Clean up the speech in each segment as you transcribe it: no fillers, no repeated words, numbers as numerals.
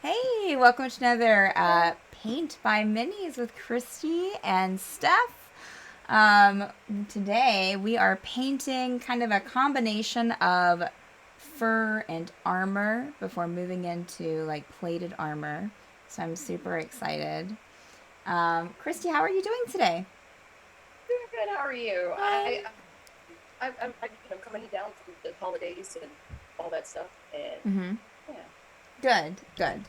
Hey, welcome to another Paint by Minis with Christy and Steph. Um, Today we are painting kind of a combination of fur and armor before moving into like plated armor. So I'm super excited. Christy, how are you doing today? Doing good. How are you? Hi. I'm coming down from the holidays and all that stuff, and Mm-hmm. yeah, Good, good.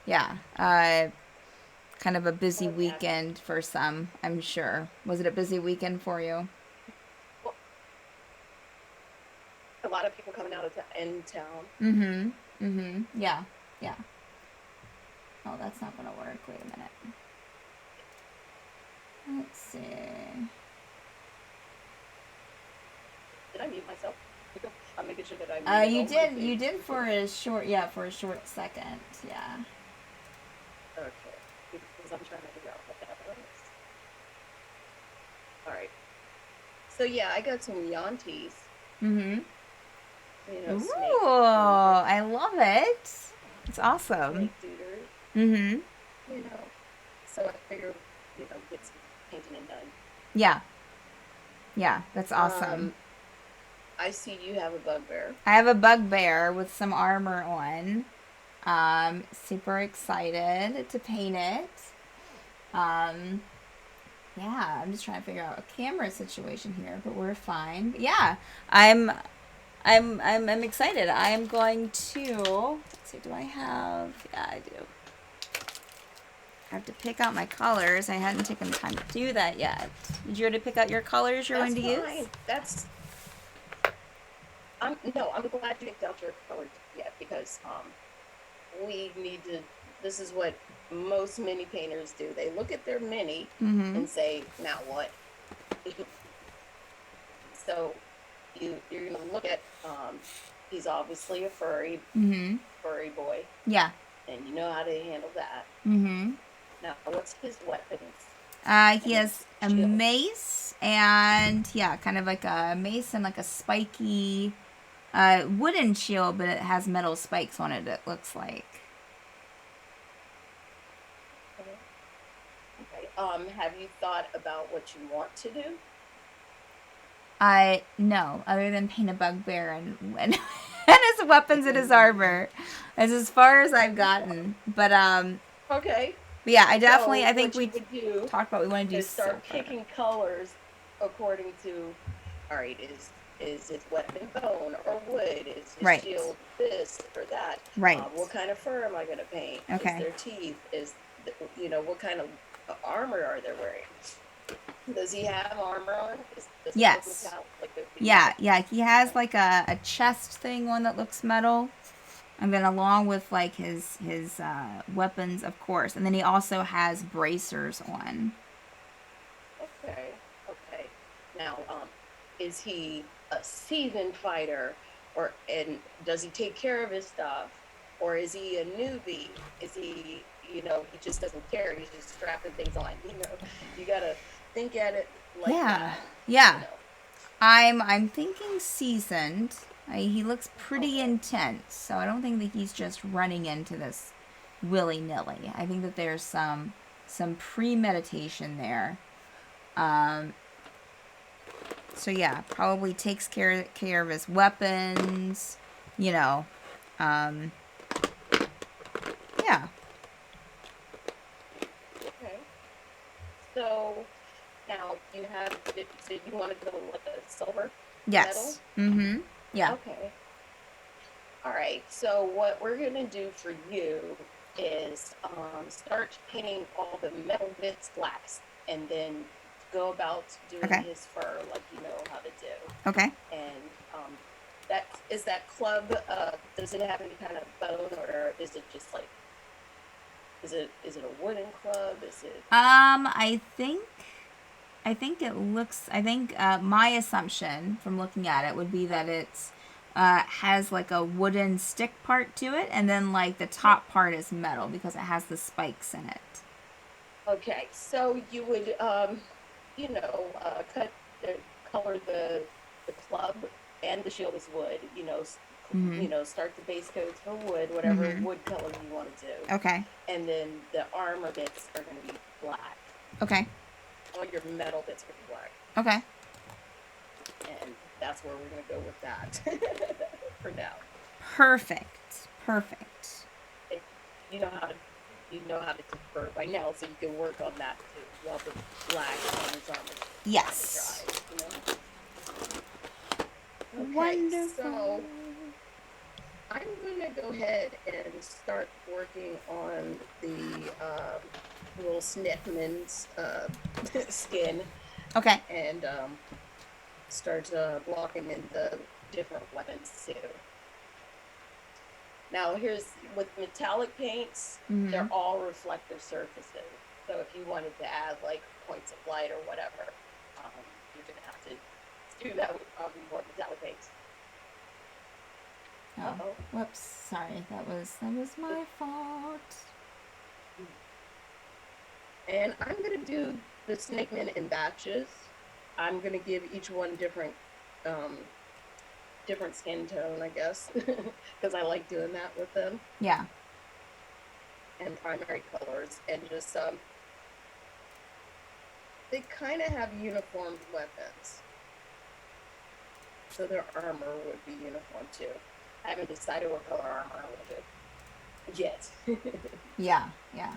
Yeah. Kind of a busy well, yeah. weekend for some, I'm sure. Was it a busy weekend for you? Well, a lot of people coming out of in town. Mm-hmm. Mm-hmm. Yeah. Yeah. Oh, that's not gonna work. Wait a minute. Let's see. Did I mute myself? I'm making sure that I muted You all my did. things. You did for a short. Yeah, for a short second. Yeah. Okay, because I'm trying to figure out what that was. All right. So yeah, I got some Yantees, Mm-hmm. snake Ooh, duders, I love it. It's awesome. snake duders, Mm-hmm. you know. So I figured, get some painting and done. Yeah. Yeah. That's awesome. Um, I see you have a bugbear. I have a bugbear with some armor on. Super excited to paint it. Um, Yeah, I'm just trying to figure out a camera situation here, but we're fine. But yeah, I'm I'm excited. I am going to let's see, do I have yeah, I do. I have to pick out my colors. I hadn't taken the time to do that yet. Did you already pick out your colors you're going That's to use? fine. I'm no, I'm glad you picked out your color yet because we need to. This is what most mini painters do. They look at their mini Mm-hmm. and say, "Now what?" So you're gonna look at he's obviously a Mm-hmm. furry boy, Yeah. and you know how to handle that. Mm-hmm. Now, what's his weapons He and has his a shield? mace and yeah, kind of like a mace and like a spiky wooden shield, but it has metal spikes on it. It looks like. Okay. Have you thought about what you want to do? I no, other than paint a bugbear and and his weapons and his armor. That's as far as I've gotten. Okay. But yeah, I definitely So I think what we you would do talked about we want to do is start silver. picking colors according to, all right, is his weapon bone or wood? Is his Right. shield this or that? Right. What kind of fur am I going to paint? Is Okay. their teeth? What kind of armor are they wearing? Does he have armor on? Does it look Yes. metallic like a Yeah, yeah. He has okay. like a chest thing on that looks metal. And then along with like his weapons, of course. And then he also has bracers on. Okay. Okay. Now, is he a seasoned fighter, and does he take care of his stuff, or is he a newbie? Is he just doesn't care. He's just strapping things on. You gotta think at it like Yeah. that. You Yeah. know. I'm thinking seasoned. He looks pretty Okay. intense, so I don't think that he's just running into this willy nilly. I think that there's some premeditation there. Um, so yeah, probably takes care of his weapons. You know, um, yeah. Okay. So now you have. So you want to go with a silver Yes. metal? Mm-hmm. Yeah. Okay. All right. So what we're gonna do for you is start painting all the metal bits blacks, and then go about doing Okay. his fur like you know how to do. Okay. And that is that club. Does it have any kind of bone, or is it just like is it a wooden club? Is it I think it looks. I think my assumption from looking at it would be that it's has like a wooden stick part to it, and then like the top part is metal because it has the spikes in it. okay? So you would cut color the club and the shield is wood. Mm-hmm. You know, start the base coats for wood, whatever Mm-hmm. wood color you want to do. Okay. And then the armor bits are going to be black. Okay. All your metal bits are going to be black. Okay. And that's where we're going to go with that for now. Perfect. Perfect. If you know how to convert by now, so you can work on that too while the black on his armor Yes. dries. You know? Okay, Wonderful. so I'm going to go ahead and start working on the little Snickman's skin Okay. and start blocking in the different weapons too. Now here's with metallic paints, Mm-hmm. they're all reflective surfaces. So if you wanted to add like points of light or whatever, you're going to have to do that with probably more metallic paints. Oh. Uh-oh. Whoops. Sorry. That was my fault. And I'm going to do the Snakemen in batches. I'm going to give each one different skin tone, I guess, because I like doing that with them. Yeah. And primary colors, and just they kind of have uniformed weapons, so their armor would be uniform too. I haven't decided what color armor I will do yet. Yeah. Yeah.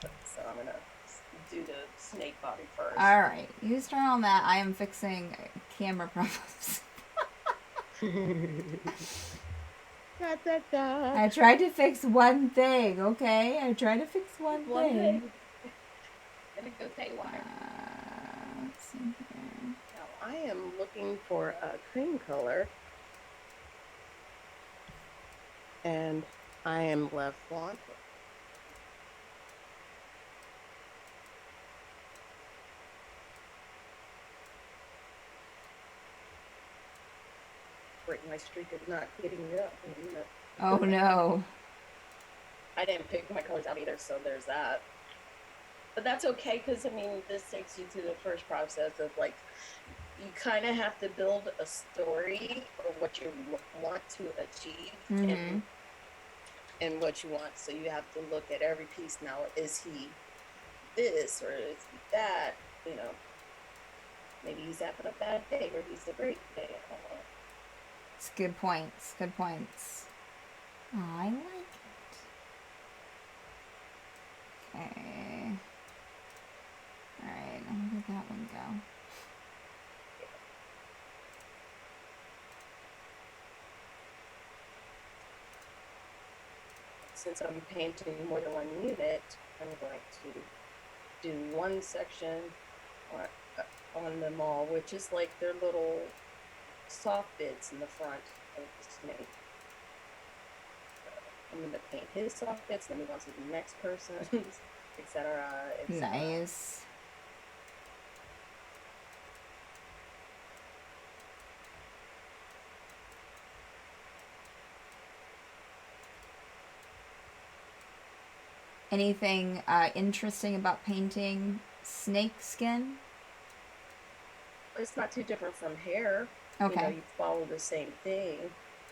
So I'm gonna do the snake body first. All right. You start on that. I am fixing camera problems. I tried to fix one thing, okay? I tried to fix one thing. Then it goes haywire. Let's see here. Now I am looking for a cream color. And I am left wanting. Break my streak of not getting it up. Oh no. I didn't pick my colors out either, so there's that. But that's okay, because I mean, this takes you to the first process of like, you kind of have to build a story for what you want to achieve and what you want. So you have to look at every piece. Now, is he this or is he that? You know, maybe he's having a bad day or he's a great day. I don't know. It's good points. Good points. Oh, I like it. Okay. Alright, I'm gonna let that one go. Since I'm painting more than one unit, I'm going to do one section on them all, which is like their little soft bits in the front of the snake. I'm going to paint his soft bits, then move on to the next person's, etc. Nice. Anything interesting about painting snake skin? It's not too different from hair. Okay. You know, you follow the same thing.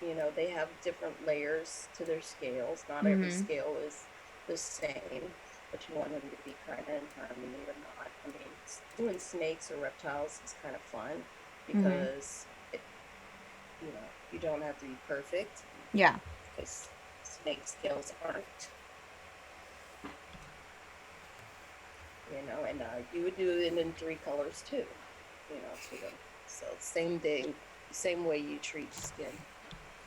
You know, they have different layers to their scales. Not every scale is the same, but you want them to be kind of in harmony or not. I mean, doing snakes or reptiles is kind of fun because, you know, you don't have to be perfect. Yeah. Because snake scales aren't. You know, and you would do it in 3 colors too. You know, to them. So same thing, same way you treat skin.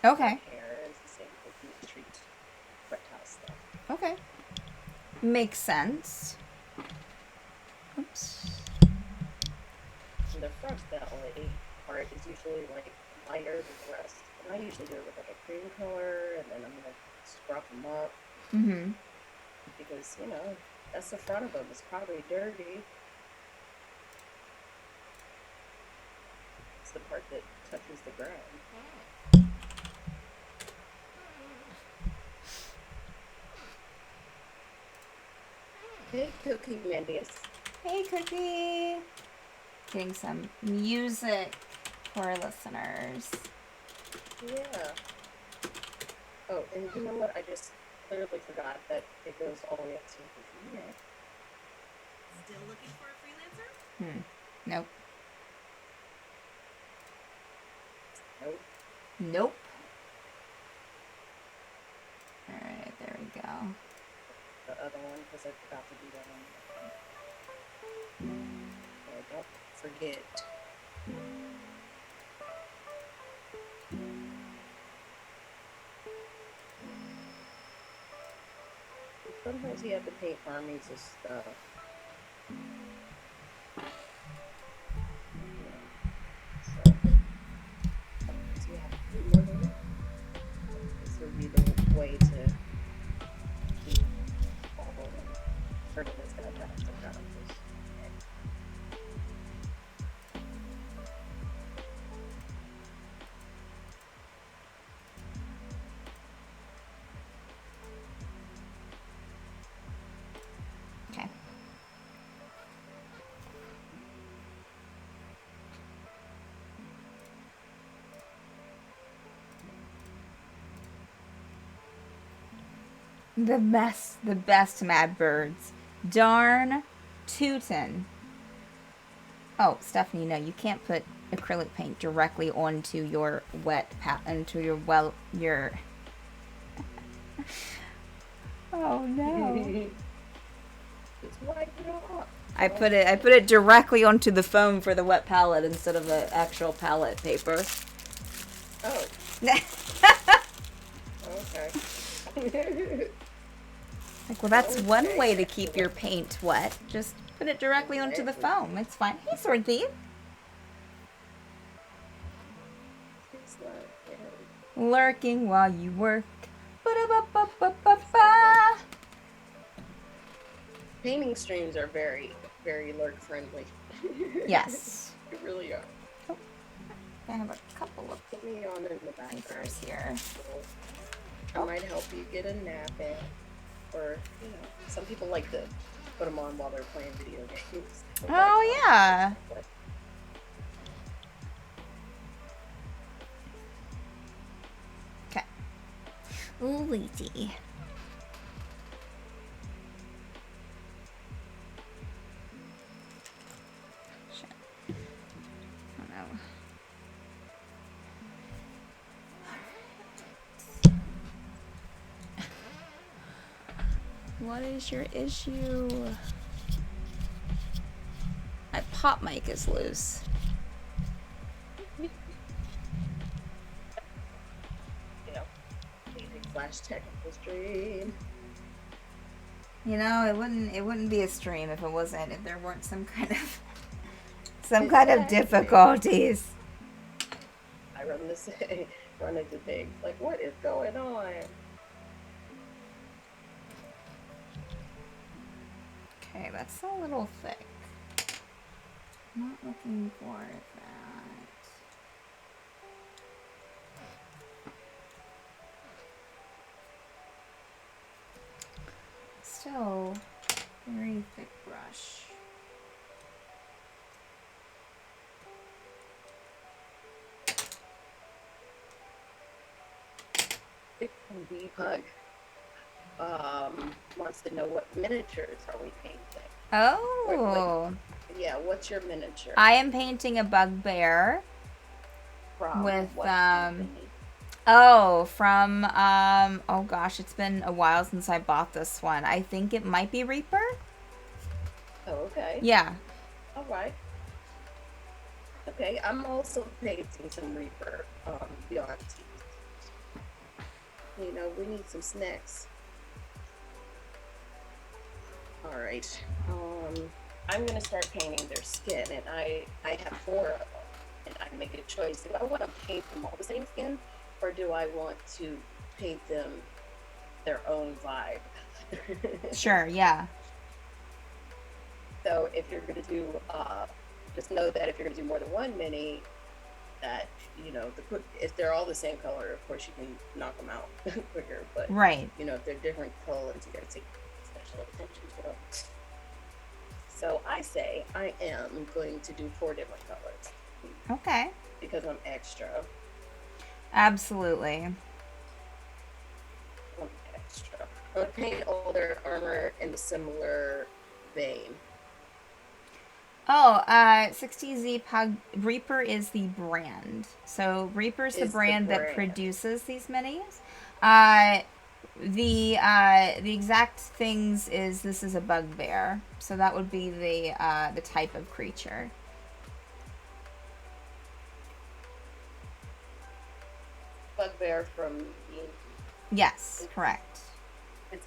Okay. Hair is the same way you treat reptile stuff. Okay. Makes sense. Oops. And the front belly part is usually like lighter than the rest. And I usually do it with like a cream color, and then I'm gonna scrub them up. Because, you know, that's the front of them. It's probably dirty. It's the part that touches the ground. Hey, Cookie Mandius. Hey, Cookie. Getting some music for our listeners. Yeah. Oh, and you know what? I just clearly forgot that it goes all the way up to here. Still looking for a freelancer? Nope. Nope. Nope. Alright, there we go. The other one, because I forgot to do that one. So don't forget. Sometimes you have to paint armies of stuff. So sometimes you have to do more than one. This would be the way to keep all of them. Forget this guy back to this. Okay. The best Mad Birds. Darn tootin'. Oh, Stephanie, no, you can't put acrylic paint directly onto your your Oh no. Just wipe it off. I put it directly onto the foam for the wet palette instead of the actual palette paper. Oh, okay. Like, well, that's one way to keep your paint wet. Just put it directly onto the foam. It's fine. Hey, Sword Thief. Lurking while you work. Ba-da-ba-ba-ba-ba-ba. Painting streams are very, very lurk friendly. Yes. They really are. Oh, I have a couple of Put me on in the background papers here. I might help you get a nap in. Or, you know, some people like to put them on while they're playing video games. Oh, yeah. Okay. Ooh, Weezy. Shit. Oh, no. What is your issue? My pop mic is loose. You know, flash technical stream. You know, it wouldn't be a stream if there weren't some kind of difficulties. I run into things like, what is going on? Okay, that's a little thick. Not looking for that. Still very thick brush. Depug wants to know what miniatures are we painting. Oh. Yeah, what's your miniature? I am painting a bugbear. With oh gosh, it's been a while since I bought this one. I think it might be Reaper. Oh, okay. Yeah. All right. Okay, I'm also painting some Reaper Beyond Teeth. You know, we need some snacks. All right. I'm gonna start painting their skin, and I have 4 of them, and I make a choice. Do I want to paint them all the same skin, or do I want to paint them their own vibe? Sure. Yeah. So if you're gonna do, just know that if you're gonna do more than one mini, that you know if they're all the same color, of course you can knock them out quicker. But right. You know, if they're different colors, you gotta take special attention to them. So I say I am going to do 4 different colors. Okay. Because I'm extra. Absolutely. paint all their armor in a similar vein. Oh, 60Z Pug Reaper is the brand. So Reaper's the Is the brand that brand. produces these minis. Uh, the exact things is this is a bugbear, so that would be the type of creature. Bugbear from D&D. Yes, correct. It's,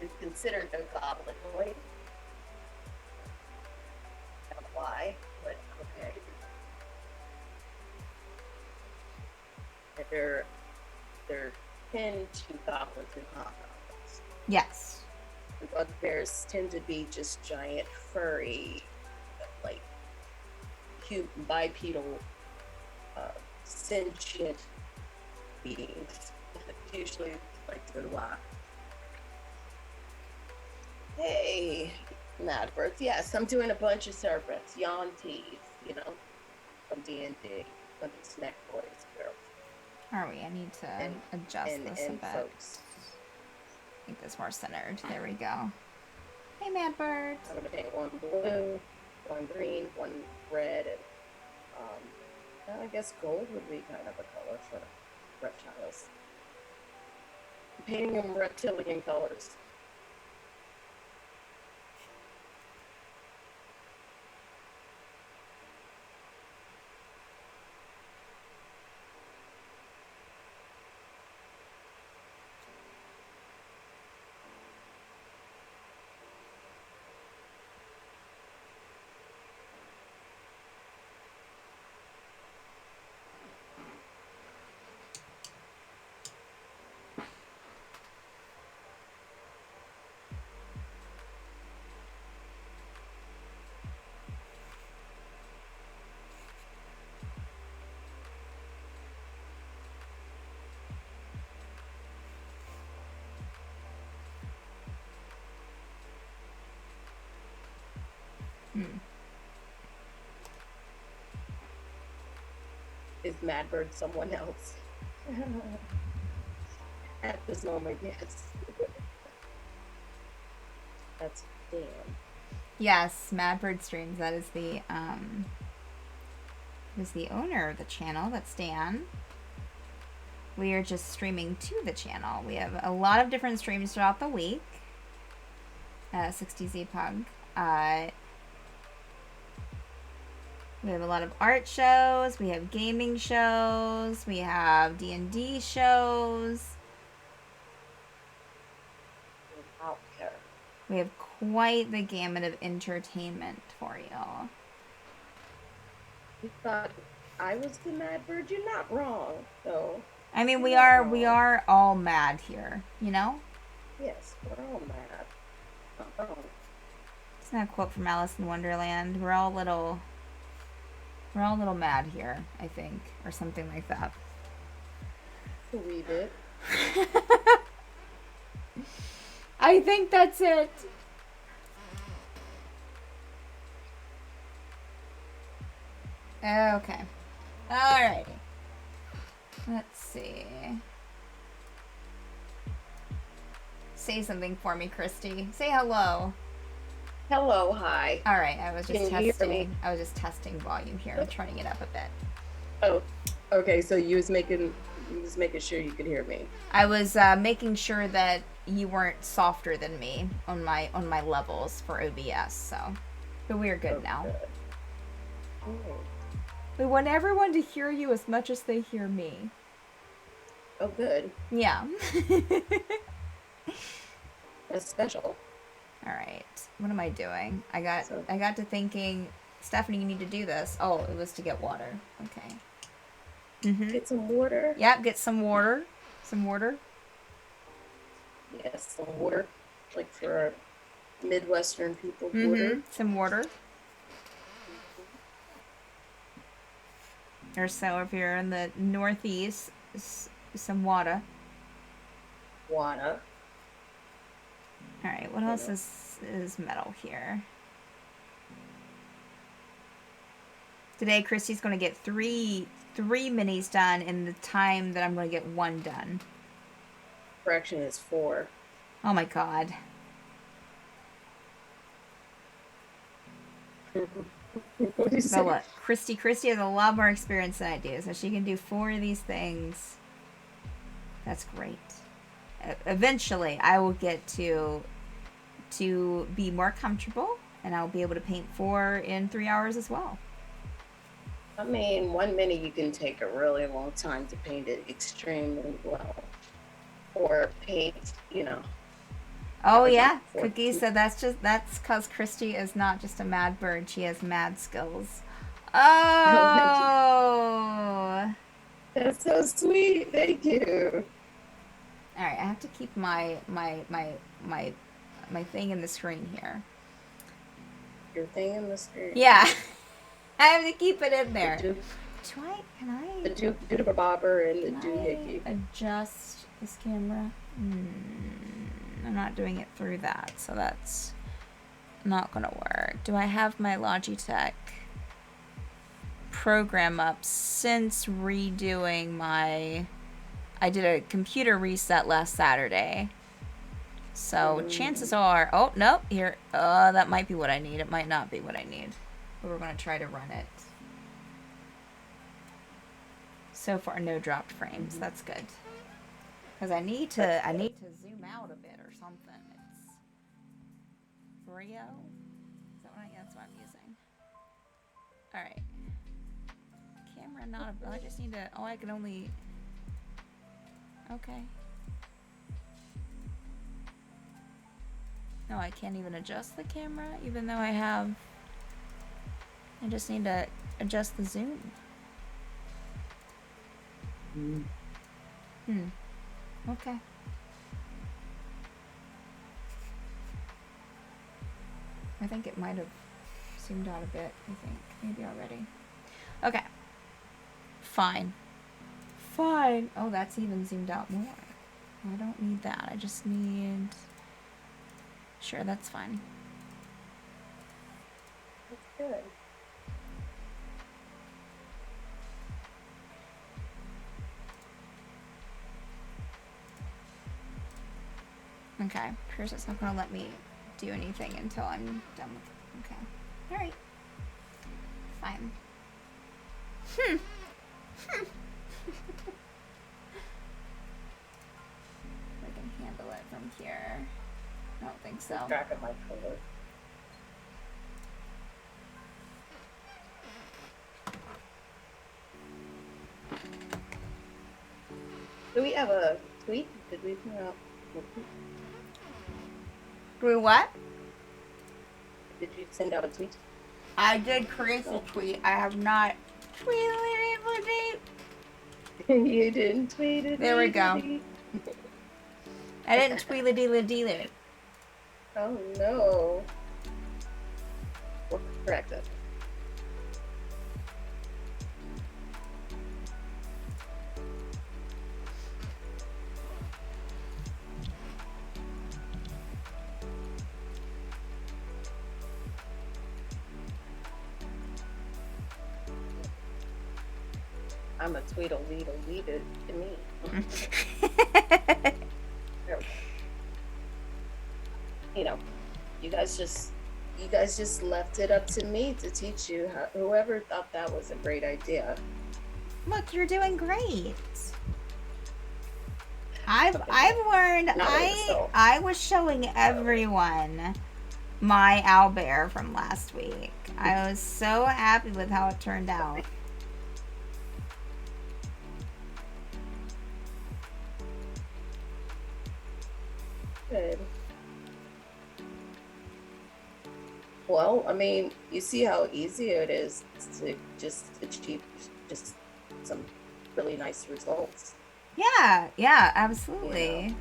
it's considered a goblinoid. I don't know why, but okay. They're kin to goblins and hobgoblins. Yes. The bugbears tend to be just giant, furry, like bipedal, sentient beings. Usually like to rock. Hey, Nadbirds. Yes, I'm doing a bunch of serpents, Yantees, from D&D, bunch of snack boys, girls, Are we? I need to and adjust and this a and bit. folks. Make this more centered. There we go. Hey, Madbird. I'm gonna paint one blue, one green, one red, and I guess gold would be kind of a color for reptiles. I'm painting them reptilian colors. Is Madbird someone else? At this moment, yes. That's Dan. Yes, Madbird Streams. That is the owner of the channel. That's Dan. We are just streaming to the channel. We have a lot of different streams throughout the week. 60Z Pug. We have a lot of art shows. We have gaming shows. We have D&D shows. Healthcare. We have quite the gamut of entertainment for you. You thought I was the Madbird? You're not wrong, though. I mean, we are all mad here, you know? Yes, we're all mad. Not wrong. It's not a quote from Alice in Wonderland. We're all a little mad here, I think, or something like that. A wee bit. I think that's it. Okay. Alrighty. Let's see. Say something for me, Christy. Say hello. Hello, hi. All right, I was just Can you hear me? testing. I was just testing volume here. I'm turning it up a bit. Oh, okay. So you was making sure you could hear me. I was making sure that you weren't softer than me on my levels for OBS. So, but we're good now. Good. Oh. We want everyone to hear you as much as they hear me. Oh, good. Yeah. That's special. All right. What am I doing? I got to thinking, Stephanie, you need to do this. Oh, it was to get water. Okay. Get some water. Yep, get some water. Some water. Yes, some water. Like for our Midwestern people, water. Some water. Or so if you're in the Northeast, some water. Water. All right, what else is metal here? Today, Christy's going to get three minis done in the time that I'm going to get one done. Correction is 4. Oh my god. What do you So say? look, Christy has a lot more experience than I do, so she can do 4 of these things. That's great. Eventually, I will get to be more comfortable, and I'll be able to paint 4 in 3 hours as well. I mean, 1 minute you can take a really long time to paint it extremely well, or paint, Oh hours yeah, and Cookie said that's because Christy is not just a mad bird; she has mad skills. Oh. That's so sweet. Thank you. All right, I have to keep my thing in the screen here. Your thing in the screen. Yeah, I have to keep it in there. The Jupiter Bobber and the Can Doohickey. I adjust this camera? I'm not doing it through that, so that's not gonna work. Do I have my Logitech program up since redoing my... I did a computer reset last Saturday. So chances are... Oh, nope. Here. That might be what I need. It might not be what I need. But we're going to try to run it. So far, no dropped frames. That's good. Because I need to zoom out a bit or something. It's Brio? Is that what that's what I'm using. Alright. Camera not... I just need to... Oh, I can only... Okay. No, I can't even adjust the camera, even though I have... I just need to adjust the zoom. Okay. I think it might have zoomed out a bit, I think. Maybe already. Okay. Fine. Fine. Oh, that's even zoomed out more. I don't need that. I just need... Sure, that's fine. That's good. Okay. Pierce is not going to let me do anything until I'm done with it. Okay. Alright. Fine. I can handle it from here. I don't think so. Track of my color. Do we have a tweet? Did we put out? Do what? Did you send out a tweet? I did create a tweet. I have not tweeted it. You didn't tweet it. There we go. I didn't tweet it. Oh no. We'll correct it. I'm a tweedle-lead it to me. There we go. You guys just left it up to me to teach you. Whoever thought that was a great idea. Look, you're doing great. I've learned. I was showing everyone my owlbear from last week. I was so happy with how it turned out. Good. Well, I mean, you see how easy it is to just achieve just some really nice results. Yeah, absolutely. Yeah.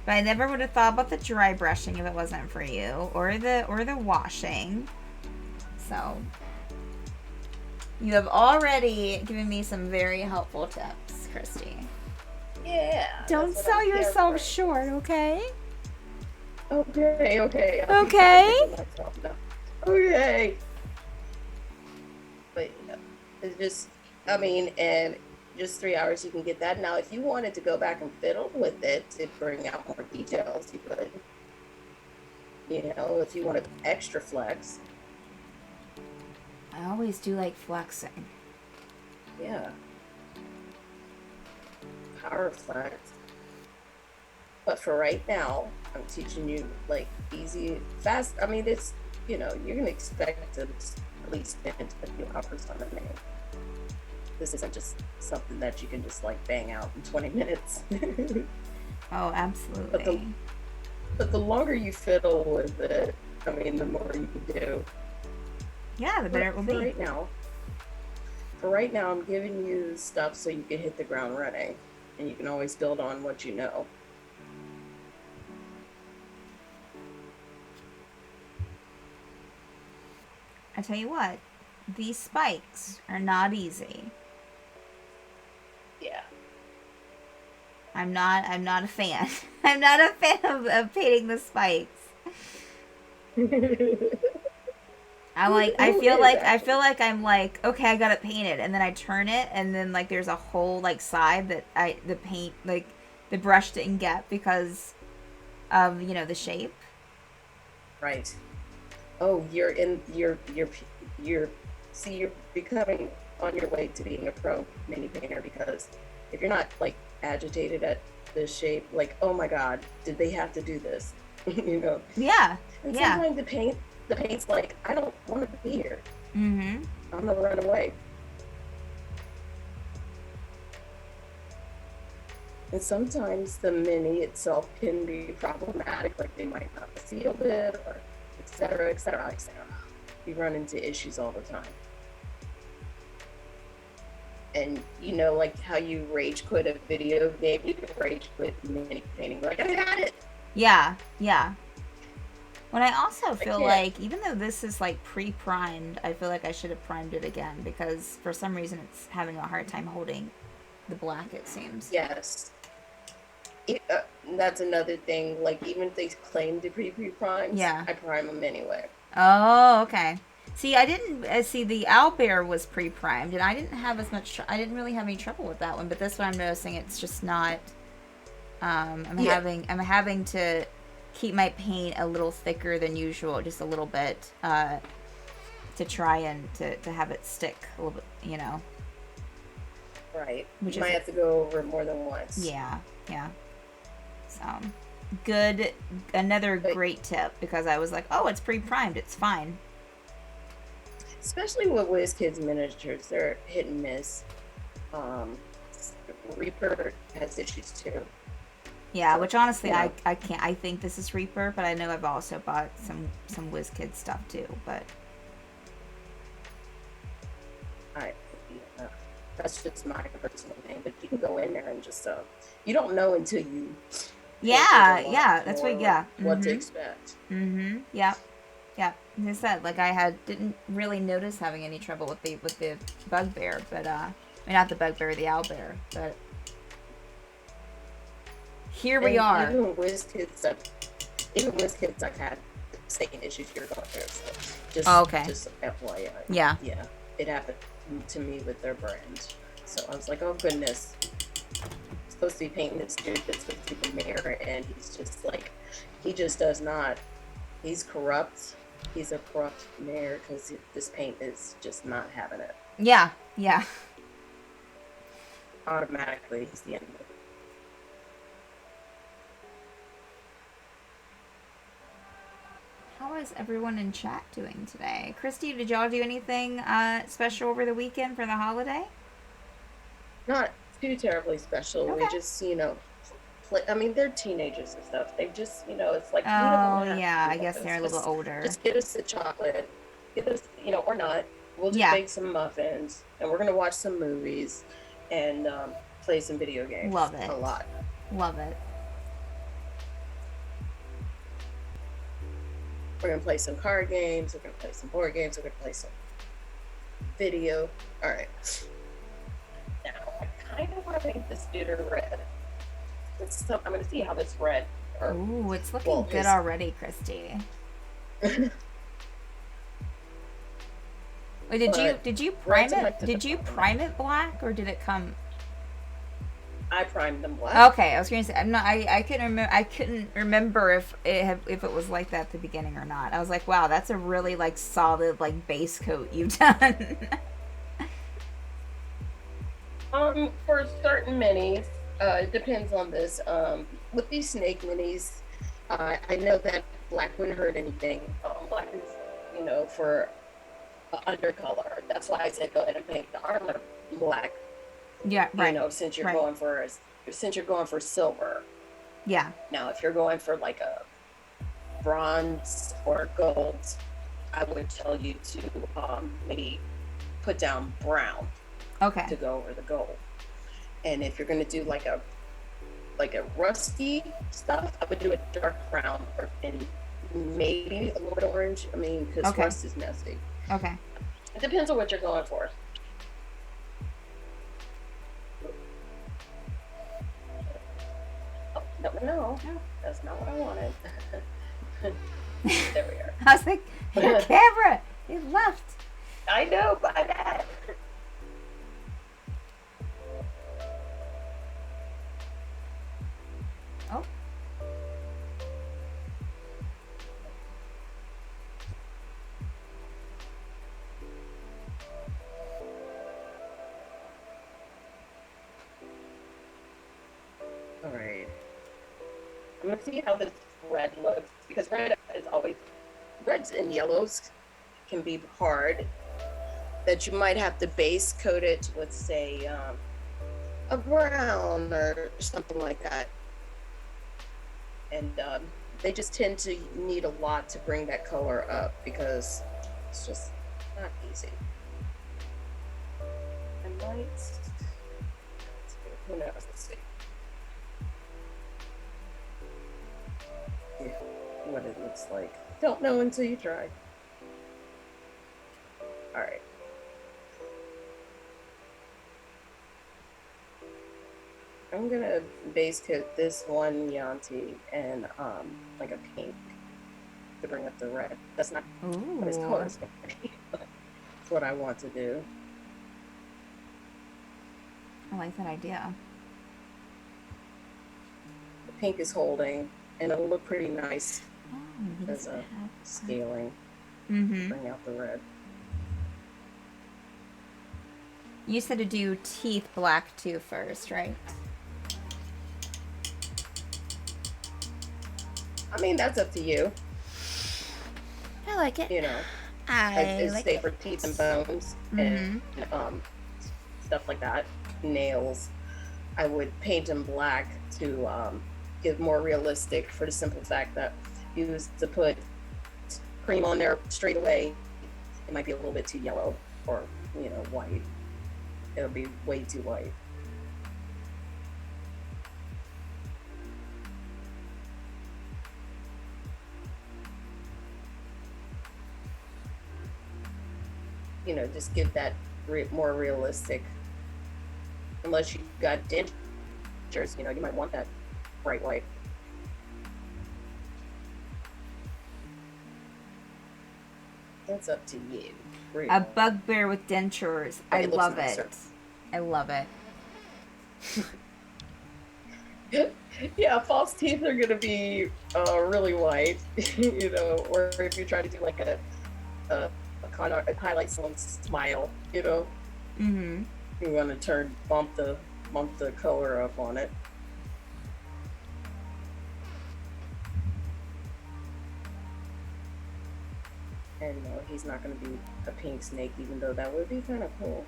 But I never would have thought about the dry brushing if it wasn't for you, or the washing. So you have already given me some very helpful tips, Christy. Yeah. Don't that's what sell I'm here yourself for. short, okay? Okay. Okay. No. Okay. But it's just, I mean, and just 3 hours, you can get that. Now, if you wanted to go back and fiddle with it to bring out more details, you could. You know, if you wanted extra flex. I always do like flexing. Yeah. Power flex. But for right now, I'm teaching you like easy, fast. I mean, it's, you know, you're going to expect to at least spend a few hours on a minute. This isn't just something that you can just like bang out in 20 minutes. Oh, absolutely. But the longer you fiddle with it, I mean, the more you can do. Yeah, the better it will be. For right now, I'm giving you stuff so you can hit the ground running, and you can always build on what you know. I tell you what, these spikes are not easy. Yeah. I'm not a fan. I'm not a fan of painting the spikes. I feel like I'm like, okay, I gotta paint it, and then I turn it, and then like there's a whole like side that the paint, like the brush didn't get because of, you know, the shape. Right. Oh, you're becoming on your way to being a pro mini painter, because if you're not like agitated at the shape, like, oh my god, did they have to do this? You know? Yeah. And Yeah. sometimes the paint's like, I don't want to be here. Mm-hmm. I'm gonna run away. And sometimes the mini itself can be problematic, like they might not seal it, or et cetera, et cetera, et cetera. We run into issues all the time. And you know, like how you rage quit a video game, you can rage quit mini painting. Like, I had it. Yeah, yeah. When I also feel can't. like, even though this is like pre-primed, I feel like I should have primed it again, because for some reason it's having a hard time holding the black, it seems. Yes. That's another thing. Like, even if they claim to be pre-primed, Yeah. I prime them anyway. Oh, okay. See, I didn't see the owlbear was pre-primed, and I didn't have as much. I didn't really have any trouble with that one, but this one I'm noticing it's just not. I'm having to keep my paint a little thicker than usual, just a little bit, to try and to have it stick a little bit, you know. Right. Which You might have to go over it more than once. Yeah, yeah. So, good. Another great tip, because I was like, oh, it's pre-primed, it's fine. Especially with WizKids miniatures, they're hit and miss. Reaper has issues too. Yeah, So, which honestly, you know. I can't. I think this is Reaper, but I know I've also bought some WizKids stuff too. But That's just my personal thing. But you can go in there and just you don't know until you. yeah, that's what. Yeah, What to expect. Mm-hmm. Yeah. Yeah. As I said, like didn't really notice having any trouble with the bugbear, but I mean, not the bugbear, the owlbear, but here we are. Even WizKids, I've had the same issues you're going through. So just, okay. Just FYI. Yeah. Yeah. It happened to me with their brand. So I was like, oh goodness. I'm supposed to be painting this dude that's supposed to be the mayor, and he's just like, he just does not. He's corrupt. He's a corrupt mayor, because this paint is just not having it. Yeah. Yeah. Automatically, he's the enemy. How is everyone in chat doing today? Christy, did y'all do anything special over the weekend for the holiday? Not too terribly special. Okay. We just, I mean, they're teenagers and stuff. They just, it's like. Oh, yeah, I guess they're a little older. Just get us the chocolate. Get us, or not. We'll just bake some muffins, and we're going to watch some movies and play some video games. Love it. A lot. Love it. We're going to play some card games. We're going to play some board games. We're going to play some video. All right. Now, I kind of want to make this dude red. I'm going to see how this red. Ooh, it's looking good already, Christy. Wait, did you prime it? Did you prime it black, or did it come? I primed them black. Okay, I was going to say I'm not. I couldn't remember. I couldn't remember if it was like that at the beginning or not. I was like, wow, that's a really like solid like base coat you've done. For certain minis, it depends on this. With these snake minis, I know that black wouldn't hurt anything. Black is, for undercolor. That's why I said go ahead and paint the armor black. Yeah, right. Since you're Right. going for silver. Yeah. Now, if you're going for like a bronze or gold, I would tell you to maybe put down brown Okay. to go over the gold. And if you're going to do like a rusty stuff, I would do a dark brown and maybe a little bit of orange. I mean, because Okay. rust is messy. Okay. It depends on what you're going for. Oh, no. That's not what I wanted. There we are. I was like, your camera, it left. I know, my bad. Oh. All right. I'm gonna see how this red looks because reds and yellows can be hard. That you might have to base coat it with, say, a brown or something like that. And they just tend to need a lot to bring that color up because it's just not easy. I might. Who knows? Let's see. Yeah, what it looks like. Don't know until you try. All right. I'm gonna base coat this one Yanti and like a pink to bring up the red. That's not what his color is going to be, but it's what I want to do. I like that idea. The pink is holding, and it'll look pretty nice Oh, as a scaling. Mm-hmm. Bring out the red. You said to do teeth black too first, right? I mean, that's up to you. I like it. I like say for teeth and bones and stuff like that, nails. I would paint them black to give more realistic, for the simple fact that if you was to put cream on there straight away, it might be a little bit too yellow or white. It'll be way too white. Just give that more realistic. Unless you got dentures, you might want that bright white. That's up to you. A bugbear with dentures. I It looks love nicer. it. I love it. Yeah, false teeth are gonna be really white, or if you try to do like a highlight someone's smile, Mm-hmm. you want to bump the color up on it. And no, he's not gonna be a pink snake, even though that would be kind of cool.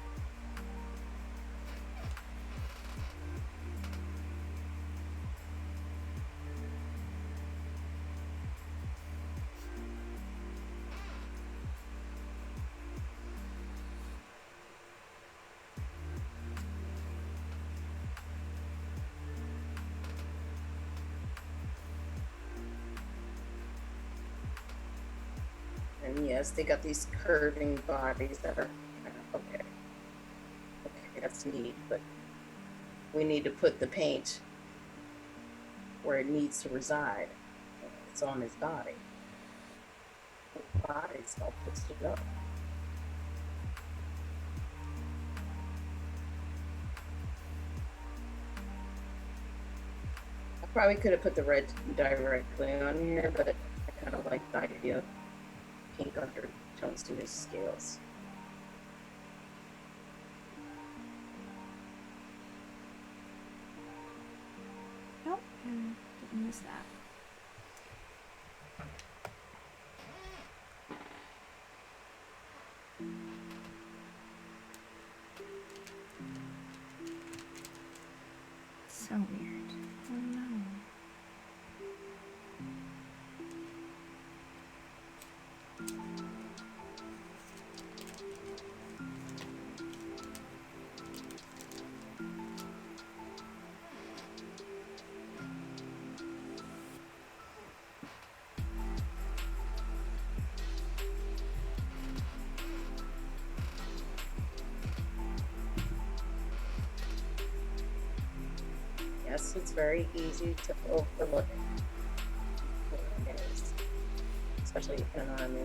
And yes, they got these curving bodies that are kind of okay. Okay, that's neat, but we need to put the paint where it needs to reside. It's on his body. The body's all put it up. Probably could have put the red directly on here, but I kind of like the idea of pink undertones to his scales. Nope. Didn't use that. So weird. Oh no. Yes, it's very easy to overlook, especially in army.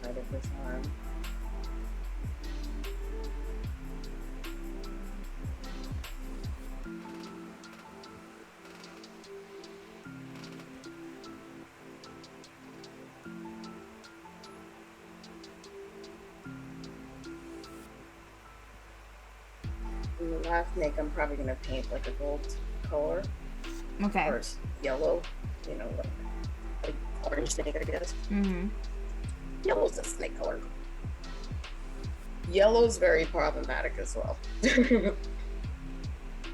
Side of this arm. In the last make, I'm probably gonna paint like a gold color Okay. or yellow, you know, like orange snake, I guess. Mm-hmm. Yellow's a snake color. Yellow's very problematic as well.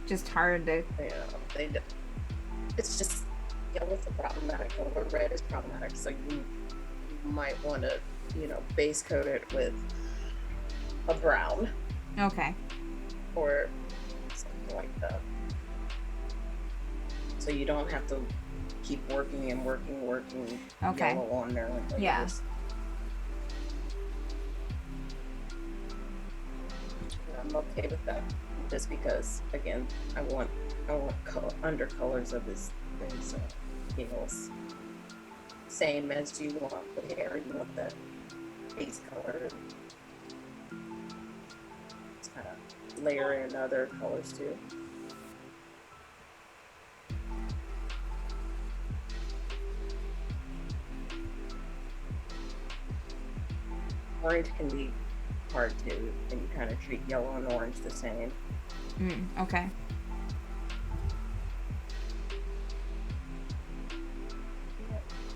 Just hard to. It's just yellow's a problematic color. Red is problematic, so you might want to, you know, base coat it with a brown Okay. or something like that. So you don't have to keep working Okay. yellow on there like Yeah. this. I'm okay with that, just because again, I want undercolors of his heels. Same as you want the hair, you want that base color. Just kind of layer in other colors too. Orange can be hard too, and you kind of treat yellow and orange the same. Okay.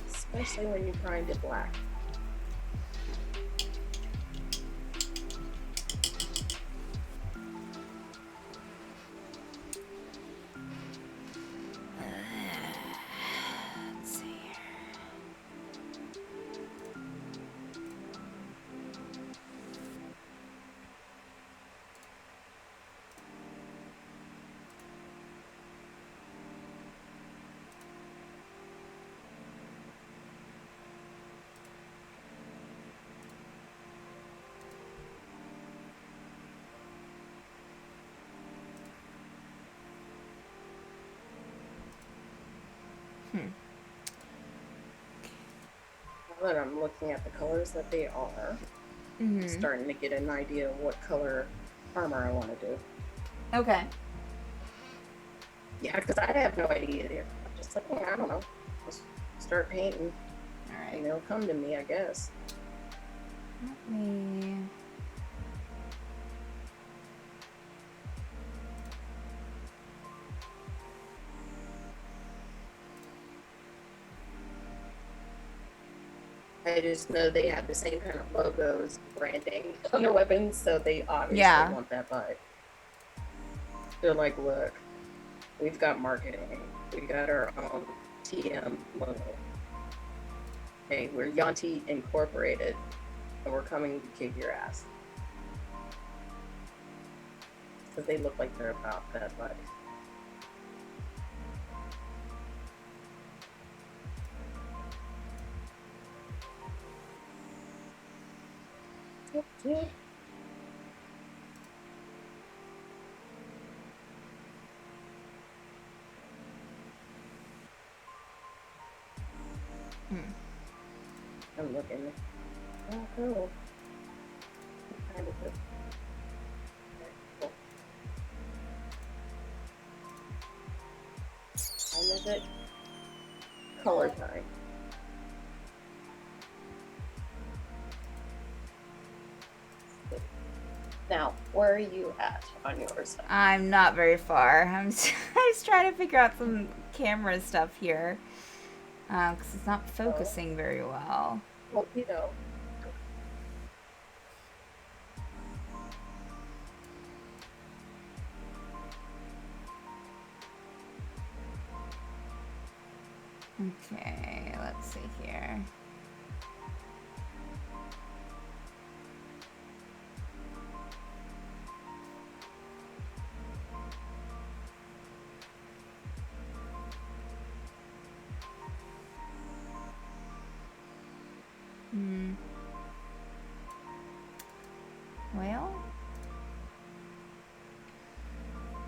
Especially when you grind it black. Let's see here. Now that I'm looking at the colors that they are, Mm-hmm. starting to get an idea of what color armor I want to do. Okay. Yeah, because I have no idea either. I'm just like, I don't know. Just start painting, All right. and they'll come to me, I guess. Let me. I just know they have the same kind of logos, branding on their weapons, so they obviously Yeah. want that vibe. They're like, look, we've got marketing, we got our own TM logo. Hey, we're Yanti Incorporated, and we're coming to kick your ass. Because they look like they're about that vibe. Okay. Hmm. I'm looking. Oh, cool. Kind of cool. Okay, cool. Time is it? Color time. Now, where are you at on yours? I'm not very far. I'm just trying to figure out some camera stuff here. Because it's not focusing very well. Well, you know. Okay, let's see here. Hmm. Well.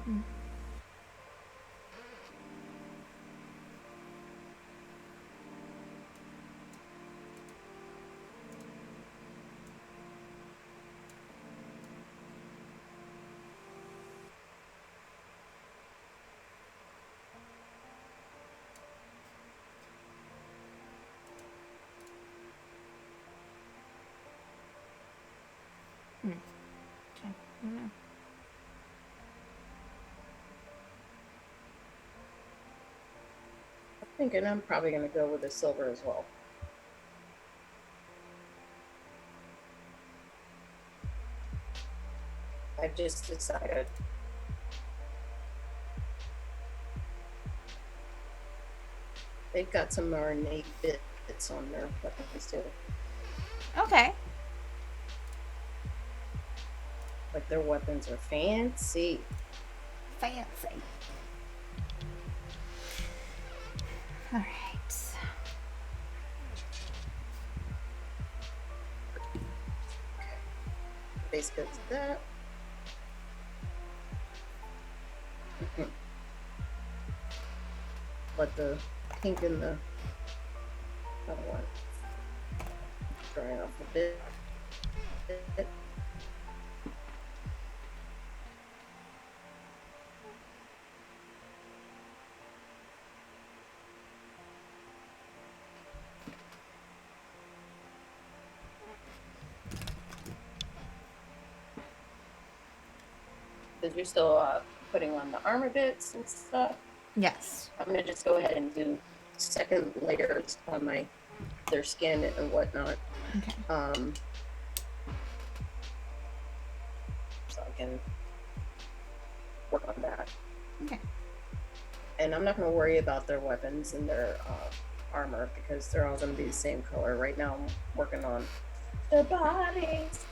Hmm. Hmm. Okay. I don't know. I'm thinking I'm probably going to go with the silver as well. I've just decided. They've got some ornate bits on their weapons too. Okay. Like their weapons are fancy. Fancy. All right. Base coats of that. Let the pink and the other one dry off a bit. Because you're still putting on the armor bits and stuff. Yes. I'm gonna just go ahead and do second layers on their skin and whatnot. Okay. So I can work on that. Okay. And I'm not gonna worry about their weapons and their armor because they're all gonna be the same color. Right now I'm working on their bodies.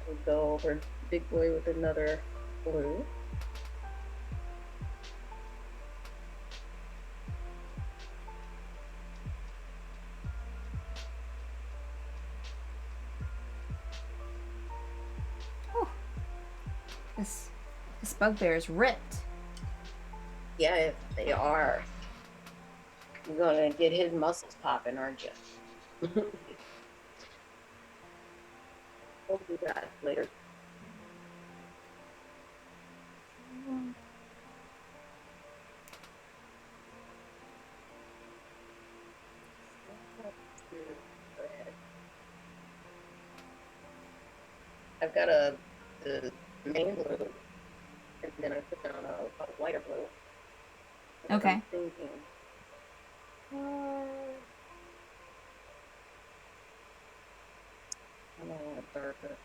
We'll go over Big Boy with another blue. Oh. This bugbear is ripped. Yeah, they are. You're gonna get his muscles popping, aren't you? We'll do that later. I've got the main blue, and then I put down a lighter blue. And Okay. I'm thinking, I don't want to darker.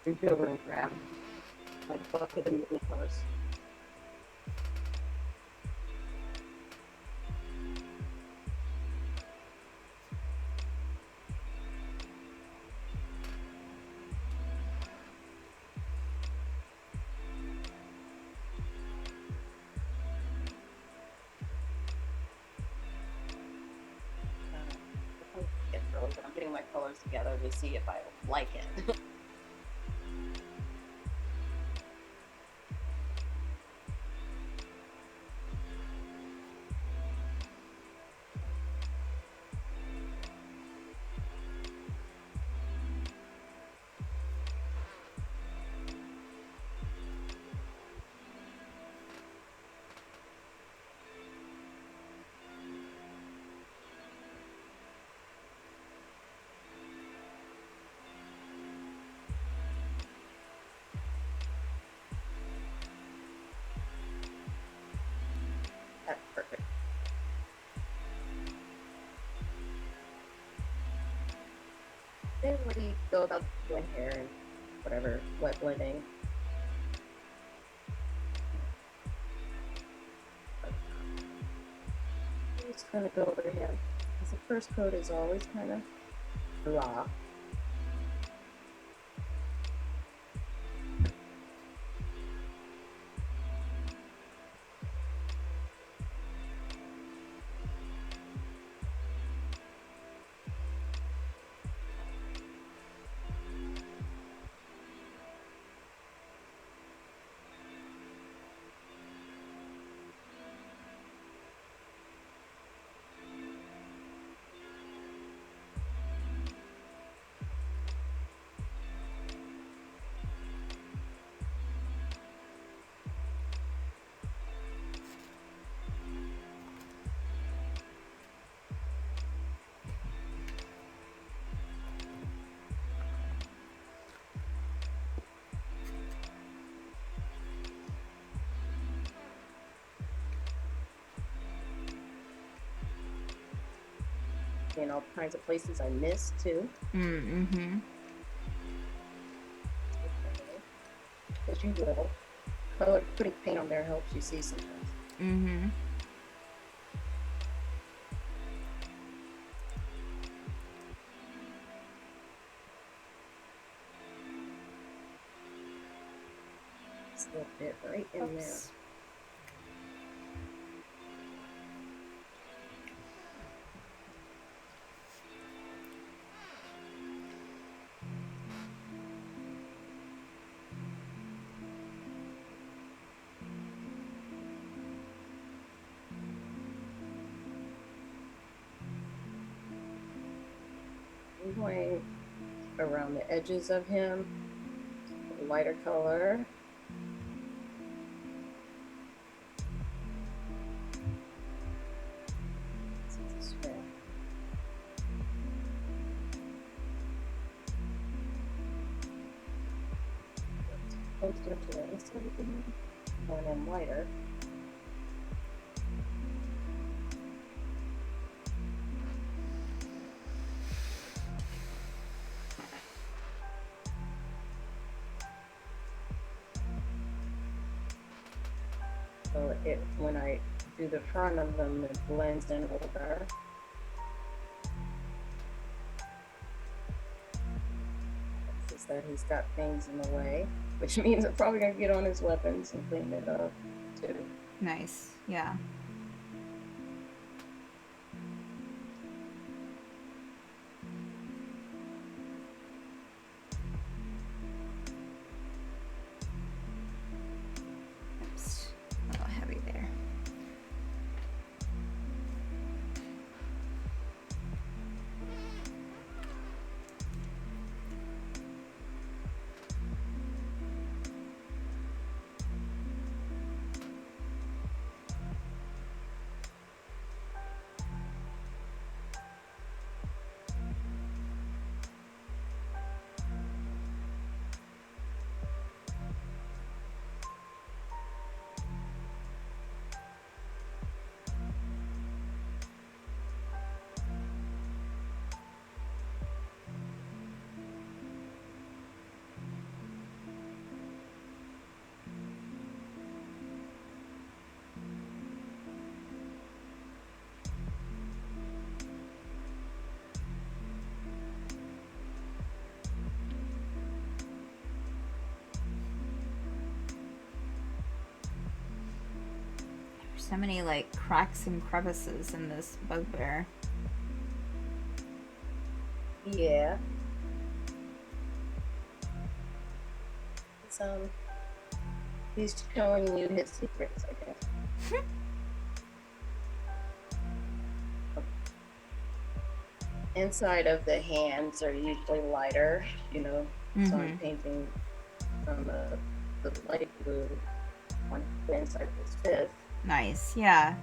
Reach over and grab my bucket of moving colors. my colors together to see if I like it. That's perfect. Then what do you go about doing hair and whatever, wet blending? Just kind of go over him. Because the first coat is always kind of raw. And all kinds of places I missed too. Mm-hmm. Because you will. Color, putting paint on there helps you see sometimes. Mm-hmm. Just a little bit right in there. Oops. I'm going around the edges of him, a lighter color. This way. Closer to the inside of him, and then lighter. So when I do the front of them, it blends in a little better. It's just that he's got things in the way, which means I'm probably gonna get on his weapons and clean it up too. Nice. Yeah. Oops. A little heavy there. There's so many like cracks and crevices in this bugbear. Yeah. It's, he's showing you his secrets, I guess. Inside of the hands are usually lighter, so I'm painting from the light blue on the inside of his fifth. Nice. Yeah.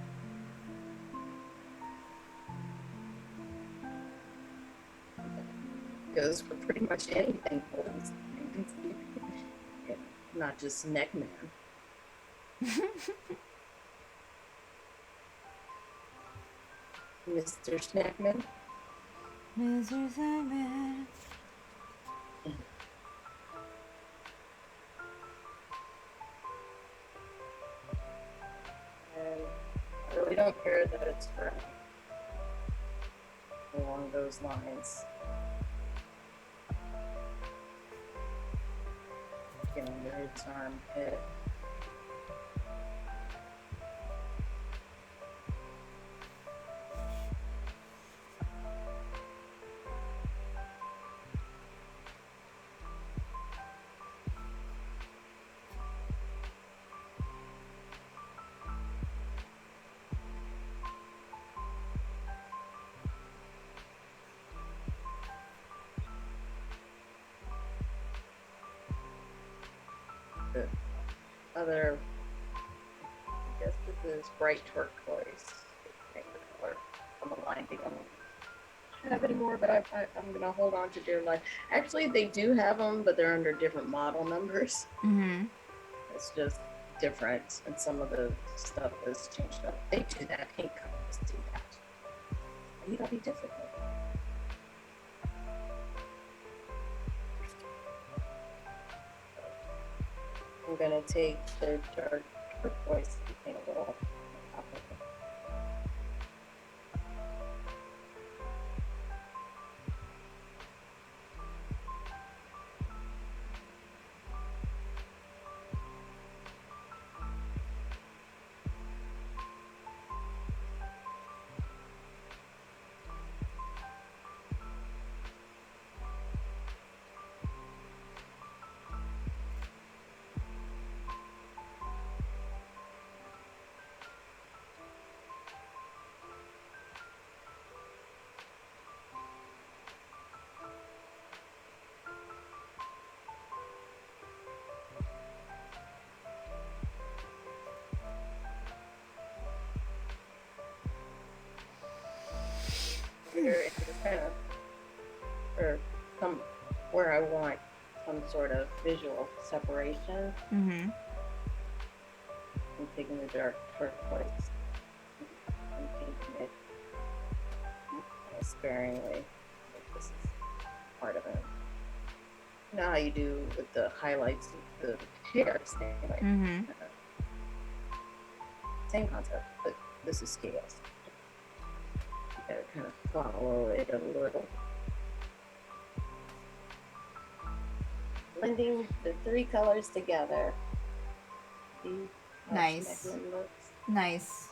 Goes for pretty much anything, not just neck man. Mr. Snackman. Mr. Snackman. And I really don't care that it's red. Along those lines. Get under its armpit. The other, I guess this is bright turquoise color. I'm aligning them. I don't have any more, but I'm gonna hold on to dear life. Actually, they do have them, but they're under different model numbers. It's just different, and some of the stuff is changed up. They do that. Paint companies do that. You gotta be difficult. I'm gonna take the dark turquoise and paint a little on top of it. It's kind of, or some, where I want some sort of visual separation. I'm taking the dark turquoise and painting it sparingly. Like this is part of it. You know how you do with the highlights of the hairs, anyway. Same concept, but this is scales. You gotta kind of follow it a little. Blending the three colors together. See how Nice. Snackman looks? Nice.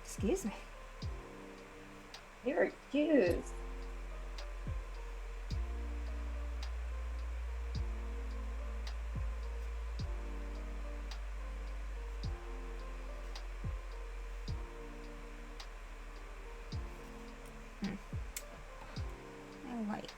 Excuse me. You're accused. I light.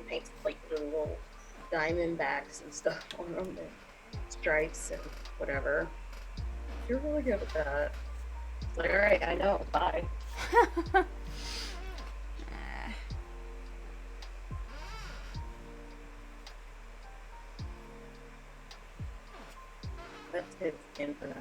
Paint like the little diamond backs and stuff on them. It's stripes and whatever. You're really good at that. It's like, all right, I know. Bye. That's his skin for now.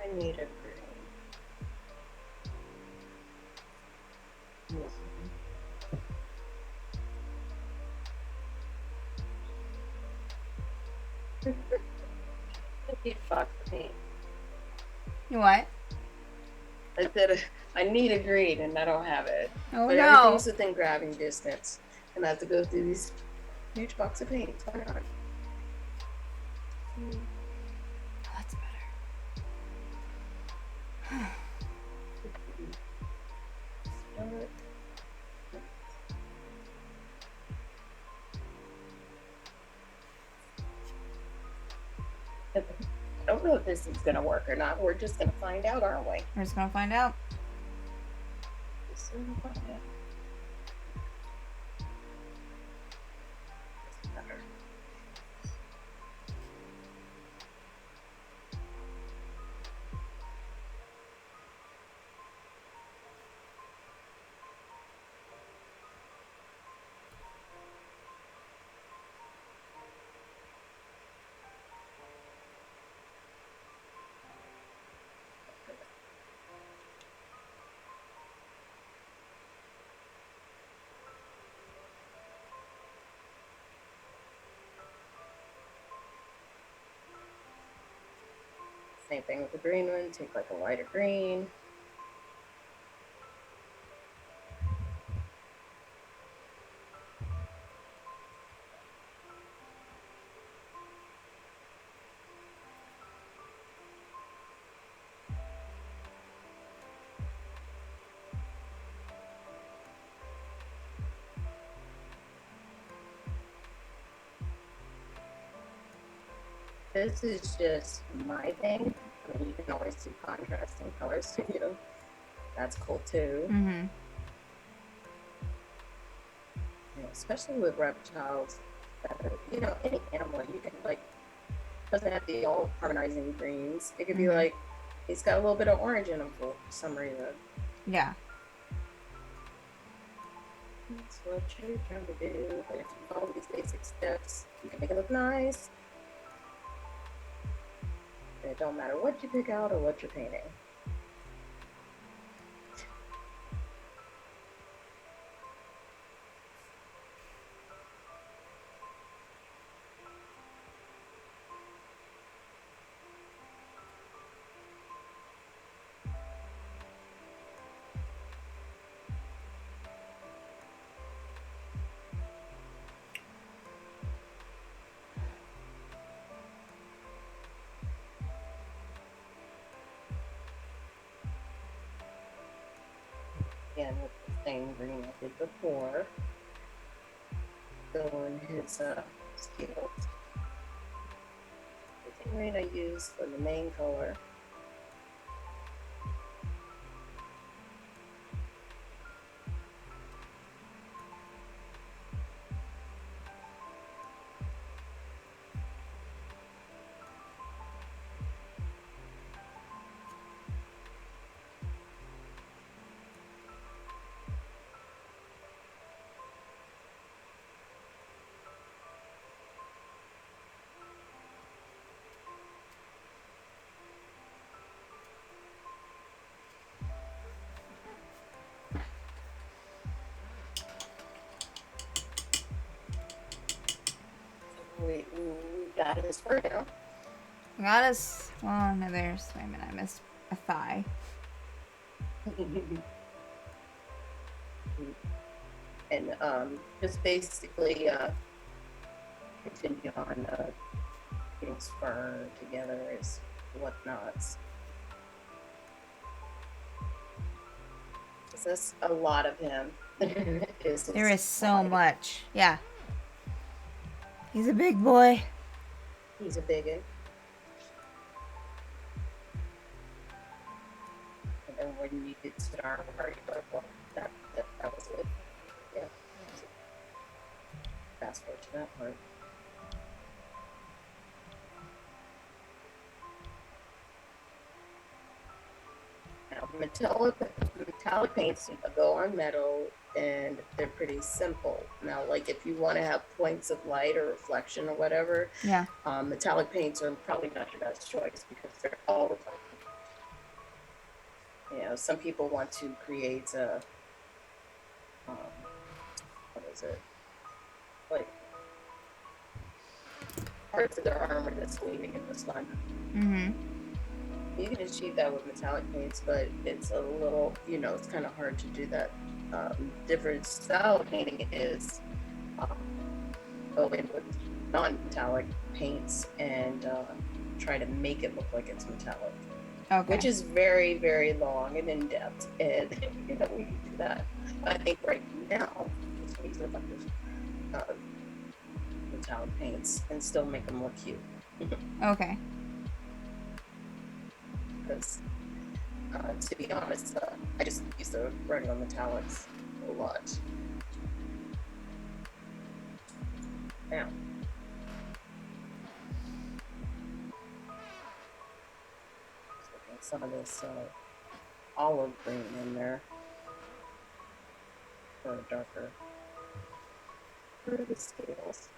I need a green. I need a box of paint. You what? I said I need a green and I don't have it. Oh But no. everything's within grabbing distance. And I have to go through these huge box of paint. Why not? That's better. I don't know if this is gonna work or not. We're just gonna find out, aren't we? We're just gonna find out. Just gonna find out. It's better. Same thing with the green one. Take like a lighter green. This is just my thing. I mean, you can always do contrasting colors too. That's cool too. Mm-hmm. You know, especially with reptiles. You know, any animal you can like doesn't have to be all harmonizing greens. It could be like he's got a little bit of orange in him for some reason. Yeah. That's what you're trying to do. But if you follow these basic steps, you can make it look nice. And it don't matter what you pick out or what you're painting. Again, with the same green I did before. Fill in his scales. The same green I used for the main color. We got his fur now. Got us. Well, no, there's. Wait a minute. I missed a thigh. And just basically continue on putting his fur together, his whatnots. So that's a lot of him. There is so much. Yeah. He's a big boy. He's a bigot. And then when you get to the armor part, you're like, well, that was it. Yeah. Fast forward to that part. Now, metallic paints go on metal, and they're pretty simple. Now, like if you want to have points of light or reflection or whatever, Yeah. Metallic paints are probably not your best choice because they're all reflective. You know, some people want to create a, what is it? Like parts of their armor that's gleaming in the sun. Mm-hmm. You can achieve that with metallic paints, but it's a little, you know, it's kind of hard to do that. Different style of painting is go in with non-metallic paints and try to make it look like it's metallic. Okay. Which is very, very long and in depth, and you know we can do that. I think right now, just use a bunch of metallic paints and still make them look cute. Okay. Because, to be honest, I just use the regular metallics a lot. Now. Some of this olive green in there for a darker part of the scales.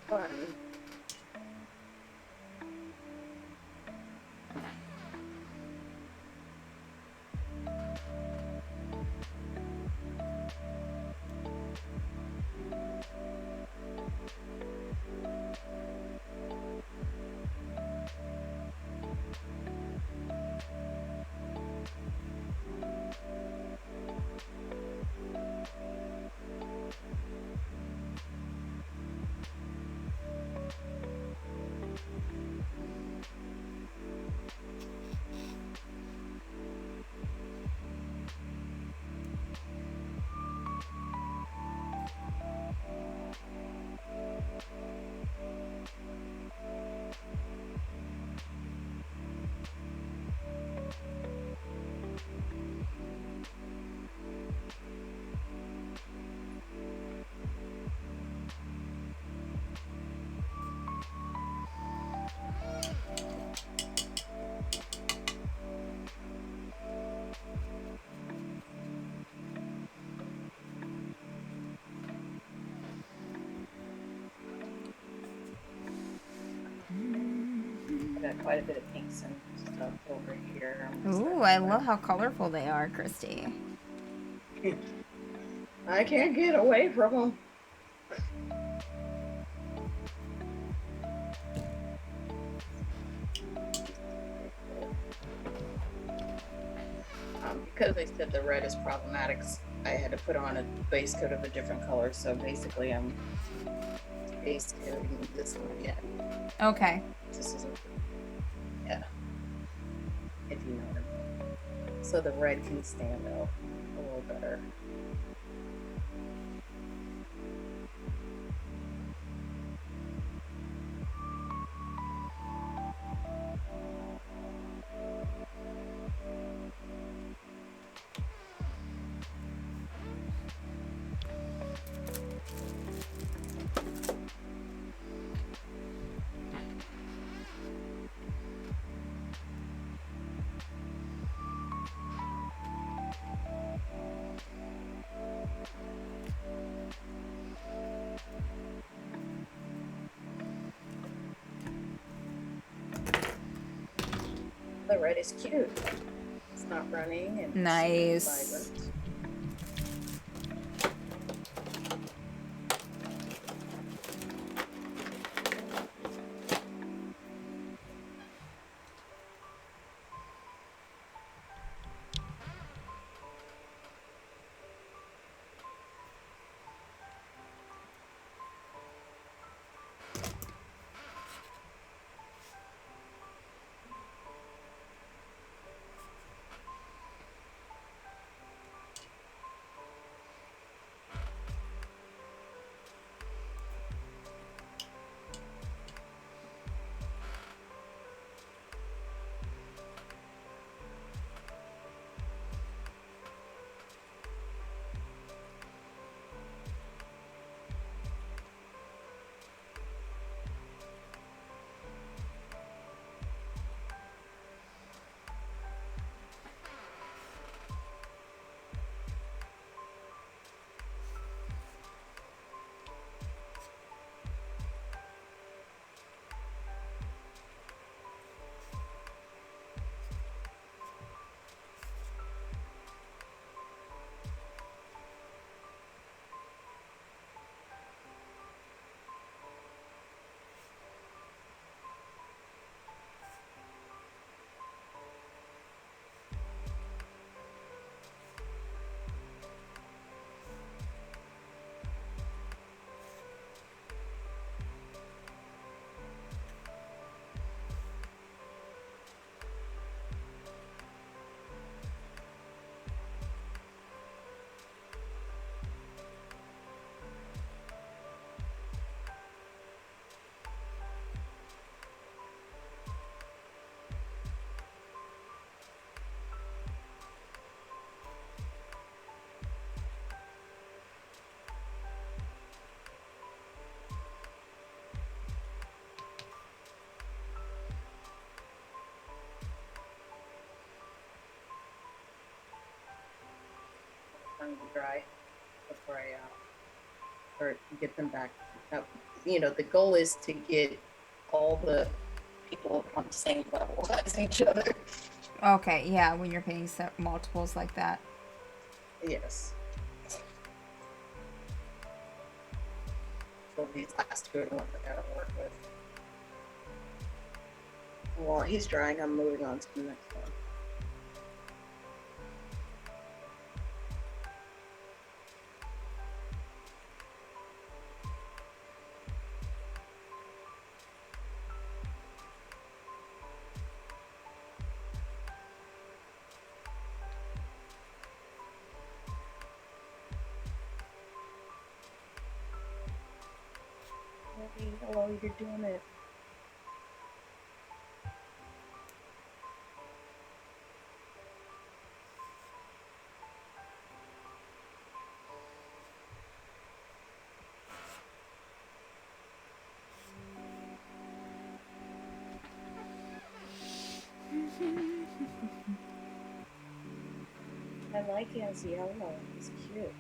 Fun. got quite a bit of pinks and stuff over here. I'm gonna Ooh, start I doing love how colorful they are, Christy. that. I can't get away from them. Because they said the red is problematic, I had to put on a base coat of a different color. So basically, I'm base coating this one again. Okay. This isn't, yeah, if you know what I mean. So the red can stand out a little better. The red is cute. It's not running and Nice. it's vibrant. Time to dry before I or get them back up. You know, the goal is to get all the people on the same level as each other. Okay, yeah, when you're painting multiples like that. Yes. So these last two are the ones I gotta work with. While he's drying, I'm moving on to the next one. Hey, hello, you're doing it. I like it as yellow. It's cute.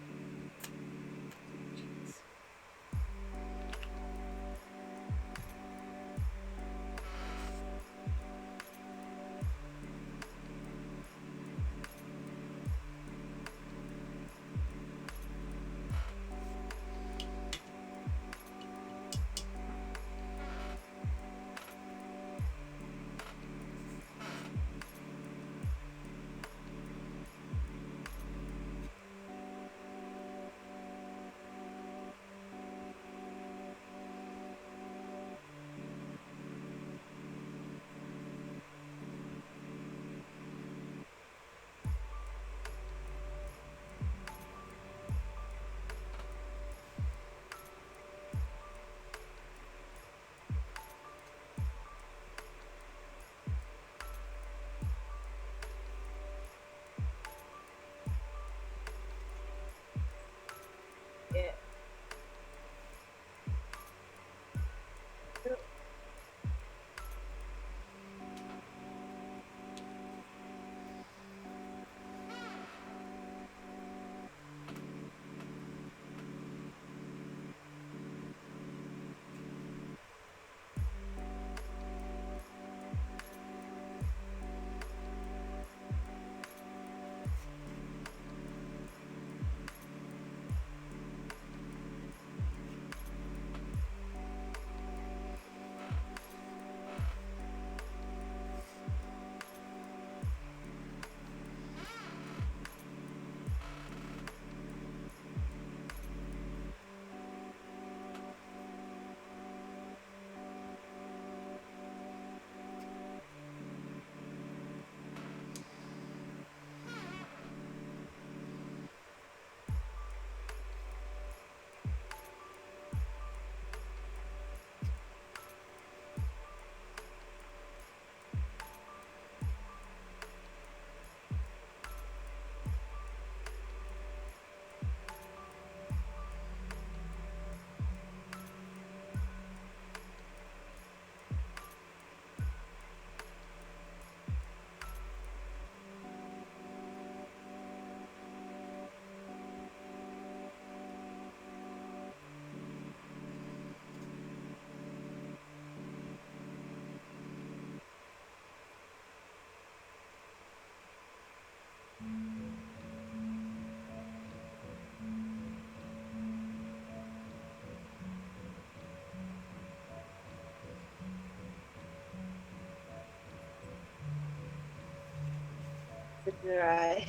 to dry.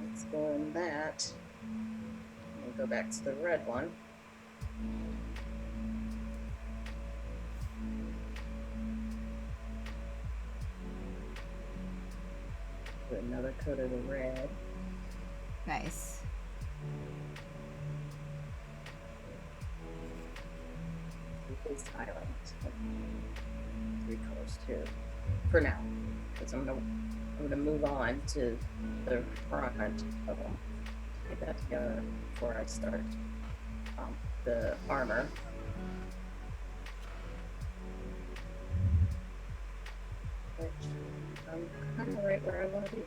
Let's go in that. And go back to the red one. Put another coat of the red. Nice. This island. 3 colors too. For now. Because I'm gonna move on to the front of them. Get that together before I start the armor. Which I'm kind of right where I want to be.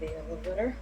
The elevator.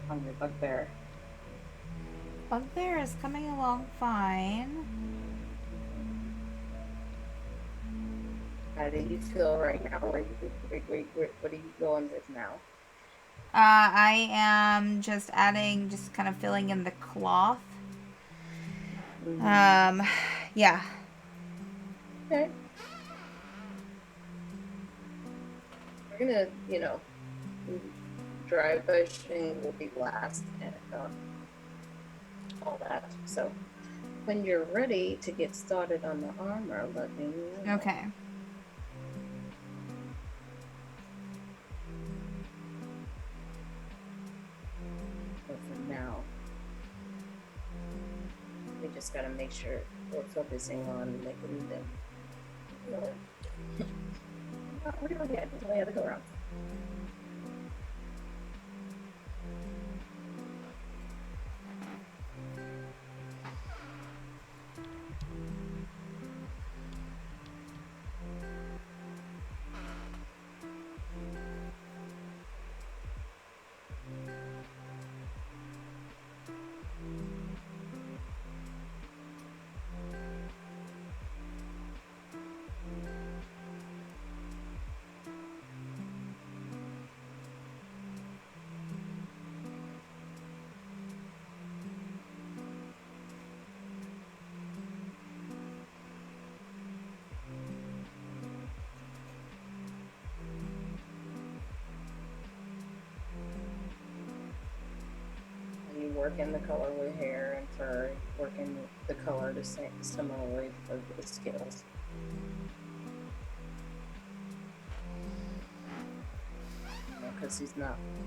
On your bugbear. Bugbear is coming along fine. How do you feel right now? What are you going with now? I am just adding, just kind of filling in the cloth. Yeah. Okay. We're gonna, dry brushing will be last and all that. So when you're ready to get started on the armor, let me know. Okay. But for now, we just gotta make sure we're focusing on making them. We're gonna get the way to go around. Working the color with hair and fur, working the color the same similarly for the scales. Because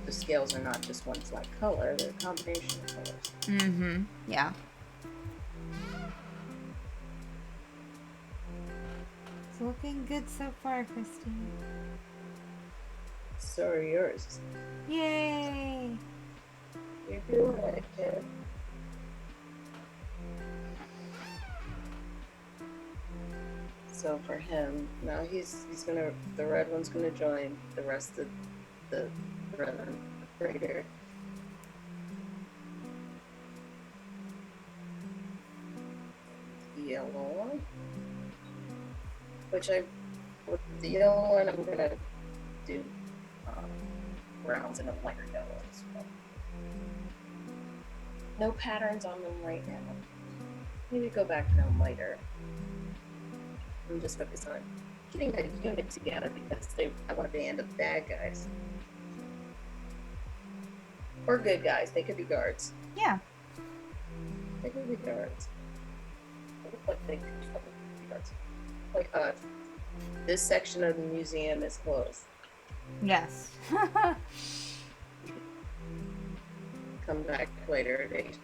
the scales are not just one flat color, they're a combination of colors. Mm-hmm. Yeah. It's looking good so far, Christine. So are yours. Yay! You're doing it, kid. So for him, now he's gonna, the red one's gonna join the rest of the freighter. Yellow one, which with the yellow one, I'm gonna do browns and a lighter yellow as well. No patterns on them right now. Maybe go back down lighter. I'm just focused on getting the unit together because I want a band of bad guys. Or good guys. They could be guards. Yeah. They could be guards. What they could be guards. Like, this section of the museum is closed. Yes. Come back later at 8.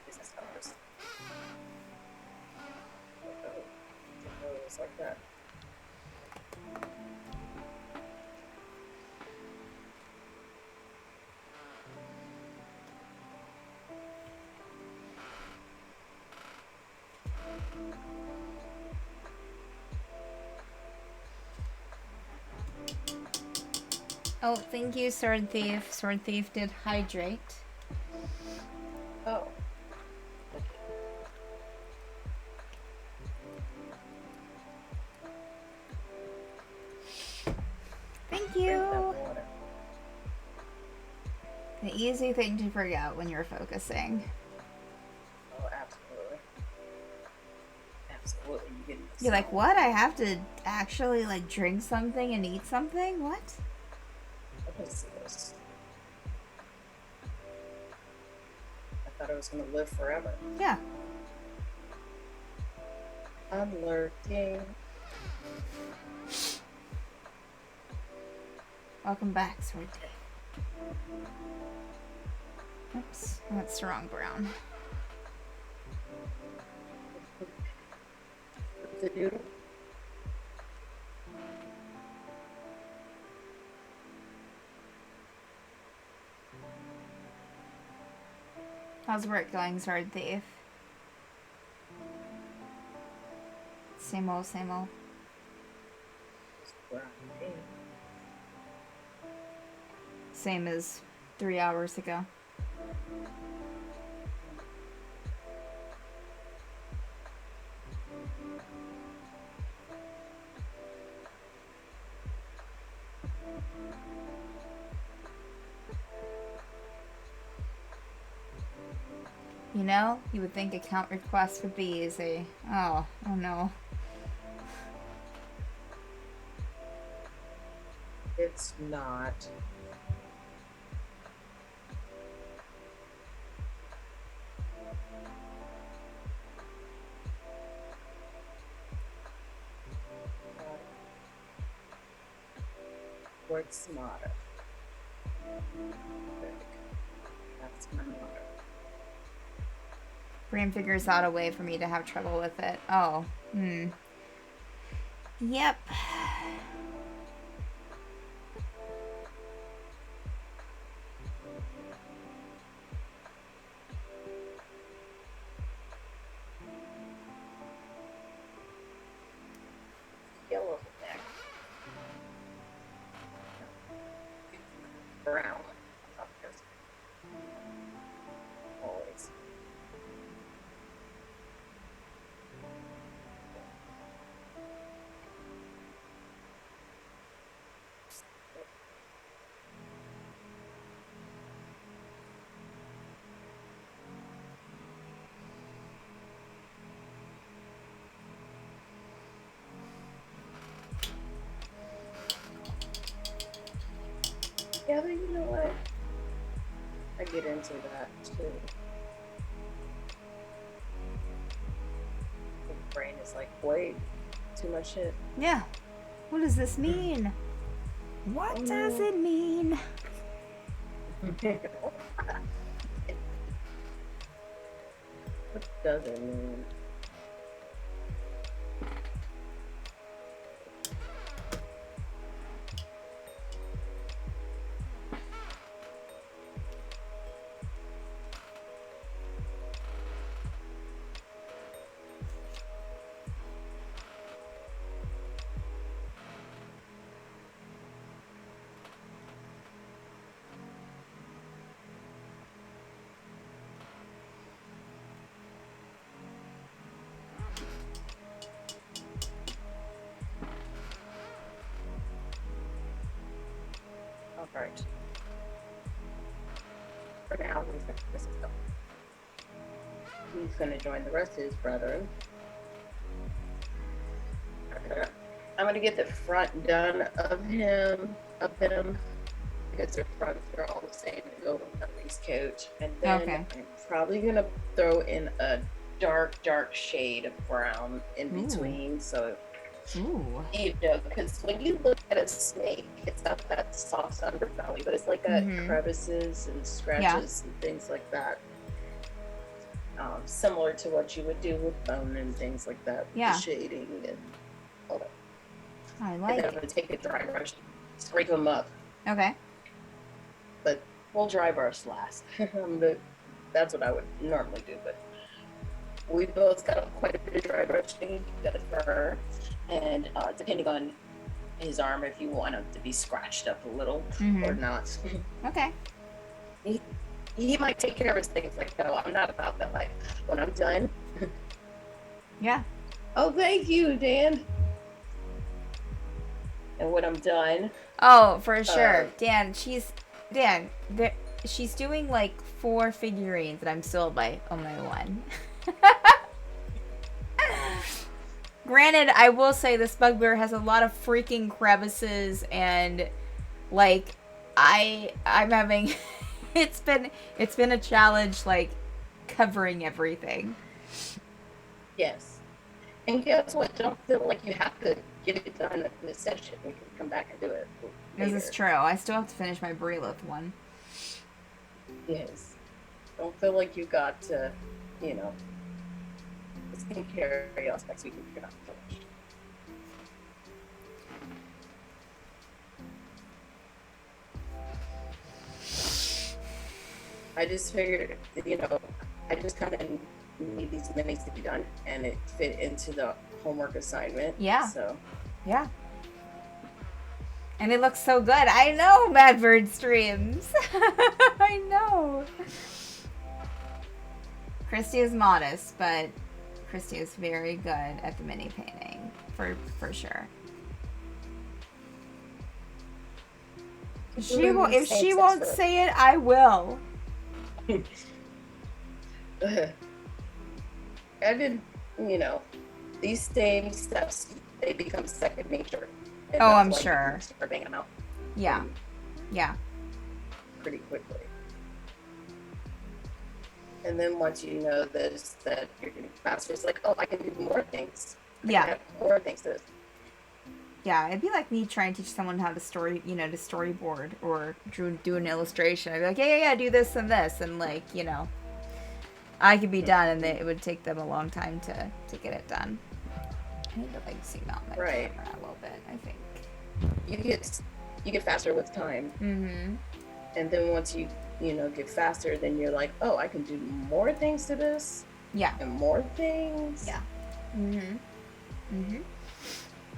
Business hours. It's like that. Oh, thank you, Sword Thief. Sword Thief did hydrate. Oh. Thank Drink that you. water. The easy thing to forget when you're focusing. Oh, absolutely. Absolutely. You get You're like, what? I have to actually like drink something and eat something? What? What is this? I thought I was gonna live forever. Yeah. I'm lurking. Welcome back, Sword Thief. Oops, that's the wrong brown. The doodle. How's work going, Sword Thief? Same old, same old. Same as 3 hours ago. You know, you would think account request would be easy. Oh no. It's not. Word smarter. That's my motto. Brain figures out a way for me to have trouble with it. Oh, Yep. Yellow neck. Brown. Always. Yeah, but you know what? I get into that too. The brain is like, wait, too much shit. Yeah. What does this mean? What does it mean? What does it mean? All right. For now, he's gonna join the rest of his brethren. I'm gonna get the front done of him, because their fronts are all the same to go with Dudley's coat. And then Okay. I'm probably gonna throw in a dark shade of brown in Ooh. between. So, Ooh. you know, because when you look at a snake, it's not that soft underbelly, but it's like got Mhm. crevices and scratches and things like that. Similar to what you would do with bone and things like that. Yeah. The shading and all that. I And like then I'm it. going to take a dry brush, scrape them up, Okay. but we'll dry brush last. That's what I would normally do, but we both got quite a bit of dry brushing good for her. And depending on his arm, if you want him to be scratched up a little or not. Okay. He might take care of his things like, no, I'm not about that life. When I'm done, Yeah. oh, thank you, Dan. And when I'm done, Oh, for sure. Dan, she's doing like 4 figurines and I'm still by on my 1. Granted, I will say this bugbear has a lot of freaking crevices and like I'm having it's been a challenge like covering everything. yes. And guess what? Don't feel like you have to get it done in this session. We can come back and do it later. This is true. I still have to finish my Brelith one. Yes. Don't feel like you got to, you know, it's going to carry us next week if you're not finished. I just figured, you know, I just kind of need these minis to be done, and it fit into the homework assignment. Yeah. So. Yeah. And it looks so good. I know Madbird streams. I know. Christy is modest, but Christy is very good at the mini painting, for sure. If she won't say it, I will. I did, you know, these same steps, they become second nature. And Oh, that's I'm why you sure. can start banging them out Yeah. Yeah. pretty quickly. And then once you know this, that you're getting faster, it's like, oh, I can do more things. I Yeah. can add more things to this. Yeah, it'd be like me trying to teach someone how to storyboard or do an illustration. I'd be like, yeah, do this and this, and like, you know, I could be done, and it would take them a long time to get it done. I need to like zoom out my Right. camera a little bit, I think. You get faster with time. Mm-hmm. And then once you get faster, then you're like, oh, I can do more things to this. Yeah. And more things. Yeah. Mm-hmm. Mm-hmm.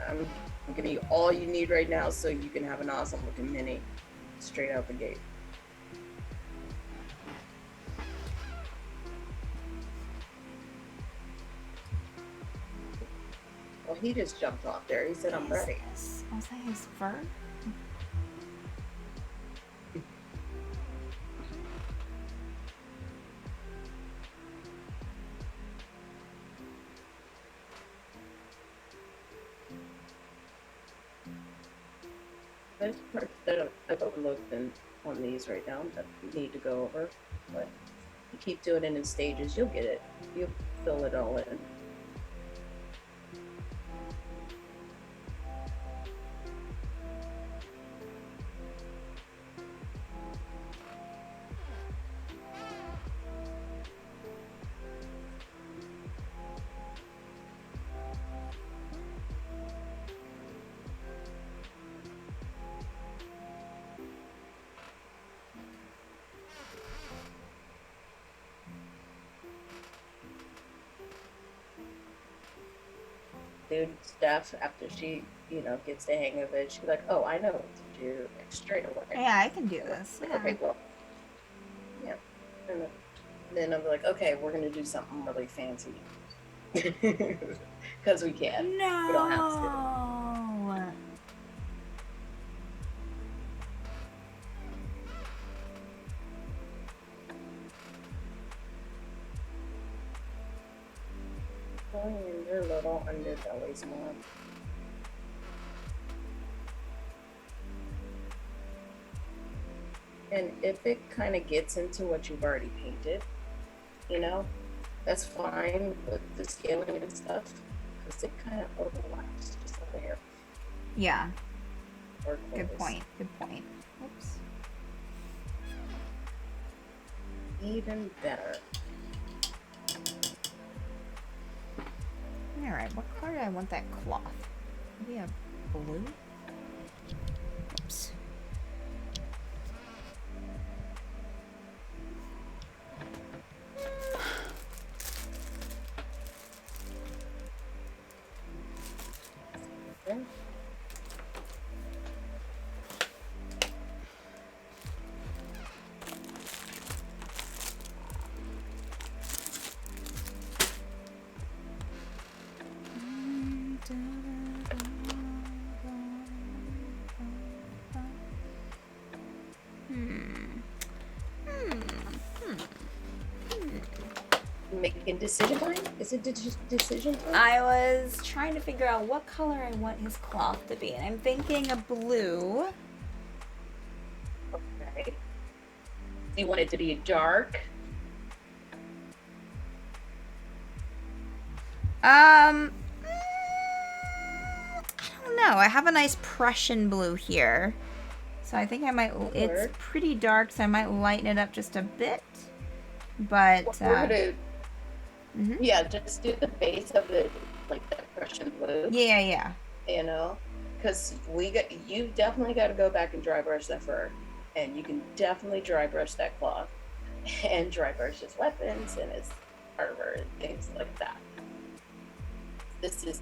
I'm giving you all you need right now so you can have an awesome looking mini straight out the gate. Well, he just jumped off there. He said, I'm ready. Was that his fur? There's parts that I've overlooked on these right now that we need to go over, but you keep doing it in stages, you'll get it. You'll fill it all in. nude stuff after she, gets the hang of it. She's like, oh, I know what to do, like, straight away. Yeah, I can do this. Like, Yeah. okay, well, yeah. And then I'm like, okay, we're gonna do something really fancy. Because we can. No. We don't have to. Oh, and their little underbellies more. And if it kind of gets into what you've already painted, that's fine with the scaling and stuff, because it kind of overlaps just over here. Yeah. Or Good close. point. Good point. Oops. Even better. All right. What color do I want that cloth? Maybe a blue. Oops. Okay. Making decision time? Is it decision time? I was trying to figure out what color I want his cloth to be, and I'm thinking a blue. Okay. Do you want it to be dark? I don't know. I have a nice Prussian blue here. So I think I might, it's Work. pretty dark, so I might lighten it up just a bit. But, We're gonna, mhm. yeah, just do the base of it like that Prussian blue. Yeah. Because you definitely got to go back and dry brush that fur, and you can definitely dry brush that cloth, and dry brush his weapons and his armor and things like that. This is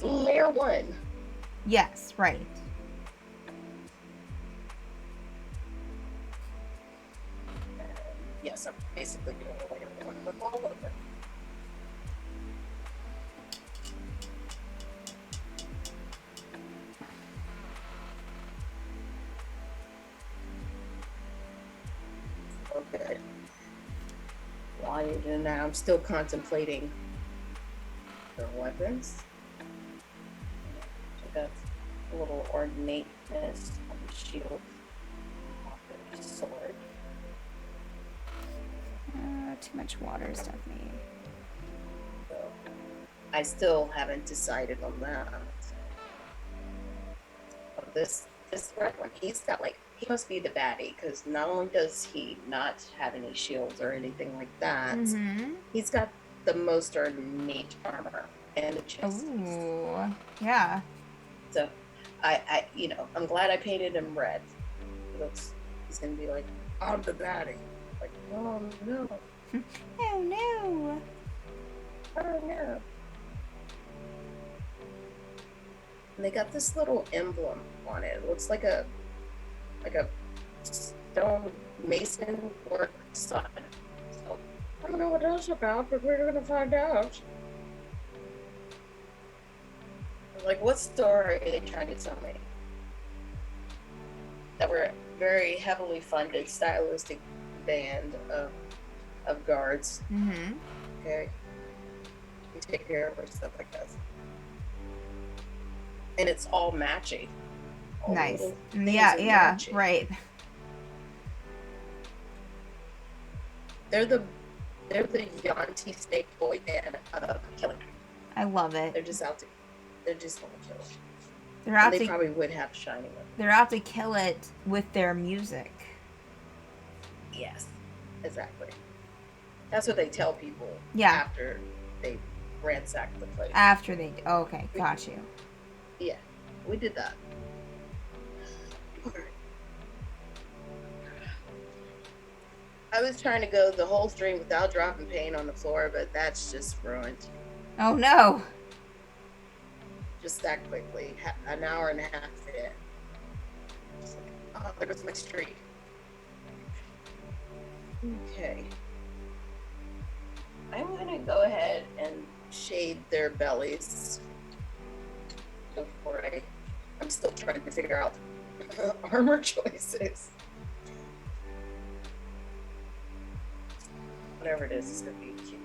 layer one. Yes, right. Yes, I'm basically doing layer one with all of it. Okay. While you're doing that, I'm still contemplating their weapons. So that's a little ornateness on the shield, on the sword. Too much water, Stephanie. So I still haven't decided on that. This red one, he's got he must be the baddie, because not only does he not have any shields or anything like that, Mm-hmm. he's got the most ornate armor and the chest. Ooh, yeah. So I'm glad I painted him red. He's gonna be like, I'm the baddie. Like, oh no. Oh no. Oh no. And they got this little emblem on it. It looks like a stone mason work sign. So I don't know what that's about, but we're gonna find out. Like, what story are they trying to tell me? That we're a very heavily funded, stylistic band of guards. Mm-hmm. Okay, we take care of our stuff like this, and it's all matchy. All the Nice. little things Yeah, are matching. right. They're the Yanti Snake Boy band of killing. I love it. They're just out to kill. They're out And they to probably would have shiny ones. they're out to kill it with their music. Yes, exactly. That's what they tell people. Yeah. After they ransack the place. After they okay, got you. Yeah, we did that. I was trying to go the whole stream without dropping paint on the floor, but that's just ruined. Oh no. just that quickly, an hour and a half in. Oh, there goes my streak. Okay. I'm gonna go ahead and shade their bellies before I'm still trying to figure out armor choices. Whatever it is, it's gonna be cute.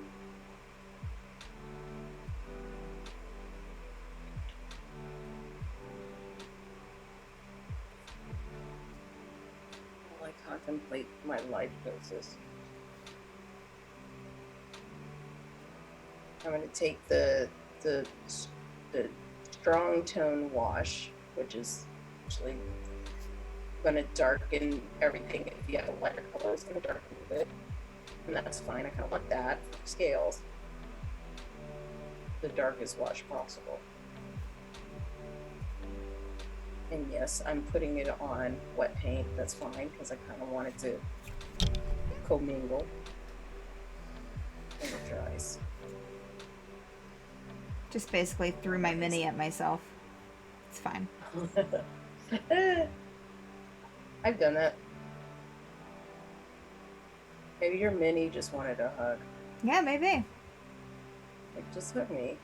While I contemplate my life choices, I'm going to take the strong tone wash, which is actually going to darken everything. If you have a lighter color, it's going to darken a bit, and that's fine. I kind of want that for scales. The darkest wash possible. And yes, I'm putting it on wet paint. That's fine because I kind of want it to commingle when it dries. Just basically threw my mini at myself. It's fine. I've done that. Maybe your mini just wanted a hug. Yeah, maybe. Like, just hug me.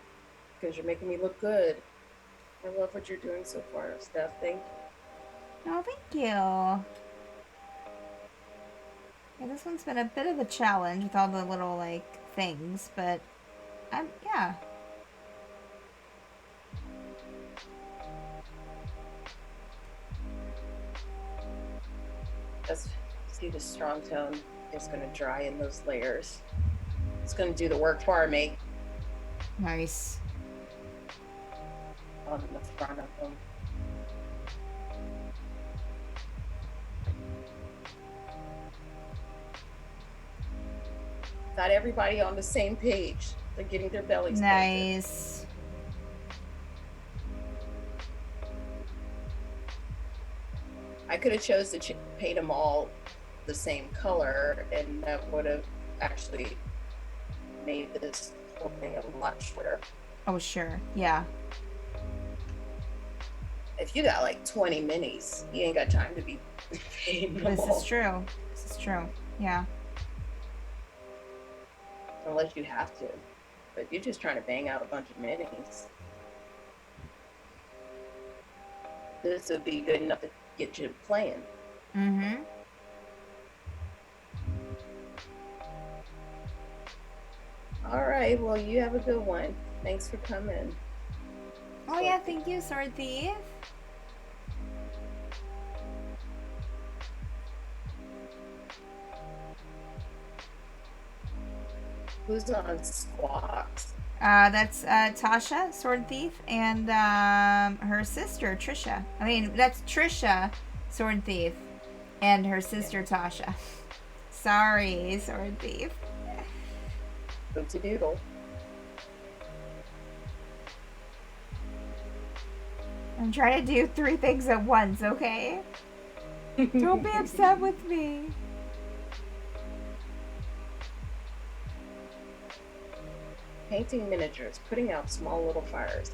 Because you're making me look good. I love what you're doing so far, Steph. Thank you. Oh, thank you. Yeah, this one's been a bit of a challenge with all the little, like, things, but, yeah. Just see the strong tone is going to dry in those layers. It's going to do the work for me Nice. on the front of them. Got everybody on the same page. They're getting their bellies painted. Nice. I could have chose to paint them all the same color, and that would have actually made this whole thing a lot shorter. Oh, sure. Yeah. If you got like 20 minis, you ain't got time to be painting them This all. is true. This is true. Yeah. Unless you have to. But you're just trying to bang out a bunch of minis. This would be good enough to get you playing. Mm-hmm. All right, well, you have a good one. Thanks for coming. Oh, yeah, thank you, Sword Thief. Who's on Squawks? That's Tasha, Sword Thief, and her sister, Trisha. I mean, that's Trisha, Sword Thief, and her sister, Tasha. Sorry, Sword Thief. Oopsie doodle. I'm trying to do 3 things at once, okay? Don't be upset with me. Painting miniatures, putting out small little fires.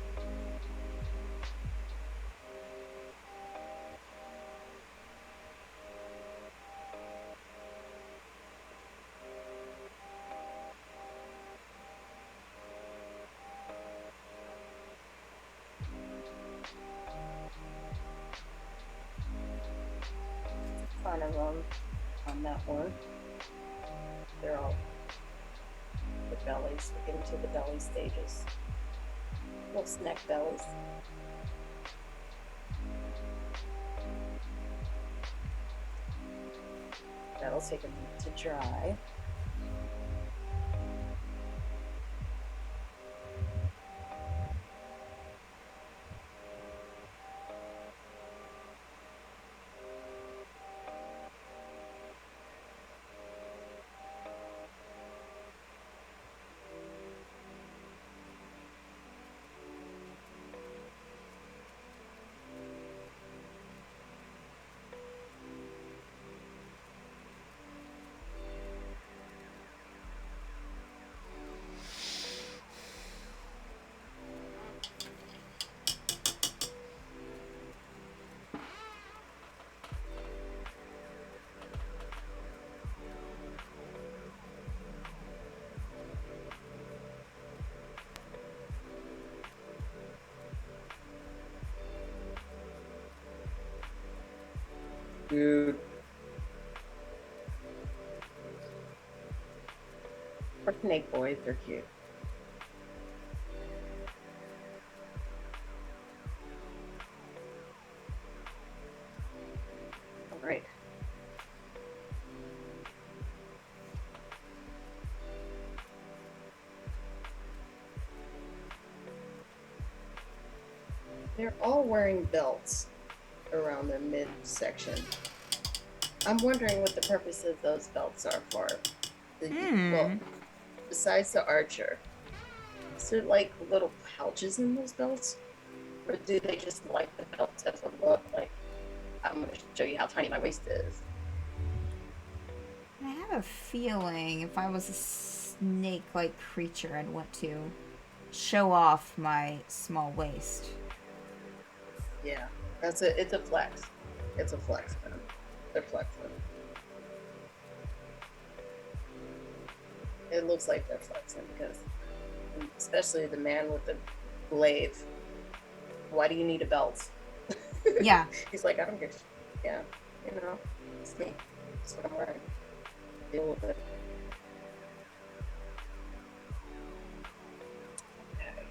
Front of them on that one. They're all the bellies. We're getting to the belly stages. Little snack bellies. That'll take a minute to dry. Dude. Or snake boys, they're cute. All right. They're all wearing belts around their midsection. I'm wondering what the purpose of those belts are for. Well, besides the archer, is there like little pouches in those belts? Or do they just like the belts as a look? Like, I'm going to show you how tiny my waist is. I have a feeling if I was a snake-like creature, I'd want to show off my small waist. Yeah, it's a flex. It's a flex, man. They're flexing. It looks like they're flexing because, especially the man with the glaive. Why do you need a belt? Yeah. He's like, I don't get. Yeah, you know, it's me. That's what I'm wearing. Deal with it. Okay.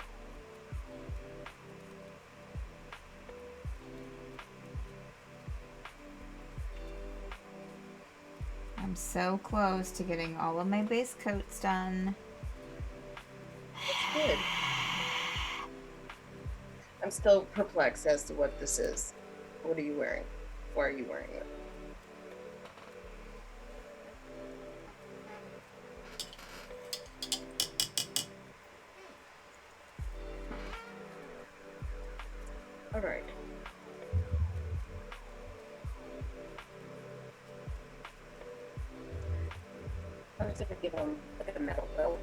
I'm so close to getting all of my base coats done. That's good. I'm still perplexed as to what this is. What are you wearing? Why are you wearing it? All right. I'm just gonna give them look at the metal belt.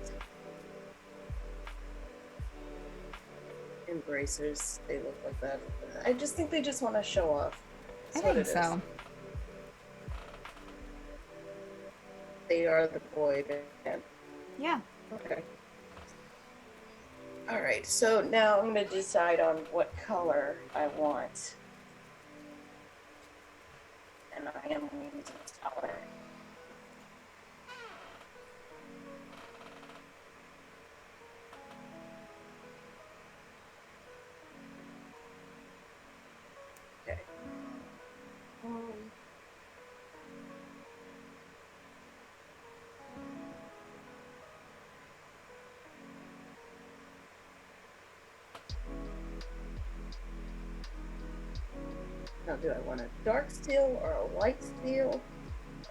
And bracers, they look like that. I just think they just want to show off. I That's what think it is. so. They are the boy band. Yeah. Okay. All right, so now I'm going to decide on what color I want. And I am going to use this color. Okay. Now, do I want a dark steel or a light steel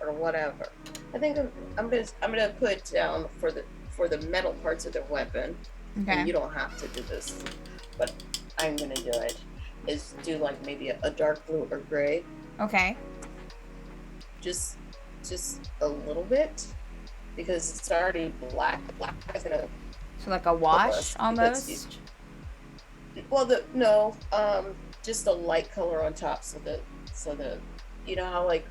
or whatever? I think I'm gonna put down for the metal parts of their weapon. Okay. And you don't have to do this, but I'm gonna do it. Is do like maybe a dark blue or gray, Okay. just a little bit, because it's already black. Black is gonna So like a wash almost. just a light color on top, so the you know how like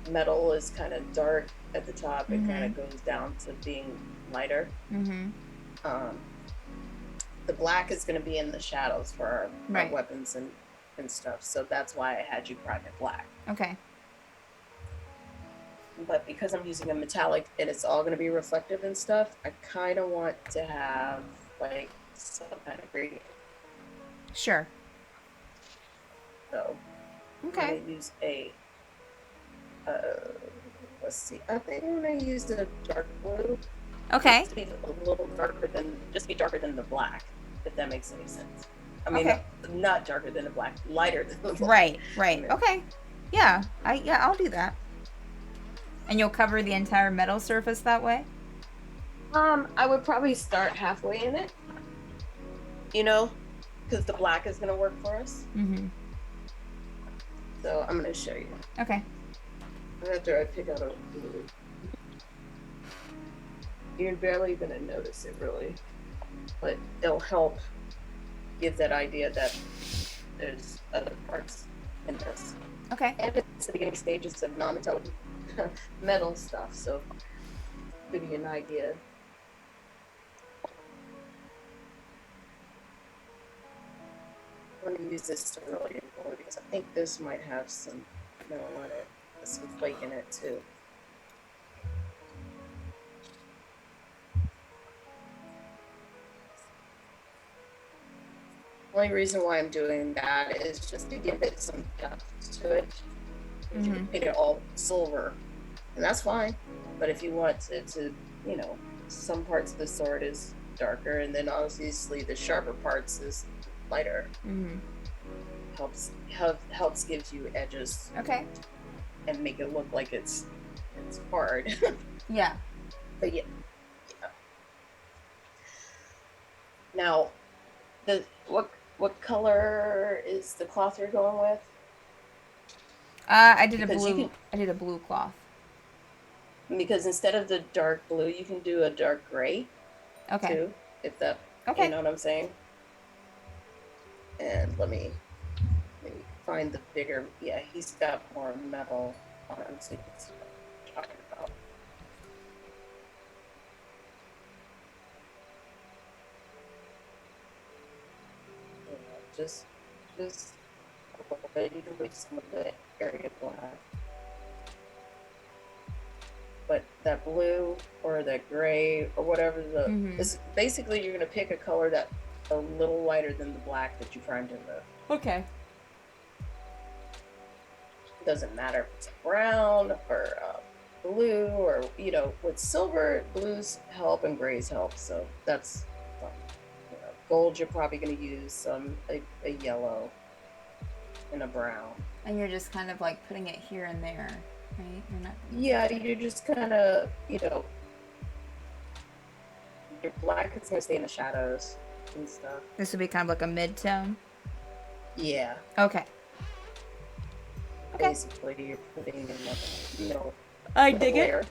metal is kind of dark at the top, it kind of goes down to being lighter. The black is going to be in the shadows for our weapons and stuff, so that's why I had you prime it black. Okay. But because I'm using a metallic and it's all going to be reflective and stuff, I kind of want to have like some kind of gradient. Sure. So Okay. I'm going to use a let's see, I think I'm going to use a dark blue. Okay. Just be a little darker than, just be darker than the black, if that makes any sense. I mean, Okay. not darker than the black, lighter than the black. Right. Okay. Yeah. I'll do that. And you'll cover the entire metal surface that way? I would probably start halfway in it. You know, because the black is gonna work for us. So I'm gonna show you. Okay. After I pick out a blue. You're barely gonna notice it really, but it'll help give that idea that there's other parts in this. Okay. And it's the beginning stages of non-metallic metal stuff, so give you an idea. I'm going to use this to really avoid because I think this might have some metal on it. some flake in it too. Only reason why I'm doing that is just to give it some depth to it. You can paint it all silver, and that's fine. But if you want it to, you know, some parts of the sword is darker, and then obviously the sharper parts is lighter. Helps gives you edges. Okay. And make it look like it's hard. Yeah. But yeah. Now, what color is the cloth you're going with? I did Because a blue. I did a blue cloth. Because instead of the dark blue, you can do a dark gray. Okay. Too, if that. Okay. You know what I'm saying? And let me find the bigger. Yeah, he's got more metal on him, so you can see what I'm talking about. Just a little bit. You can leave some of the area black. But that blue or that gray or whatever it's basically you're gonna pick a color that a little lighter than the black that you primed in with. Okay. It doesn't matter if it's brown or blue or with silver, blues help and grays help. So that's gold. You're probably gonna use a yellow and a brown. And you're just kind of like putting it here and there. Right? Yeah, you're just kind of, your black is going to stay in the shadows and stuff. This would be kind of like a mid-tone? Yeah. Okay. Basically, you're putting in like, I dig it.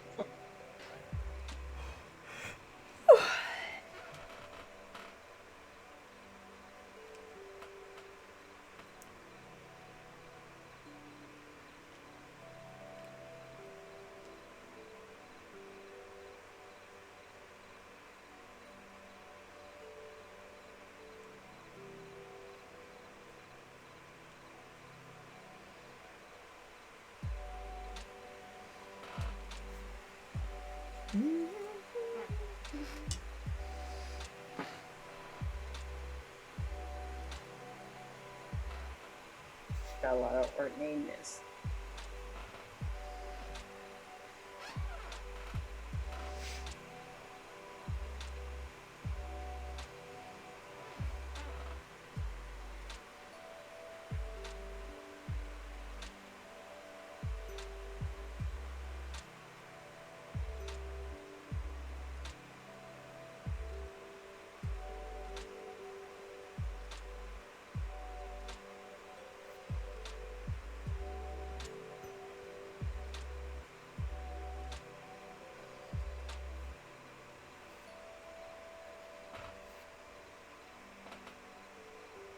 Got a lot of ornameness.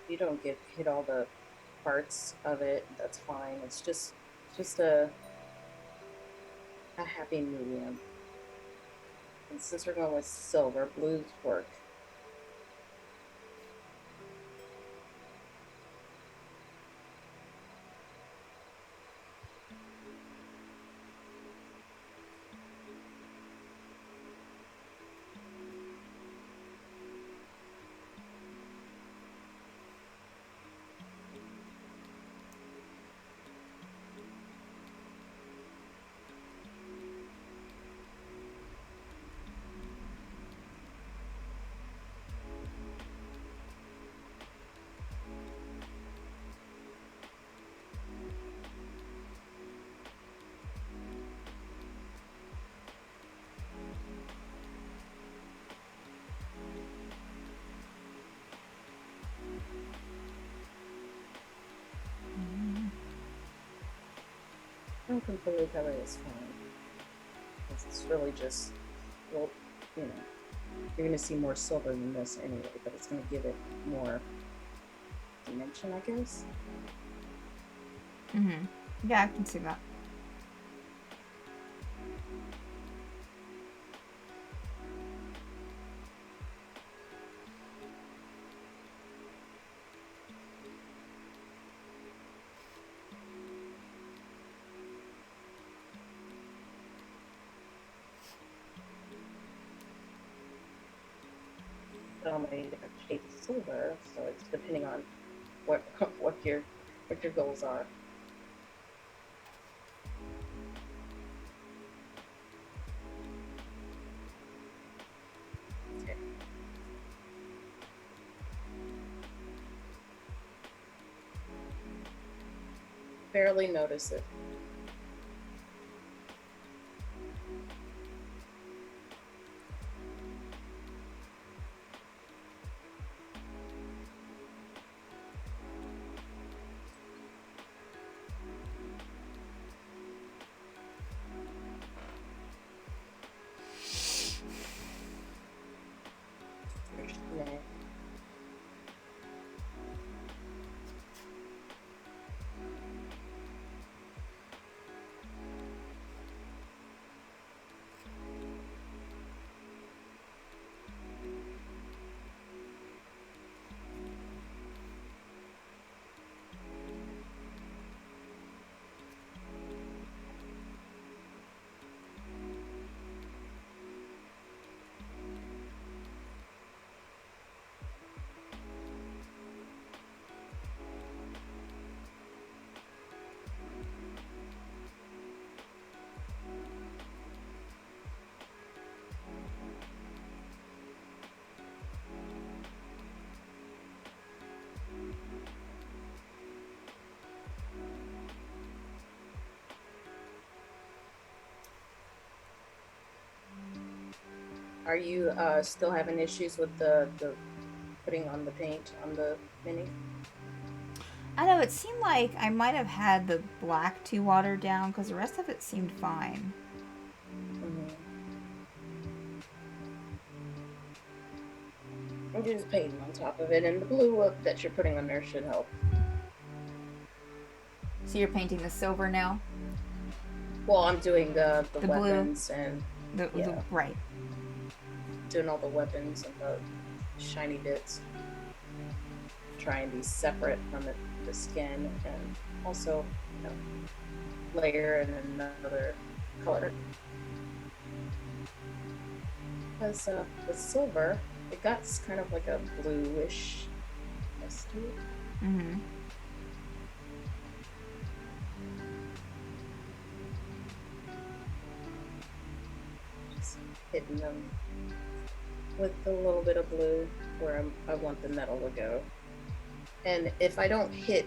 You don't hit all the parts of it, that's fine. It's just a happy medium. And since we're going with silver, blues work. Completely covered is fine. It's really just, well, you're going to see more silver than this anyway, but it's going to give it more dimension, I guess. Yeah, I can see that. so many different shades of silver, so it's depending on what what your goals are. Okay. Barely notice it. Nah. Are you still having issues with the putting on the paint on the mini? I know, it seemed like I might have had the black too watered down because the rest of it seemed fine. Mm-hmm. And you're just painting on top of it, and the blue that you're putting on there should help. So you're painting the silver now? Well, I'm doing the The blue. weapons and The right. doing all the weapons and the shiny bits. Try and be separate from the skin, and also, you know, layer in another color. Because the silver, it got kind of like a bluish to it. Mm-hmm. Just hitting them with a little bit of blue where I want the metal to go. And if I don't get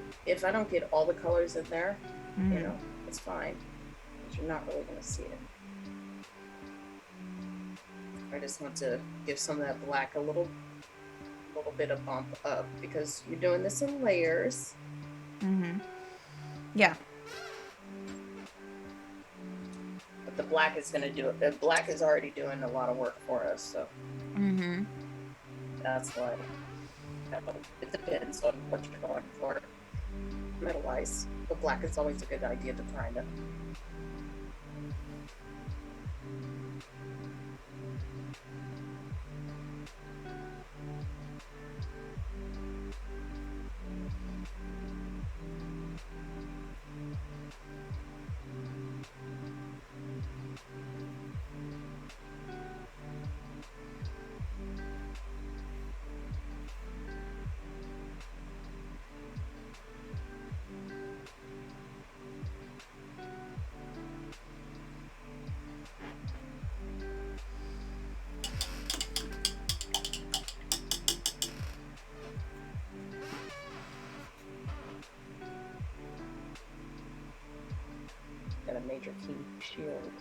all the colors in there, Mm-hmm. you know, it's fine. But you're not really going to see it. I just want to give some of that black a little bit of bump up because you're doing this in layers. Mm-hmm. Yeah. But the black is going to do it. The black is already doing a lot of work for us, so Mm-hmm. that's why. It depends on what you're going for. Metal-wise, the black is always a good idea to kind of. Got a major key shield.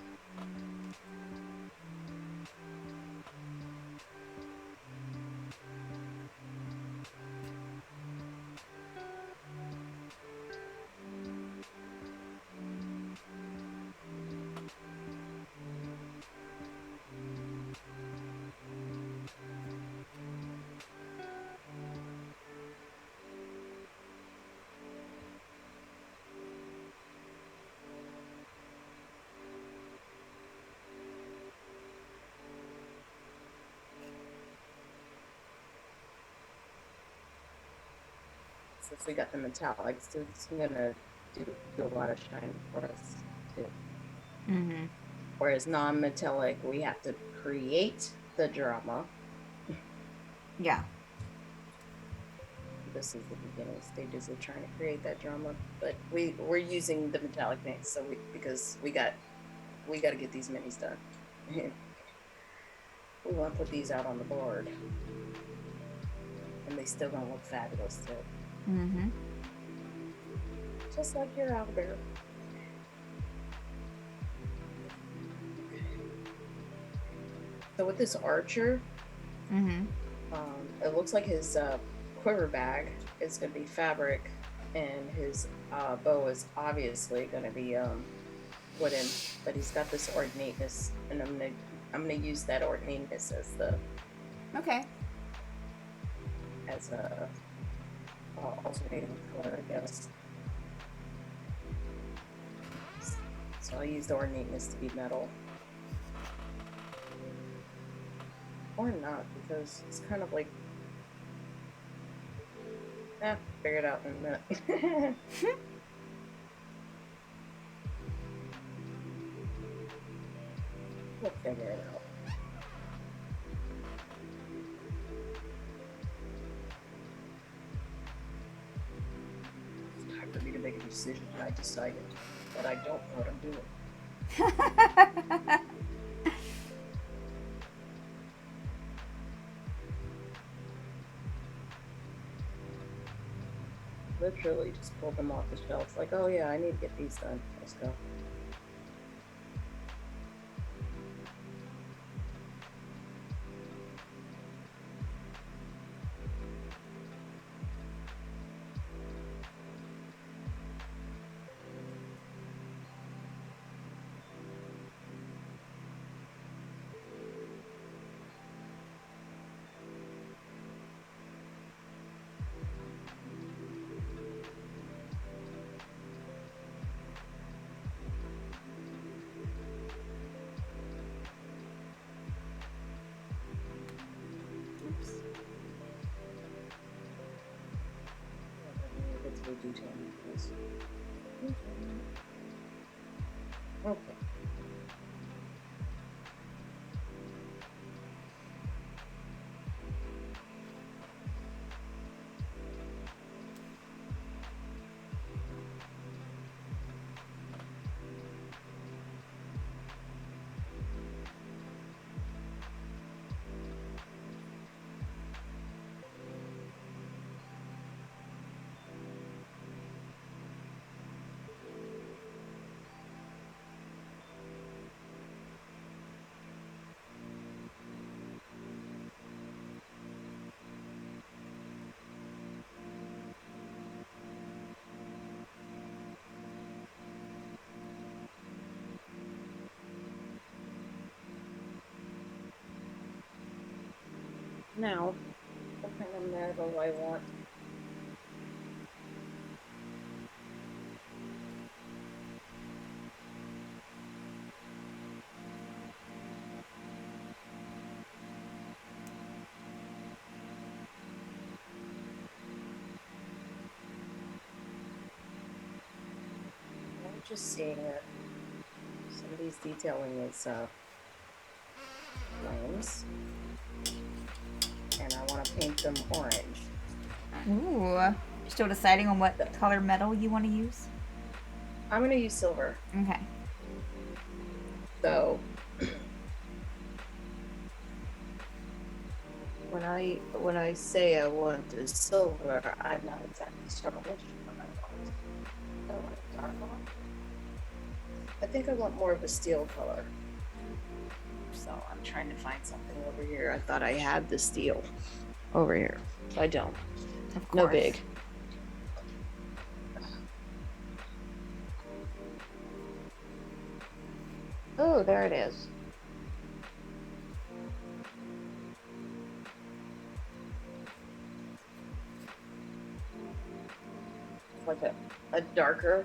Since we got the metallics, it's gonna do a lot of shine for us too. Mm-hmm. Whereas non-metallic, we have to create the drama. Yeah. This is the beginning stages of trying to create that drama, but we're using the metallic paints, so because we got to get these minis done. We want to put these out on the board, and they still gonna look fabulous too, Mm-hmm. just like your Albert. So with this archer, Mm-hmm. it looks like his quiver bag is gonna be fabric, and his bow is obviously gonna be wooden, but he's got this ornateness, and I'm gonna use that ornateness Okay. as a alternating color, I guess. So I'll use the ornateness to be metal, or not, because it's kind of like figure it out in a minute. We'll figure it out. It's time for me to make a decision, and I decided that I don't know what I'm doing. Literally just pulled them off the shelf. Like, oh yeah, I need to get these done. Let's go. Oops. Get to the detail on this. Okay. Now, what kind of metal do I want? I'm just seeing it. Some of these detailing is flames, and I want to paint them orange. Ooh. You're still deciding on what color metal you want to use? I'm gonna use silver. Okay. So when I say I want the silver, I'm not exactly sure which one I want. I want a dark one. I think I want more of a steel color. So I'm trying to find something over here. I thought I had the steel over here. I don't. Of course. No big. Oh, there it is. Like a darker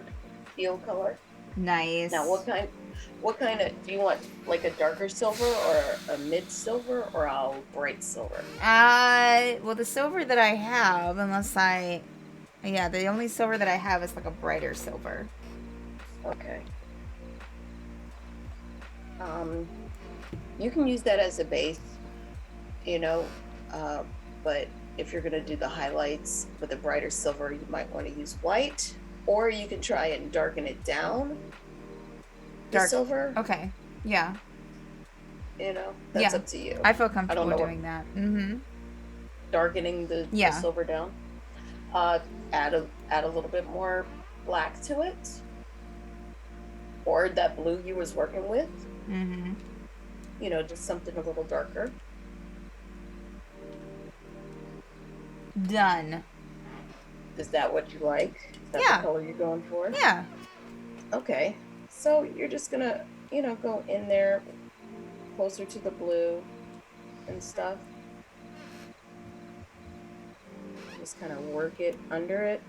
steel color. Nice. Now, what kind of do you want? Like a darker silver or a mid silver or a bright silver? Well, the silver that I have, the only silver that I have is like a brighter silver. Okay. You can use that as a base, you know, but if you're gonna do the highlights with a brighter silver, you might want to use white, or you can try and darken it down. The Dark. silver, Okay. Yeah. you know, that's Yeah. up to you. I feel I don't comfortable know what doing that. Mm-hmm. darkening the Yeah. silver down. Add a little bit more black to it, or that blue you was working with. Mm-hmm. You know, just something a little darker. Done. Is that what you like? Is that Yeah. the color you're going for? Yeah. Okay. So you're just gonna, you know, go in there closer to the blue and stuff. Just kind of work it under it.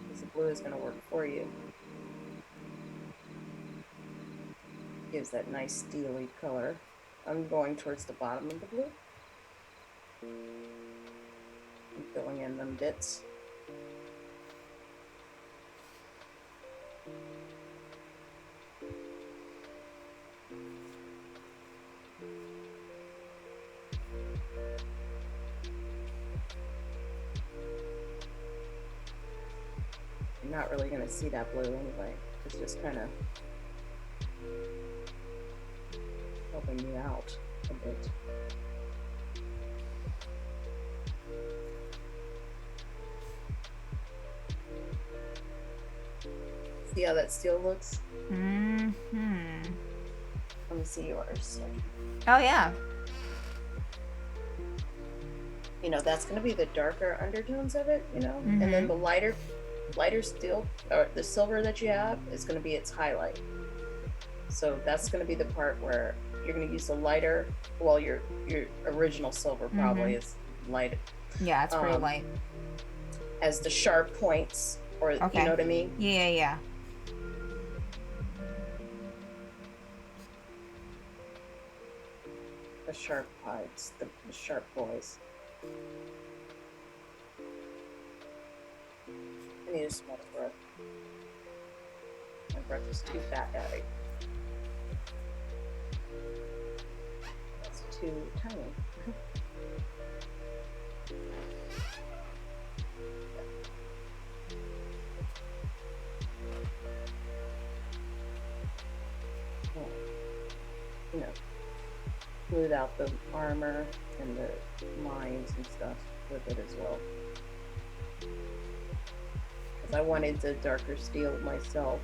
Because the blue is gonna work for you. Gives that nice steely color. I'm going towards the bottom of the blue. I'm filling in them bits. You're not really going to see that blue anyway. It's just kind of helping you out a bit. See how that steel looks? Mm-hmm. Let me see yours. Oh, yeah. You know, that's going to be the darker undertones of it, you know? Mhm. And then the lighter steel, or the silver that you have, is going to be its highlight. So that's going to be the part where you're going to use the lighter, well, your original silver probably is light, Yeah, it's pretty light. as the sharp points, or Okay. you know what I mean? Yeah, yeah. The sharp parts, the sharp boys. I need a small breath. My breath is too fat, Daddy. That's too tiny. You know, smooth out the armor and the lines and stuff with it as well. Because I wanted the darker steel myself.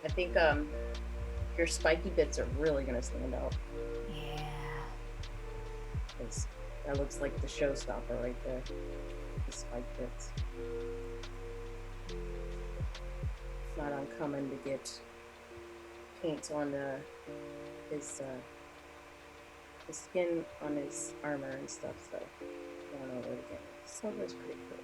I think your spiky bits are really gonna stand out. Yeah. Because that looks like the showstopper right there. The spike bits. It's not uncommon to get paint on his skin on his armor and stuff, so going over it again. Silver's pretty cool.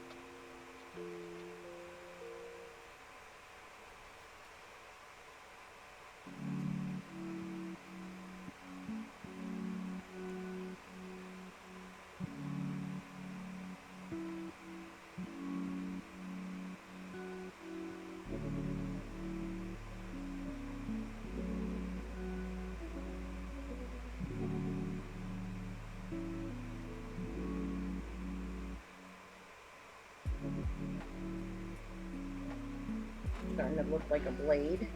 Starting to look like a blade.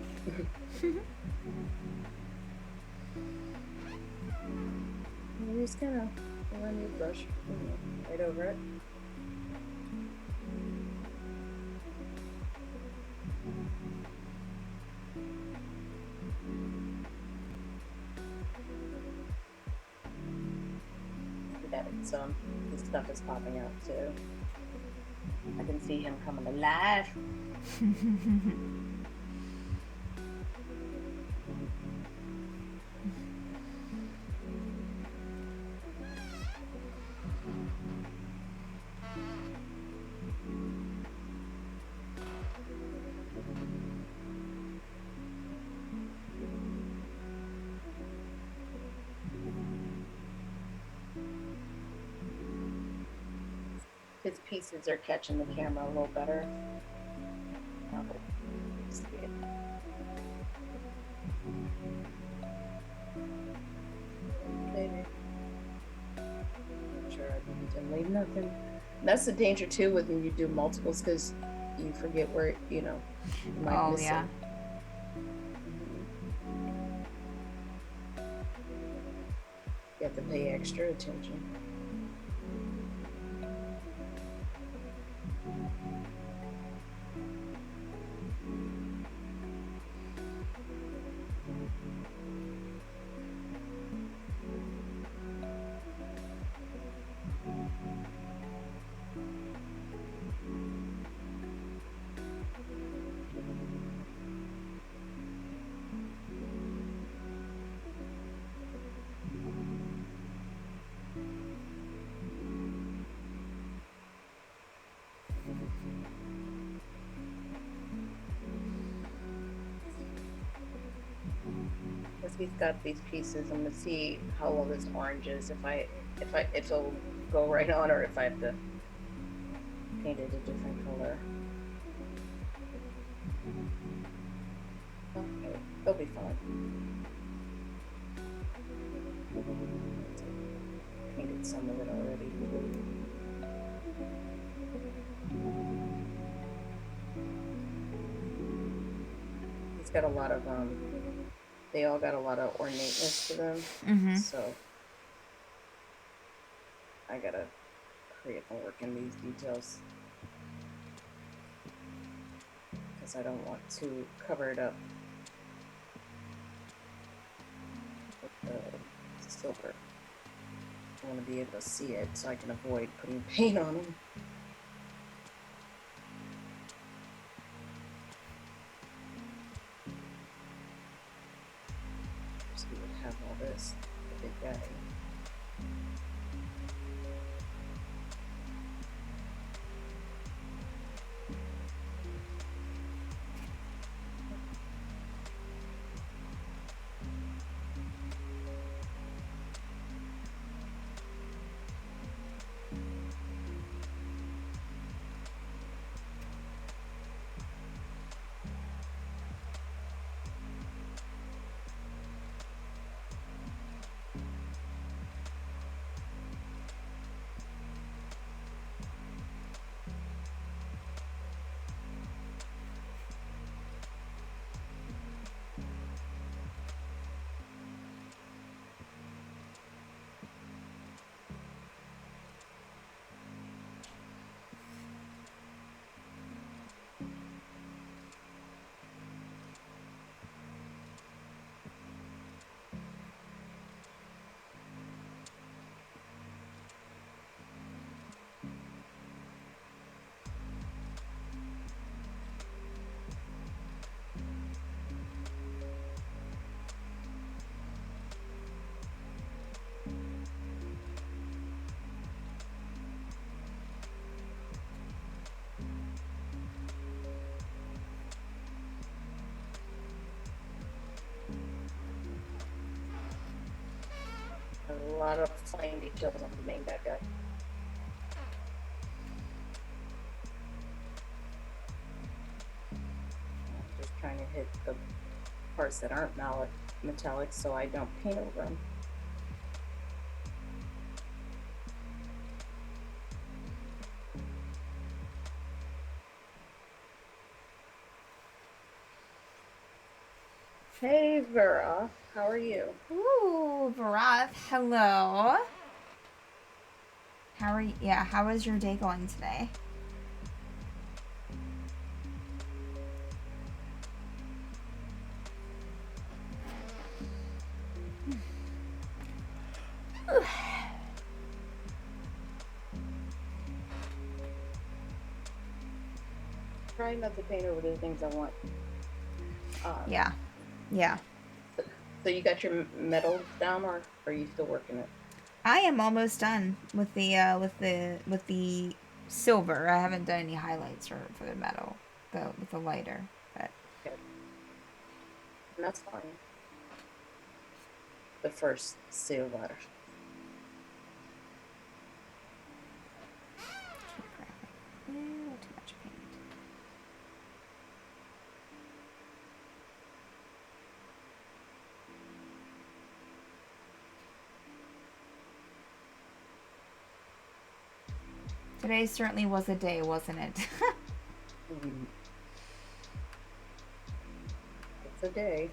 I'm just gonna run your brush right over it. That some this stuff is popping out too. I can see him coming alive. His pieces are catching the camera a little better. Okay. See it. Baby. Sure, I didn't leave nothing. That's the danger too when you do multiples, because you forget where you might Oh, miss yeah. it. You have to pay extra attention. Because he's got these pieces, I'm gonna see how well this orange is. If it'll go right on, or if I have to paint it a different color. Okay, they'll be fine. Painted some of it already. He's got a lot of they all got a lot of ornateness to them. Mm-hmm. So I gotta create and work in these details, because I don't want to cover it up with the silver. I want to be able to see it so I can avoid putting paint on them. So we would have all this, the big guy. A lot of fine details on the main bad guy. Just trying to hit the parts that aren't metallic so I don't paint over them. Hey Vera, how are you? Ooh, Barath, hello. How are you? Yeah, how is your day going today? try not to paint over the things I want. Yeah. Yeah. So you got your metals down, or are you still working it? I am almost done with the silver. I haven't done any highlights for the metal, with the lighter. But Okay. And that's fine. The first silver. too much paint. Today certainly was a day, wasn't it? It's a day.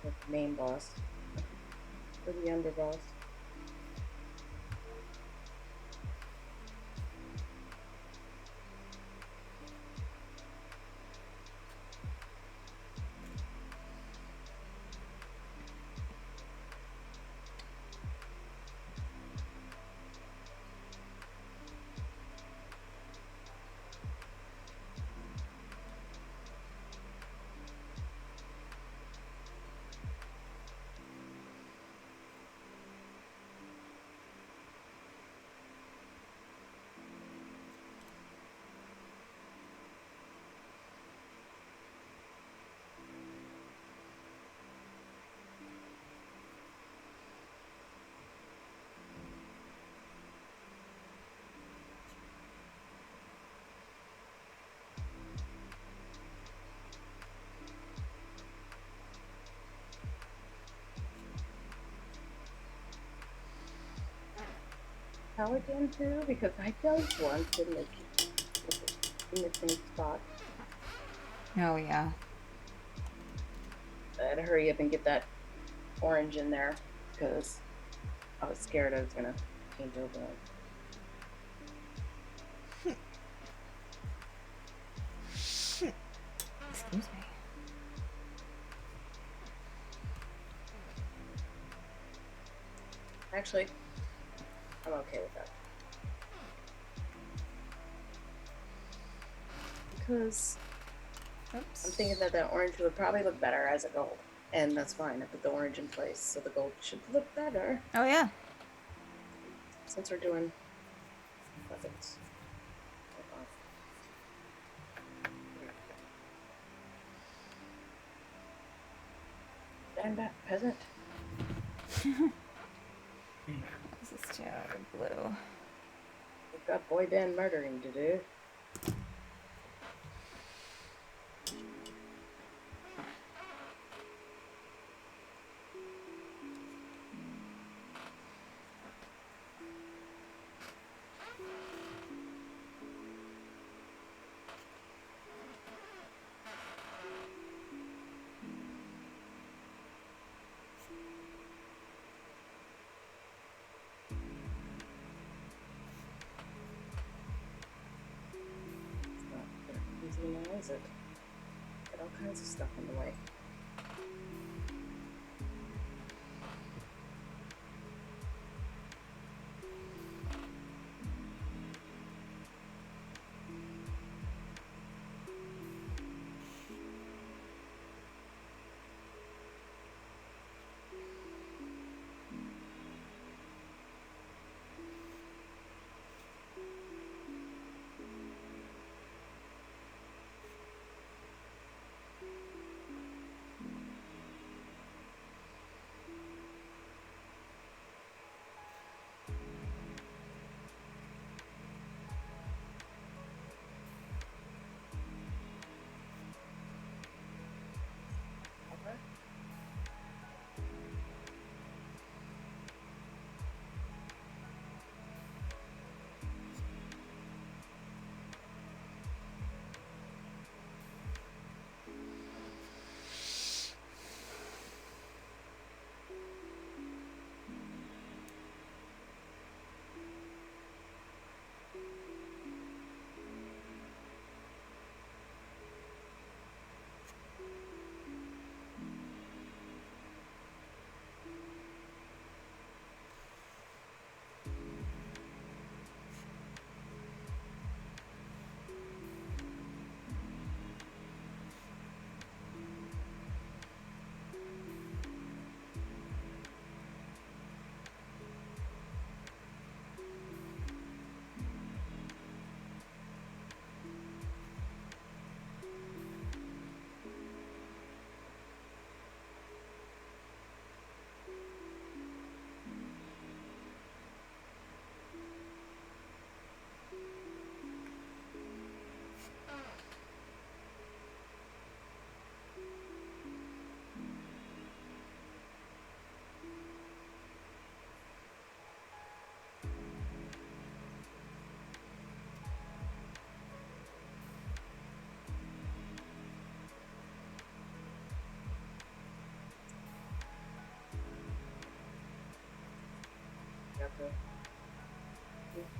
With the main boss. Or the underboss. How again too? Because I jumped once in the same spot. Oh yeah. I had to hurry up and get that orange in there because I was scared I was gonna change over. Excuse me. Actually, I'm okay with that. Because Oops. I'm thinking that orange would probably look better as a gold. And that's fine. I put the orange in place, so the gold should look better Oh yeah. since we're doing weapons. Stand back, peasant. This is too blue. We've got boy band murdering to do. It's not very easy now, is it? Got all kinds of stuff in the way.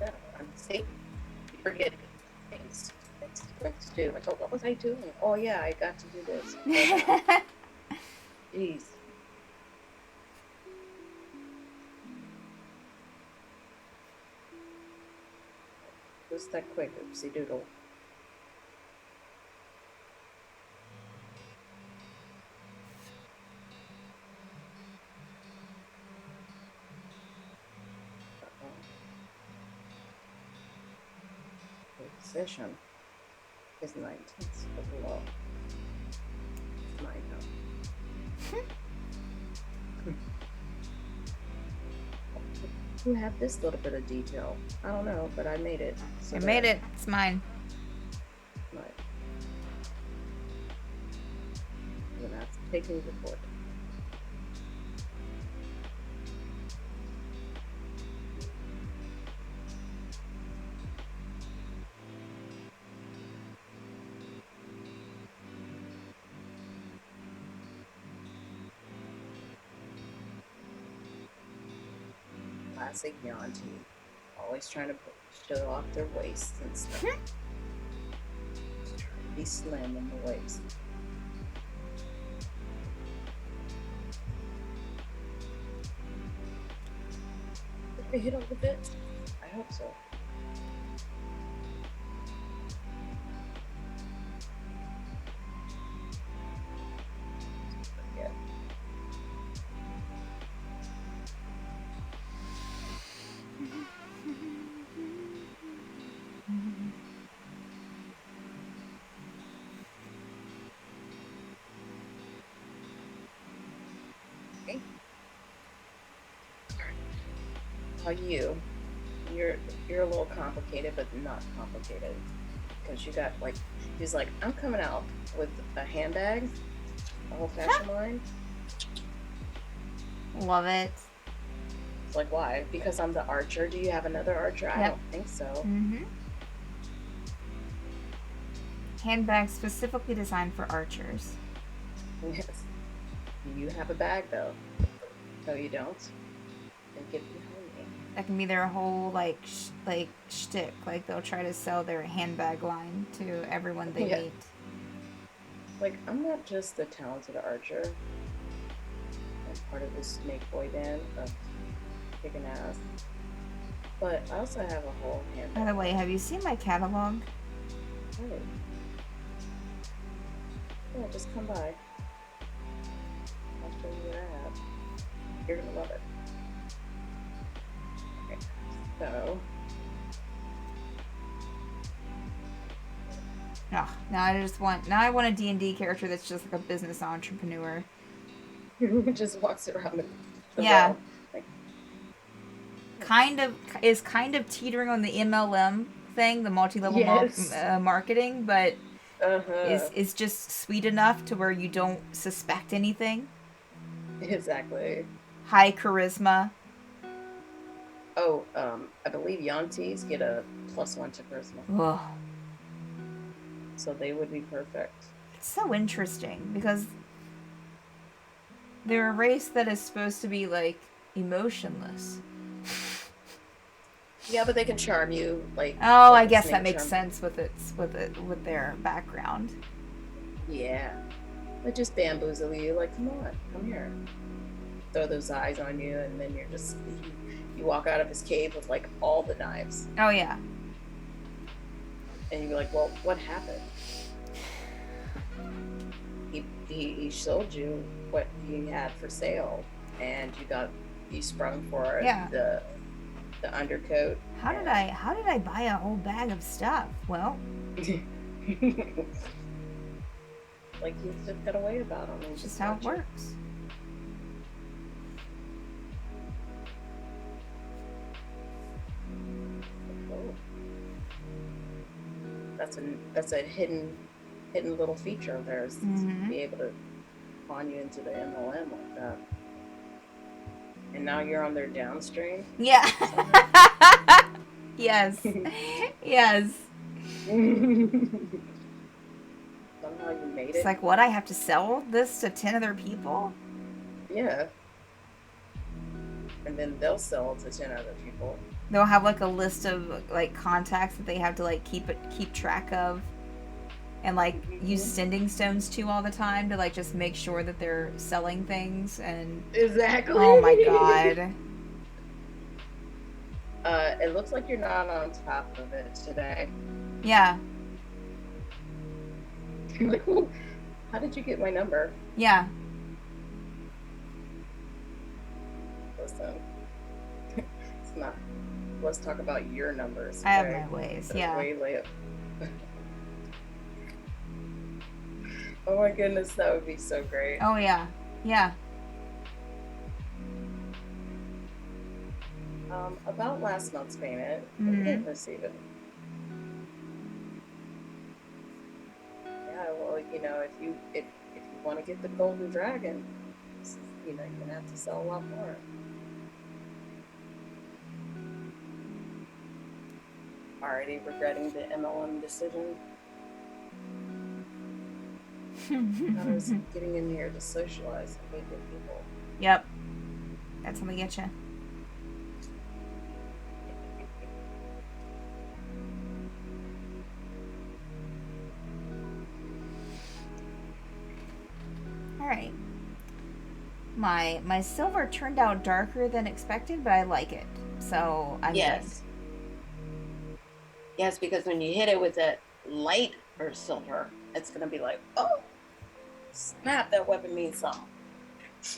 Yeah, I'm safe. You forget things. It's quick to do. Like, oh, what was I doing? Oh yeah, I got to do this. But, jeez. Just that quick, oopsie doodle. The position is 19th below. It's mine now. Who had this little bit of detail? I don't know, but I made it. So You made it. It's mine. Right. And that's taking the report. Classic Yanti. Always trying to show off their waists and stuff. Just trying to be slim in the waist. Did we hit all the bits? I hope so. Yeah. Okay. How you? You're a little complicated, but not complicated. Because you got like, he's like, I'm coming out with a handbag, a whole fashion line. Love it. It's like, why? Because I'm the archer. Do you have another archer? I Yep. don't think so. Mm-hmm. Handbag specifically designed for archers. Yes. You have a bag though. No, you don't. Then get behind me. That can be their whole like shtick. Like they'll try to sell their handbag line to everyone they Yeah. meet. Like, I'm not just a talented archer. I'm part of this snake boy band of kicking ass. But I also have a whole handbag. By the way, have you seen my catalog? Hey. Yeah, just come by. I'll show you what I have. You're gonna love it. Okay, so Oh, now I want a D&D character that's just like a business entrepreneur. who just walks around the Yeah. realm. Like, Kind of teetering on the MLM thing, the multi-level Yes. marketing, but uh-huh. is just sweet enough to where you don't suspect anything. Exactly. High charisma. Oh, I believe Yantis get a +1 to charisma. Ugh. So they would be perfect. It's so interesting because they're a race that is supposed to be like emotionless. Yeah, but they can charm you, like. Oh, like I a guess snake that makes charm. sense with their background. Yeah. They just bamboozle you, like, come on, come here. Throw those eyes on you, and then you're just, you walk out of his cave with, like, all the knives. Oh yeah. And you're like, well, what happened? He sold you what he had for sale, and you sprung for Yeah. the undercoat. How did I buy a whole bag of stuff? Well, Like, you just got a way about him. it's just how it works. Cool. That's a hidden little feature of theirs, to Mhm. be able to pawn you into the MLM like that. And now you're on their downstream. Yeah. Yes. Yes. Somehow you made It's it. like, what? I have to sell this to 10 other people? Yeah. and then they'll sell it to 10 other people. They'll have like a list of like contacts that they have to like keep track of, and like use sending stones to all the time to like just make sure that they're selling things. And Exactly. oh my god. It looks like you're not on top of it today. Yeah. How did you get my number? Yeah. Listen, it's not. Let's talk about your numbers. I have okay? my ways. That's Yeah. way late. Oh my goodness, that would be so great. Oh yeah. Yeah. About last month's payment, I Mhm. didn't receive it. Yeah, well, if you want to get the golden dragon, you're gonna have to sell a lot more. Already regretting the MLM decision. I was getting in here to socialize and meet new people. Yep. That's how they get you. All right. My silver turned out darker than expected, but I like it. So I'm Yes. Yes, because when you hit it with that light or silver, it's gonna be like, oh, snap! That weapon means something. good.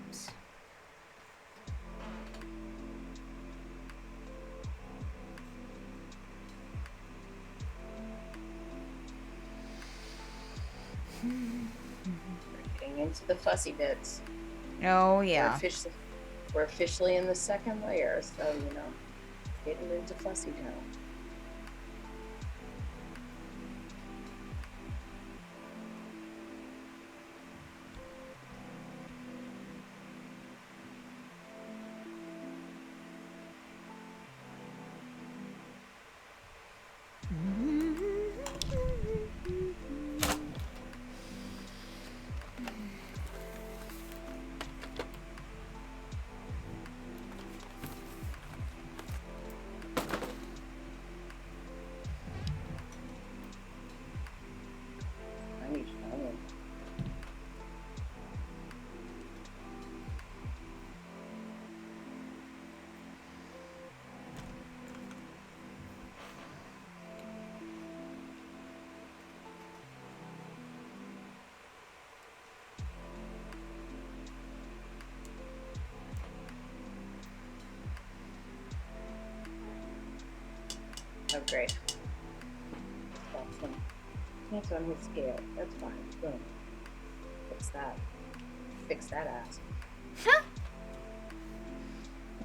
Oops. We're getting into the fussy bits. Oh yeah. We're officially in the second layer, so getting into fussy town. Oh, great. That's on his scale. That's fine. Boom. Fix that. Fix that ass.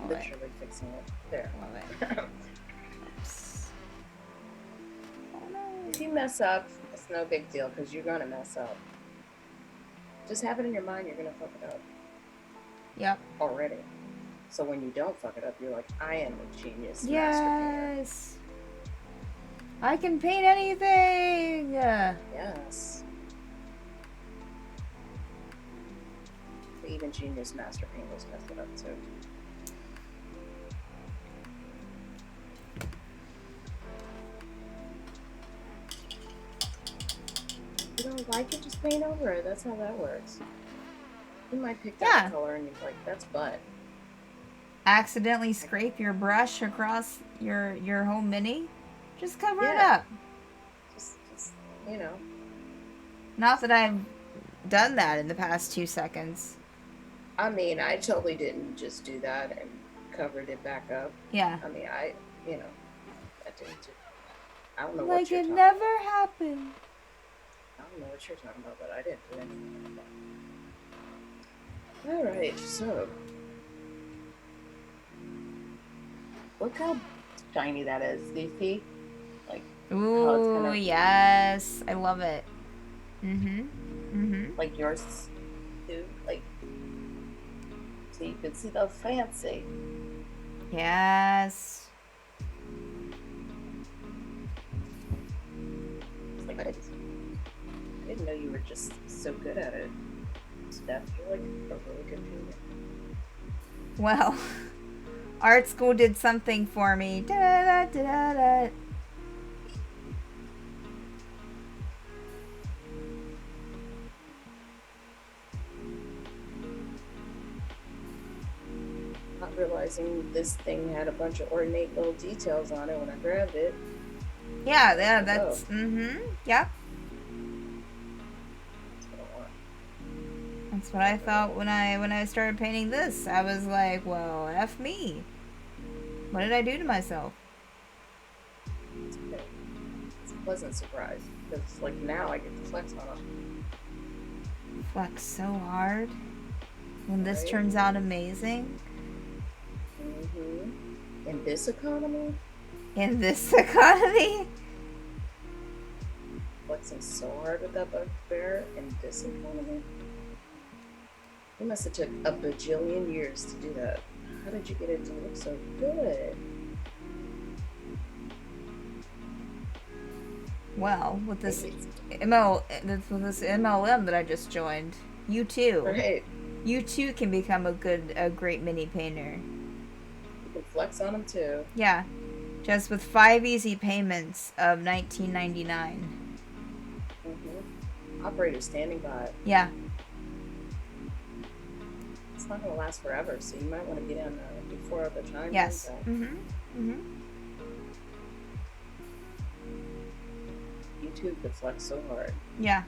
Love it. Literally fixing it. There. Love it. Oops. Oh no. If you mess up, it's no big deal because you're gonna mess up. Just have it in your mind you're gonna fuck it up Yep. already. So when you don't fuck it up, you're like, I am a genius master painter. Yes. I can paint anything. Yes. Even genius master painters mess it up too. If you don't like it, just paint over it. That's how that works. You might pick that Yeah. color and you're like, that's butt. Accidentally scrape your brush across your whole mini. Just cover it Yeah. up. Just Not that I've done that in the past 2 seconds. I mean, I totally didn't just do that and covered it back up. Yeah. I mean, I didn't do, I don't know what Like you're it talking never happened. I don't know what you're talking about, but I didn't do anything like that. Alright, so. Look how shiny that is. Do you see? Like, how it's Ooh, gonna, yes. I love it. Mm-hmm. Mm-hmm. like yours too? Like, So you can see the fancy. Yes. It's like I didn't know you were just so good at it, Steph. You're like a really good painter. Well, art school did something for me. Da-da-da-da-da-da. Not realizing this thing had a bunch of ornate little details on it when I grabbed it. Yeah, that's, yep. That's what I want. That's what I thought when I started painting this. I was like, well, F me. What did I do to myself? It's okay. It's a pleasant surprise because, like, now I get to flex on them. Flex so hard. When this Right? turns out amazing. In this economy, In this economy. flexing so hard with that bugbear in this economy. You must have took a bajillion years to do that. How did you get it to look so good? Well, with this Maybe it's- with this MLM that I just joined, you too. Right. You too can become a great mini painter. You can flex on them too. Yeah, just with 5 easy payments of $19.99. Operator standing by. Yeah, It's not gonna last forever, so you might want to get in before the time. yes. runs out. You too could flex so hard. Yeah.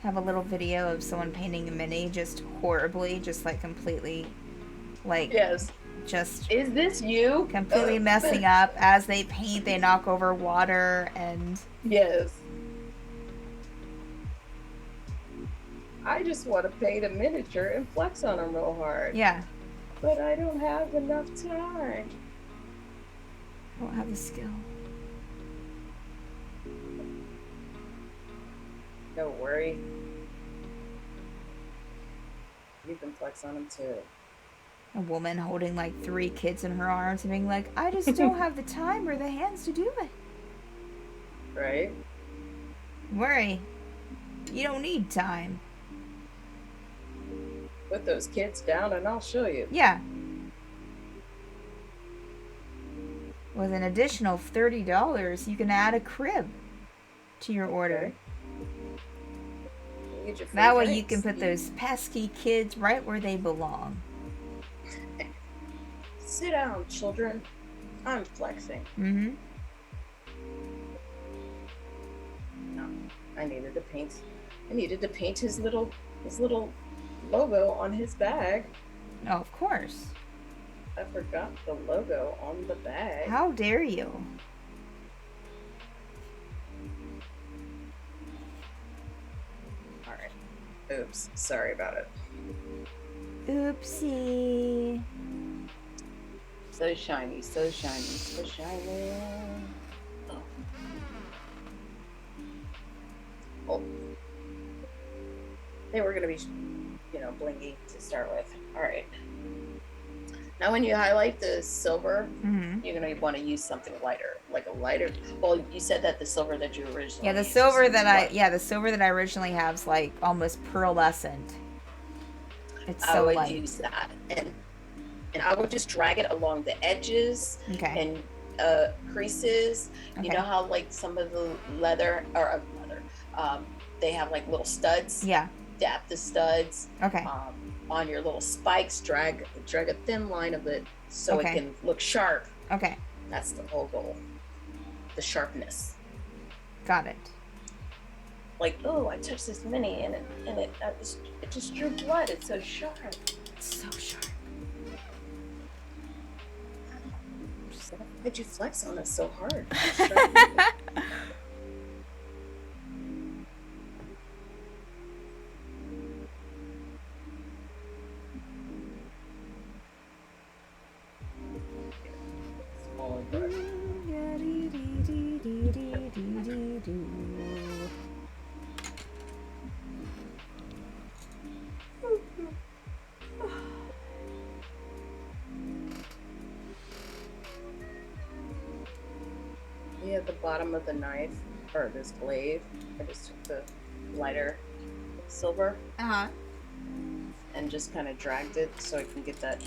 Have a little video of someone painting a mini just horribly, just like completely, like, Yes. just Is this you? completely messing up. As they paint, they knock over water and Yes. I just want to paint a miniature and flex on them real hard. yeah. But I don't have enough time. I don't have the skill. Don't worry. You can flex on them too. A woman holding like 3 kids in her arms and being like, I just don't have the time or the hands to do it. Right? Don't worry. You don't need time. Put those kids down and I'll show you. Yeah. With an additional $30, you can add a crib to your order. You get your free That way you drinks. can put those pesky kids right where they belong. Sit down, children. I'm flexing. Mm-hmm. No, I needed to paint. I needed to paint his little logo on his bag. Oh, of course. I forgot the logo on the bag. How dare you? All right. Oops. Sorry about it. Oopsie. So shiny, so shiny, so shiny. Oh. Oh. They were gonna be, blingy to start with. All right. Now, when you highlight the silver, Mm-hmm. you're gonna want to use something lighter, like a lighter. Well, you said that the silver that you originally Yeah, the used silver was that what? the silver that I originally have is like almost pearlescent. It's I so would light. use that, and I would just drag it along the edges Okay. and creases. Okay. You know how like some of the leather they have like little studs. Yeah. Dap the studs Okay. on your little spikes. Drag a thin line of it so Okay. it can look sharp. Okay. That's the whole goal. The sharpness. Got it. Like, oh, I touched this mini and it just drew blood. It's so sharp. It's so sharp. Why'd you flex on us so hard? Smaller brush. See at the bottom of the knife, or this blade, I just took the lighter silver Uh-huh. and just kind of dragged it so I can get that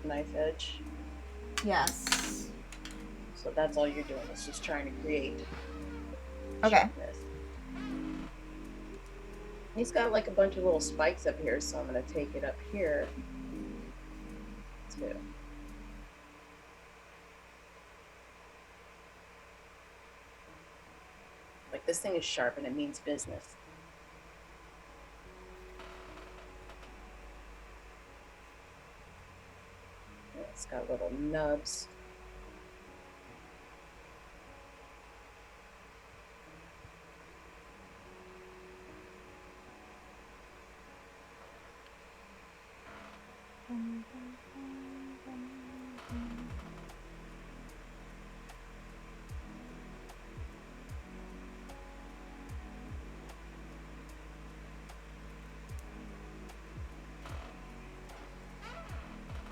knife edge. Yes. So that's all you're doing, is just trying to create Okay. sharpness. He's got like a bunch of little spikes up here, so I'm going to take it up here too. Like, this thing is sharp and it means business. And it's got little nubs.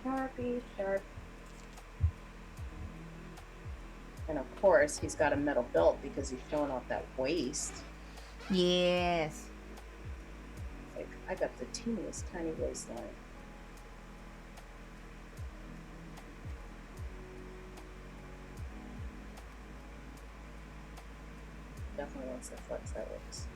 Sharpie, sharp. And of course, he's got a metal belt because he's showing off that waist. Yes. Like, I got the teeniest tiny waistline. Definitely wants to flex that waist.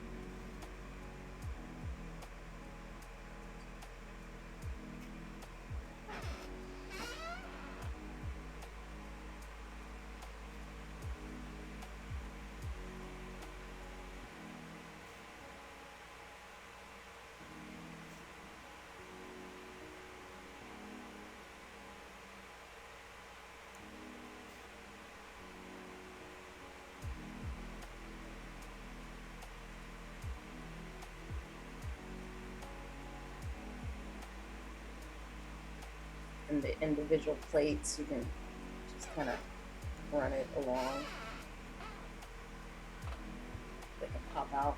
And the individual plates, you can just kind of run it along. They can pop out.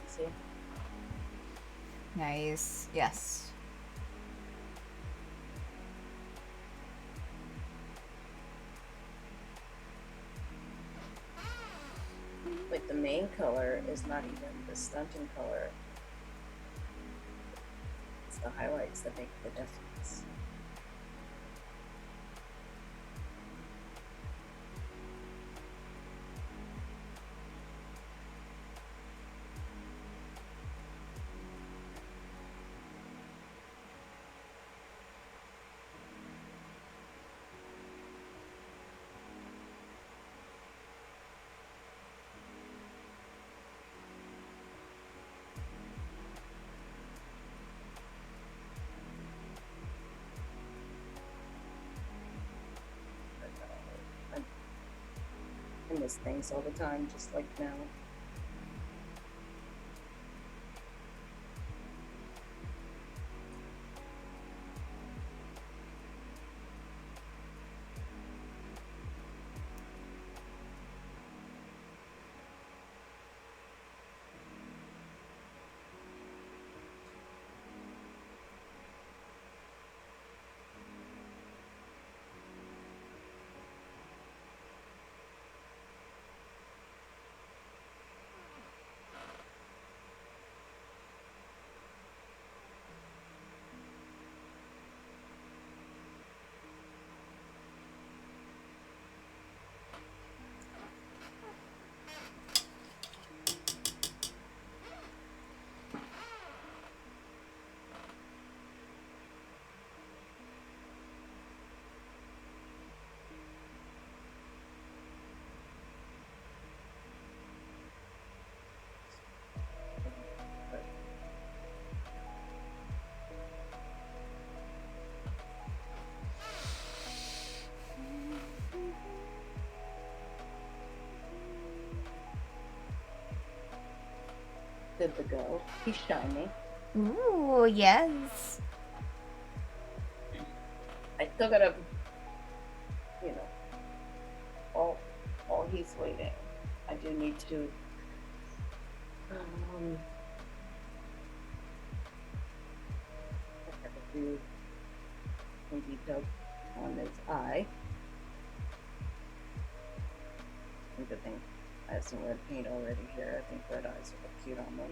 See? Nice. Yes. Like, the main color is not even the stunting color. It's the highlights that make the difference. I miss things all the time, just like now. Good to go. He's shiny. Ooh, yes. I still gotta, you know, while he's waiting, I do need to I have to do some detail on his eye. Good thing I have some red paint already here. I think red eyes would look cute on them.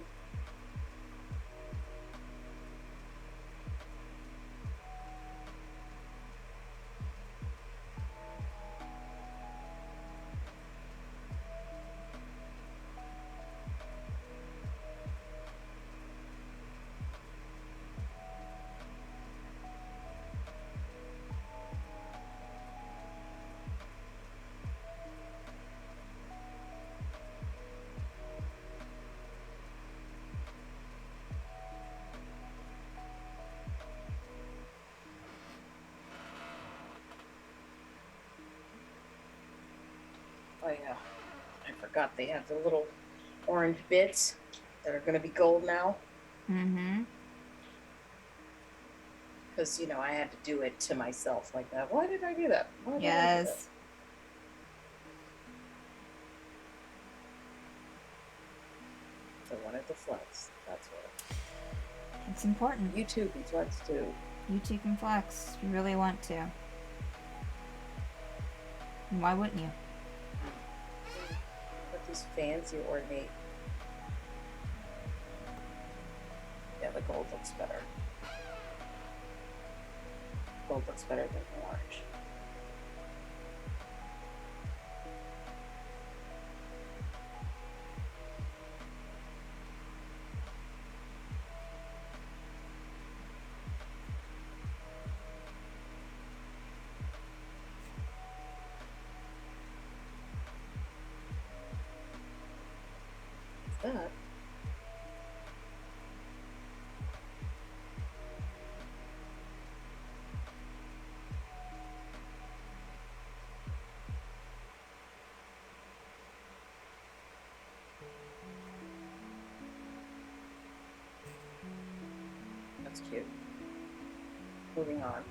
Oh yeah, I forgot they have the little orange bits that are going to be gold now. Mm-hmm. Because, you know, I had to do it to myself like that. Why did I do that? Why did I do that? Yes. I wanted to flex. That's what. It's important. You too can flex too. You two can flex if you really want to. And why wouldn't you? Put this fancy ornate. Yeah, the gold looks better. Gold looks better than the orange. What's that? That's cute. Moving on.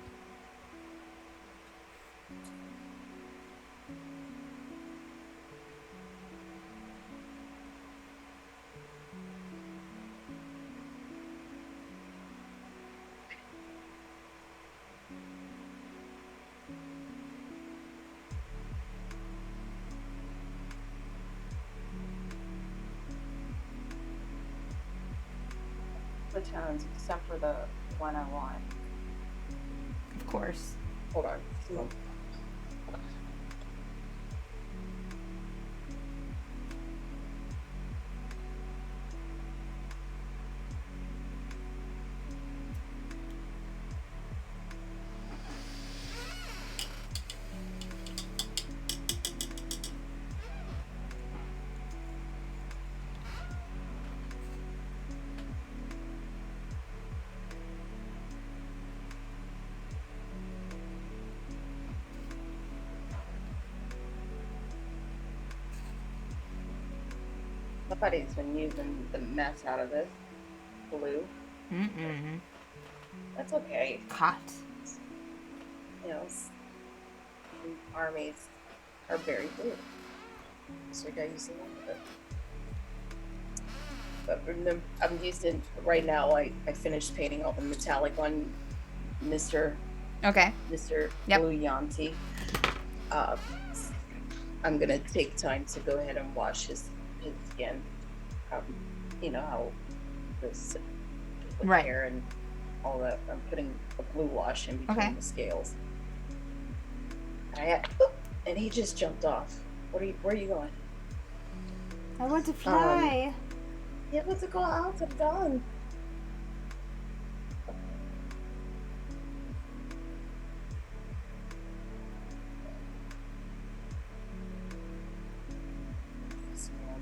The tones except for the one I want. Of course. Hold on. Somebody's been using the mess out of this blue. Mm-mm. That's okay. Hot. You know, armies are very blue. So you gotta use a little bit. But remember, I'm using, right now, I finished painting all the metallic on Mr. Okay. Yep. Blue Yanti. I'm gonna take time to go ahead and wash his skin. You know how this with Right. hair and all that. I'm putting a blue wash in between Okay. the scales. And he just jumped off. Where are you going? I want to fly. Yeah, let's go out. I'm done. This man.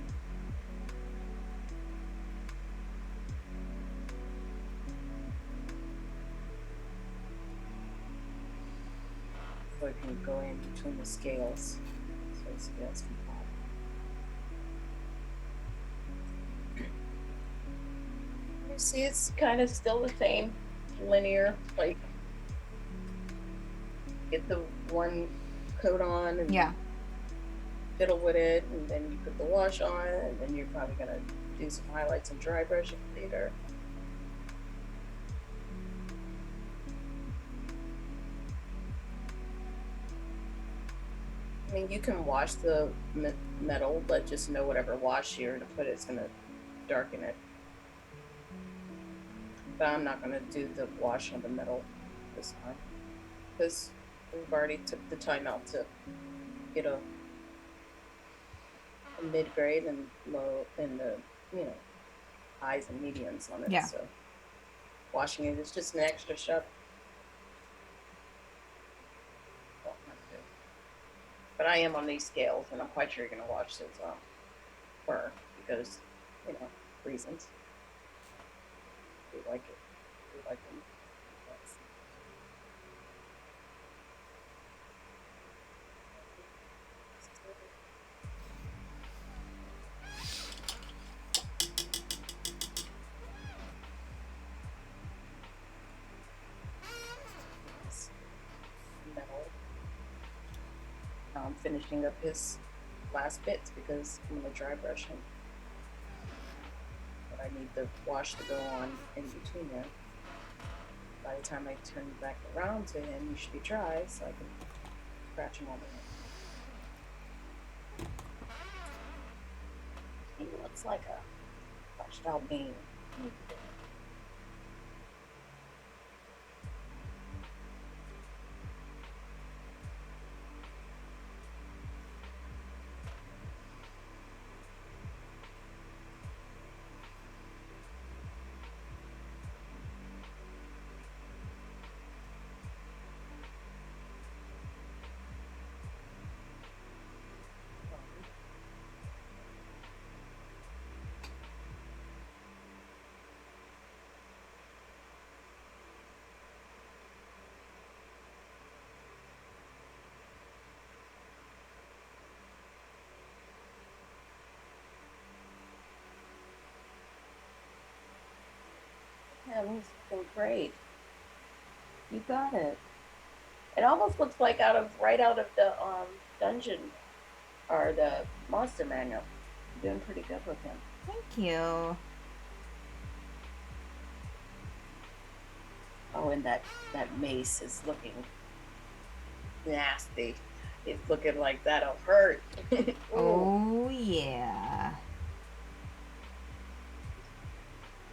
So I can go in between the scales. So the scales can pop. You see, it's kind of still the same linear, like get the one coat on and Yeah. fiddle with it, and then you put the wash on, and then you're probably gonna do some highlights and dry brushing later. I mean, you can wash the metal, but just know whatever wash you're gonna put, it's gonna darken it. But I'm not gonna do the wash on the metal this time because we've already took the time out to get a mid grade and low and the highs and mediums on it. Yeah. So washing it is just an extra step. Don't have to. But I am on these scales, and I'm quite sure you're gonna watch this fur because reasons. We like it. We like them. Yes. Metal. Now I'm finishing up his last bits because I'm gonna dry brush him. But I need the wash to go on in between there. By the time I turn back around to him, he should be dry, so I can scratch him all the way. He looks like a fleshed out bean. Yeah, he's looking great. You got it. It almost looks like right out of the dungeon or the monster manual. You're doing pretty good with him. Thank you. Oh, and that mace is looking nasty. It's looking like that'll hurt. Oh yeah.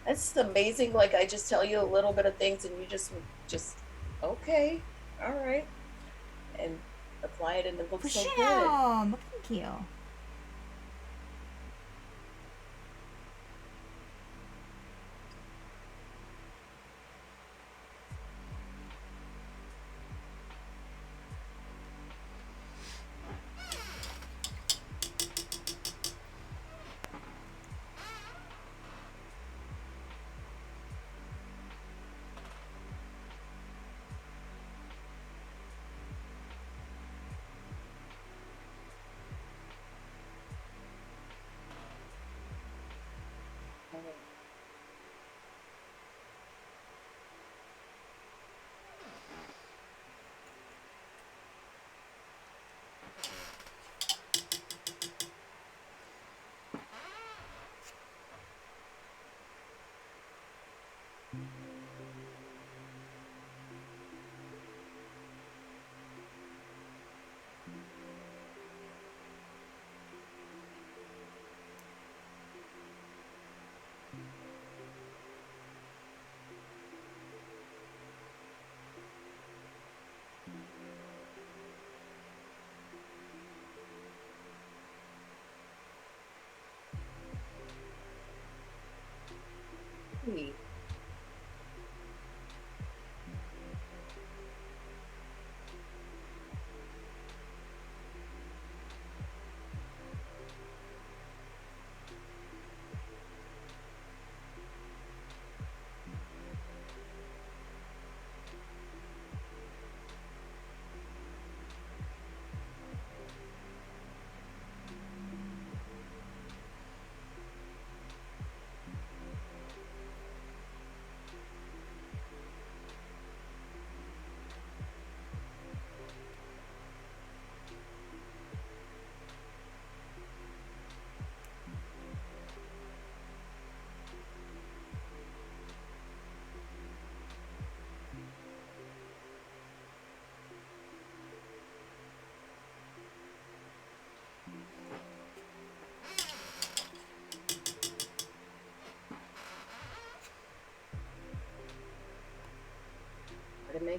That's amazing. Like I just tell you a little bit of things, and you just okay, all right, and apply it, and it looks so good. Thank you.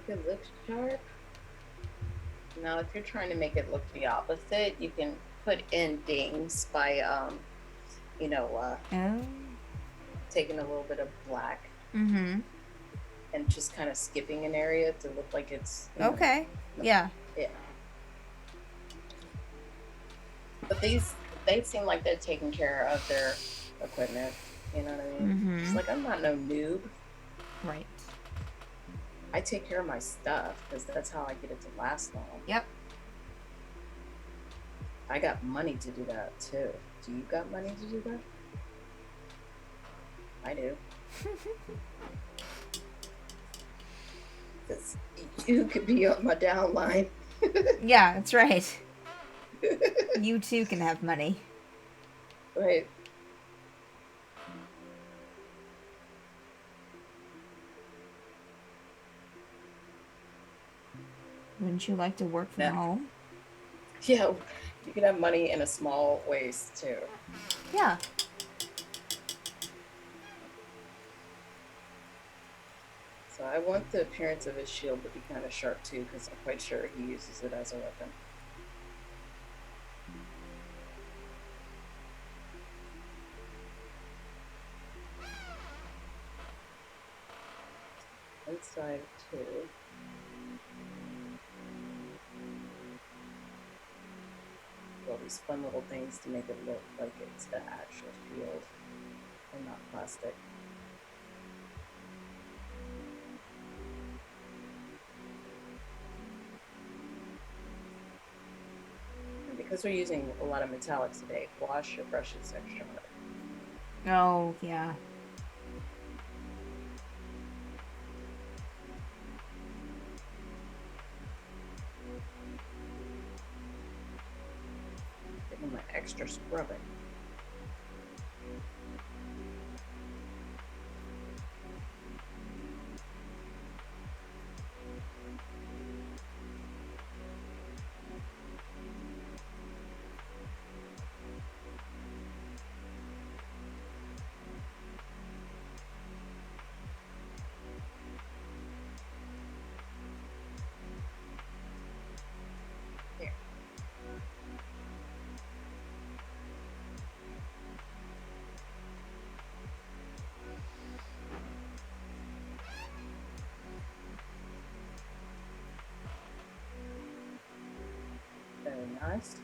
make it look sharp. Now, if you're trying to make it look the opposite, you can put in dings by, you know, Oh. taking a little bit of black Mm-hmm. and just kind of skipping an area to look like it's, you know, Okay. Yeah. yeah. But they seem like they're taking care of their equipment. You know what I mean? Mm-hmm. It's like I'm not no noob. Right. I take care of my stuff because that's how I get it to last long. Yep. I got money to do that too. Do you got money to do that? I do. Because you could be on my downline. Yeah, that's right. You too can have money. Right. Wouldn't you like to work from Yeah. home? Yeah, you can have money in a small ways too. Yeah. So I want the appearance of his shield to be kind of sharp too, because I'm quite sure he uses it as a weapon. Inside too. All these fun little things to make it look like it's the actual shield and not plastic. And because we're using a lot of metallics today, wash your brushes extra hard. Oh, yeah. Give them an extra scrubbing. Here. Very nice.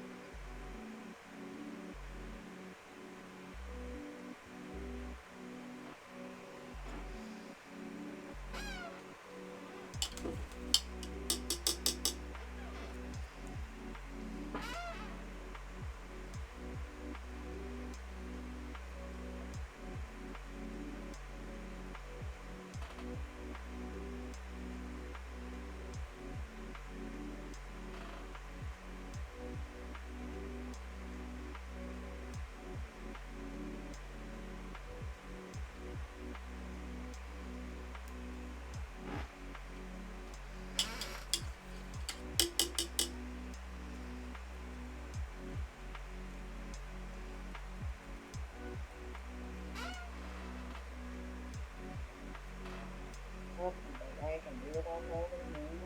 Up and the leg and do it all over again.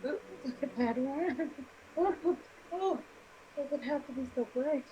Ooh, look at that one. Oh, does it have to be so bright?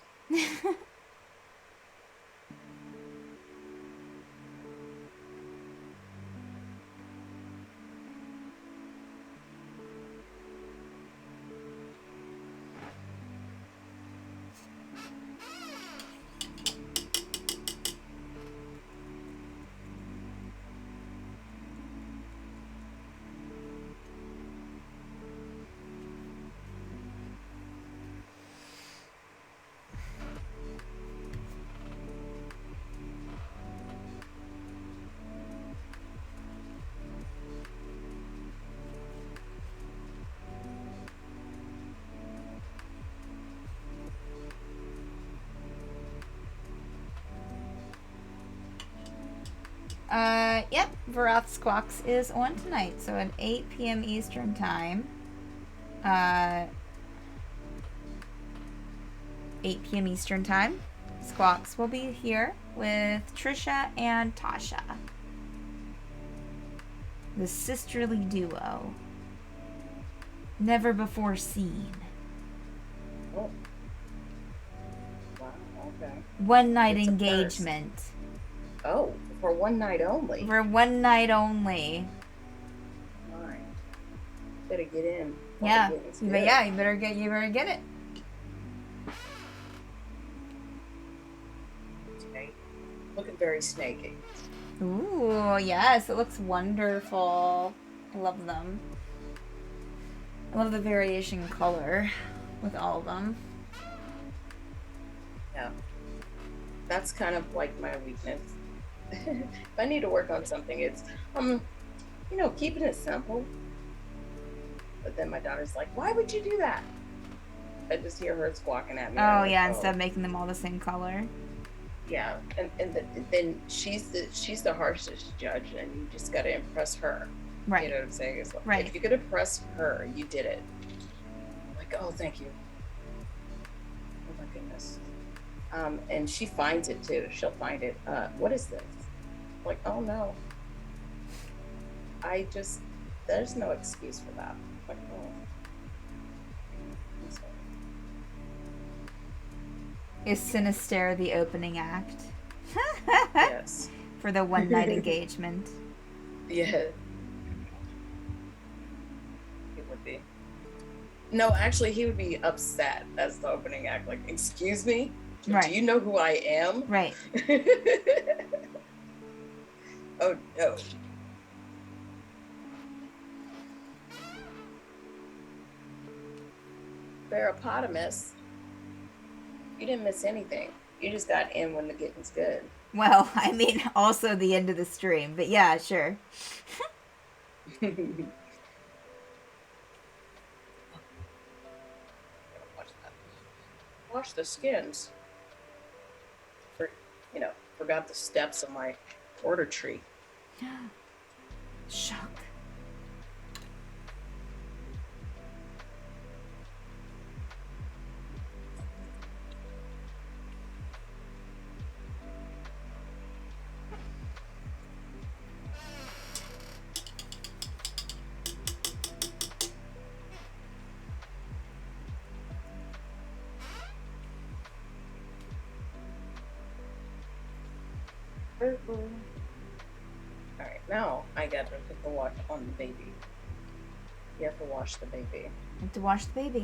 Yep, Varath Squawks is on tonight, so at 8 p.m. Eastern Time. 8 p.m. Eastern Time. Squawks will be here with Trisha and Tasha. The sisterly duo. Never before seen. Oh. Wow, okay. One night It's a engagement. Oh, for one night only. For one night only. Fine. Better get in. Yeah. But Yeah, you better get it. Okay. Looking very snaky. Ooh, yes, it looks wonderful. I love them. I love the variation in color with all of them. Yeah. That's kind of like my weakness. If I need to work on something, it's keeping it simple. But then my daughter's like, "Why would you do that?" I just hear her squawking at me. Oh like, yeah, instead of making them all the same color. Yeah, then she's the harshest judge, and you just got to impress her. Right. You know what I'm saying? It's like, right. If you could impress her, you did it. Like, oh, thank you. Oh my goodness. And she finds it too. She'll find it. What is this? Like, oh no. There's no excuse for that. Like, oh. Is Sinister the opening act? Yes. For the one night engagement. Yeah. It would be. No, actually, he would be upset as the opening act. Like, excuse me? Right. Do you know who I am? Right. Oh, no. Baropotamus, you didn't miss anything. You just got in when the getting's good. Well, I mean, also the end of the stream, but yeah, sure. Wash the skins. Forgot the steps of my order tree. Shock. Alright, now I gotta put the wash on the baby. You have to wash the baby. I have to wash the baby. I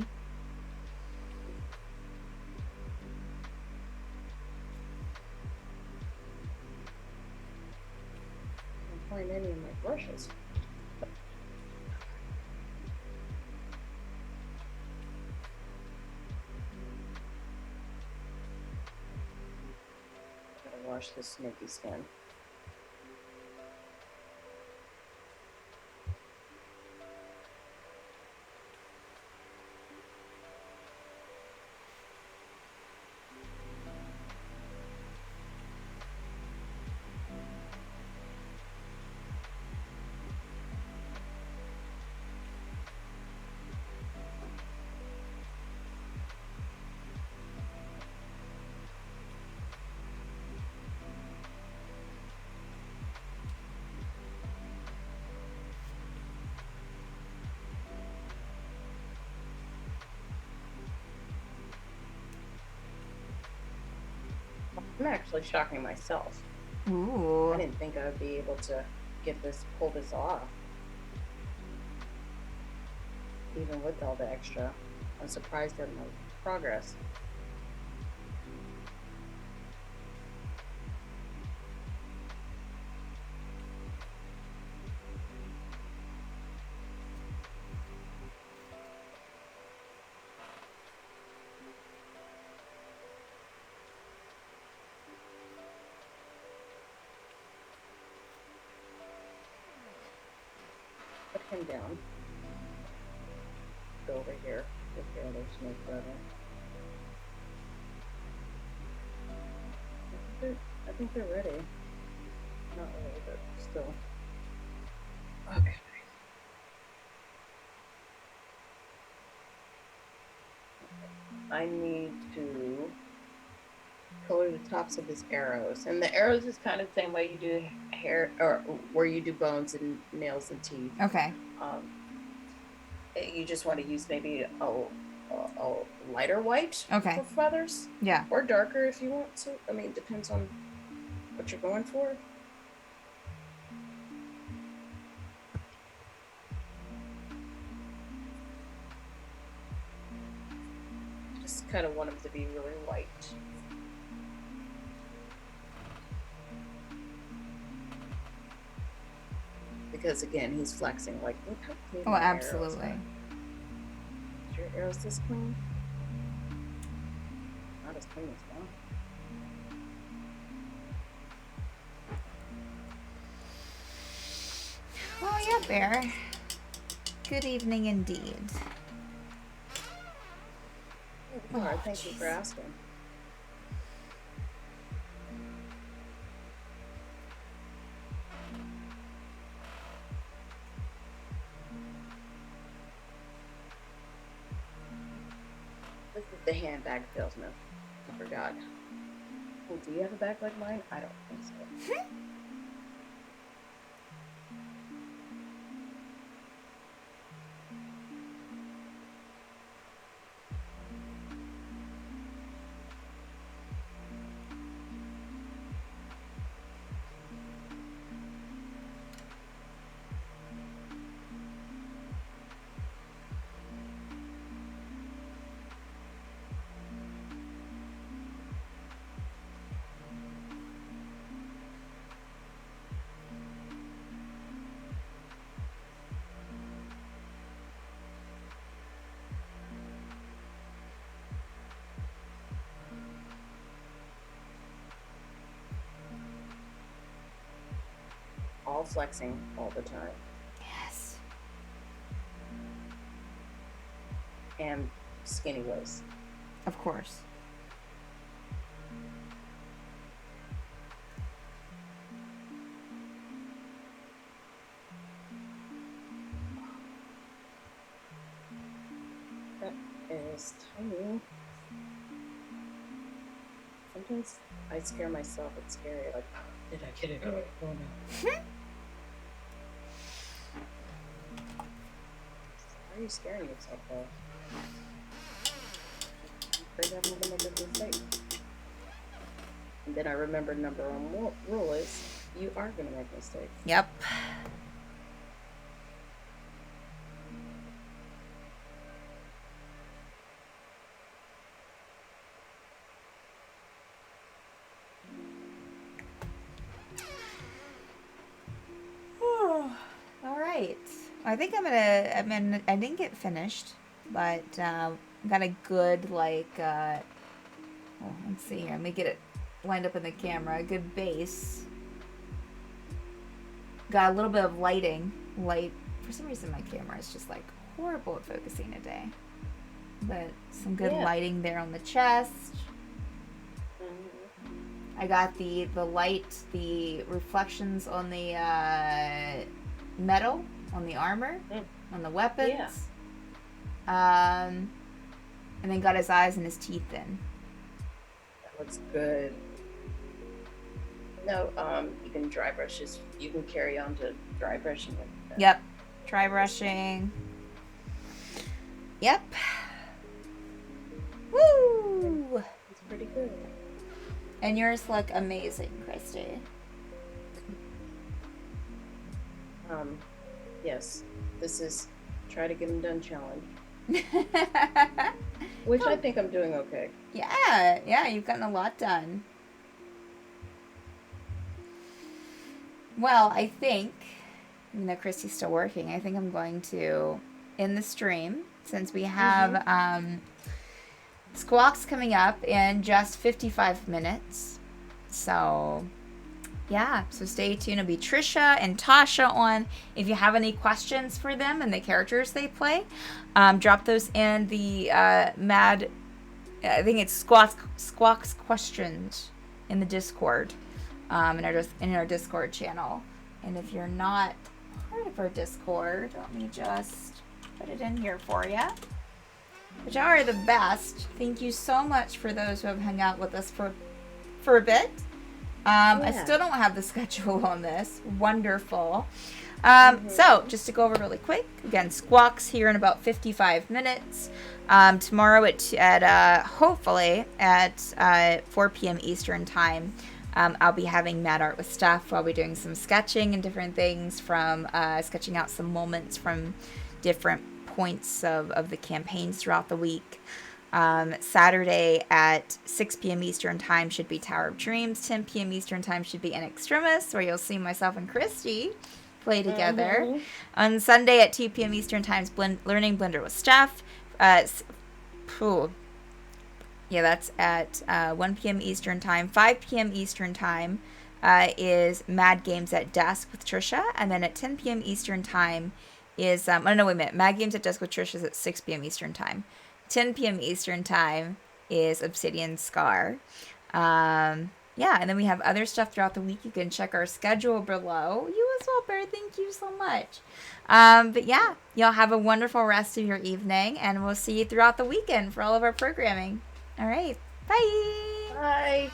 can't find any of my brushes. Gotta wash this snaky skin. I'm actually shocking myself. Ooh. I didn't think I would be able to pull this off. Even with all the extra. I'm surprised at my progress. Put him down. Go over here with the other snake brother. I think they're ready. Not really, but still. Okay. I need to color the tops of his arrows. And the arrows is kind of the same way you do hair, or where you do bones and nails and teeth. Okay. You just want to use maybe a lighter white Okay. for feathers. Yeah. Or darker if you want to. I mean, it depends on what you're going for. Just kind of want them to be really white. Because again, he's flexing like, look how clean Oh, my arrows absolutely. are. Is your arrows this clean? Not as clean as mine. Oh, yeah, Bear. Good evening indeed. Oh, thank you for asking. Look at the handbag feels no. I forgot. Oh, do you have a bag like mine? I don't think so. All flexing all the time. Yes. And skinny waist. Of course. That is tiny. Sometimes I scare myself. It's scary. Like, did I get it right? Oh no. Why are you scaring yourself though? I'm afraid I'm gonna make a mistake. And then I remember number one rule is you are gonna make mistakes. Yep. All right. I think I didn't get finished, but got a good let's see here. Let me get it lined up in the camera. A good base. Got a little bit of light. For some reason my camera is just like horrible at focusing today. But some good lighting there on the chest. I got the light, the reflections on the metal, on the armor, on the weapons. Yeah. And then got his eyes and his teeth in. That looks good. No, you can dry brush this. You can carry on to dry brushing it. Yep. Dry brushing. Yep. Woo! It's pretty good. And yours look amazing, Christy. Yes. This is try to get them done challenge. Which I think I'm doing okay. Yeah, you've gotten a lot done. Well, I think, even though Christy's still working, I think I'm going to end the stream since we have Squawks coming up in just 55 minutes. So, yeah. So stay tuned. It'll be Trisha and Tasha on. If you have any questions for them and the characters they play, drop those in the I think it's Squawks questions in the Discord. in our Discord channel. And if you're not part of our Discord, let me just put it in here for you. But y'all are the best. Thank you so much for those who have hung out with us for a bit. I still don't have the schedule on this. Wonderful. So, just to go over really quick, again, Squawk's here in about 55 minutes. Tomorrow hopefully at 4 p.m. Eastern Time, I'll be having Mad Art with Steph while we're doing some sketching and different things from sketching out some moments from different points of the campaigns throughout the week. Saturday at 6 p.m. Eastern Time should be Tower of Dreams. 10 p.m. Eastern Time should be In Extremis, where you'll see myself and Christy play together. On Sunday at 2 p.m. Eastern Time, Learning Blender with Steph. That's at 1 p.m. Eastern Time. 5 p.m. Eastern Time is Mad Games at Desk with Trisha. And then at 10 p.m. Eastern Time is... Mad Games at Desk with Trisha is at 6 p.m. Eastern Time. 10 p.m. Eastern Time is Obsidian Scar. And then we have other stuff throughout the week. You can check our schedule below. You as well, Bear. Thank you so much. Y'all have a wonderful rest of your evening, and we'll see you throughout the weekend for all of our programming. All right. Bye. Bye.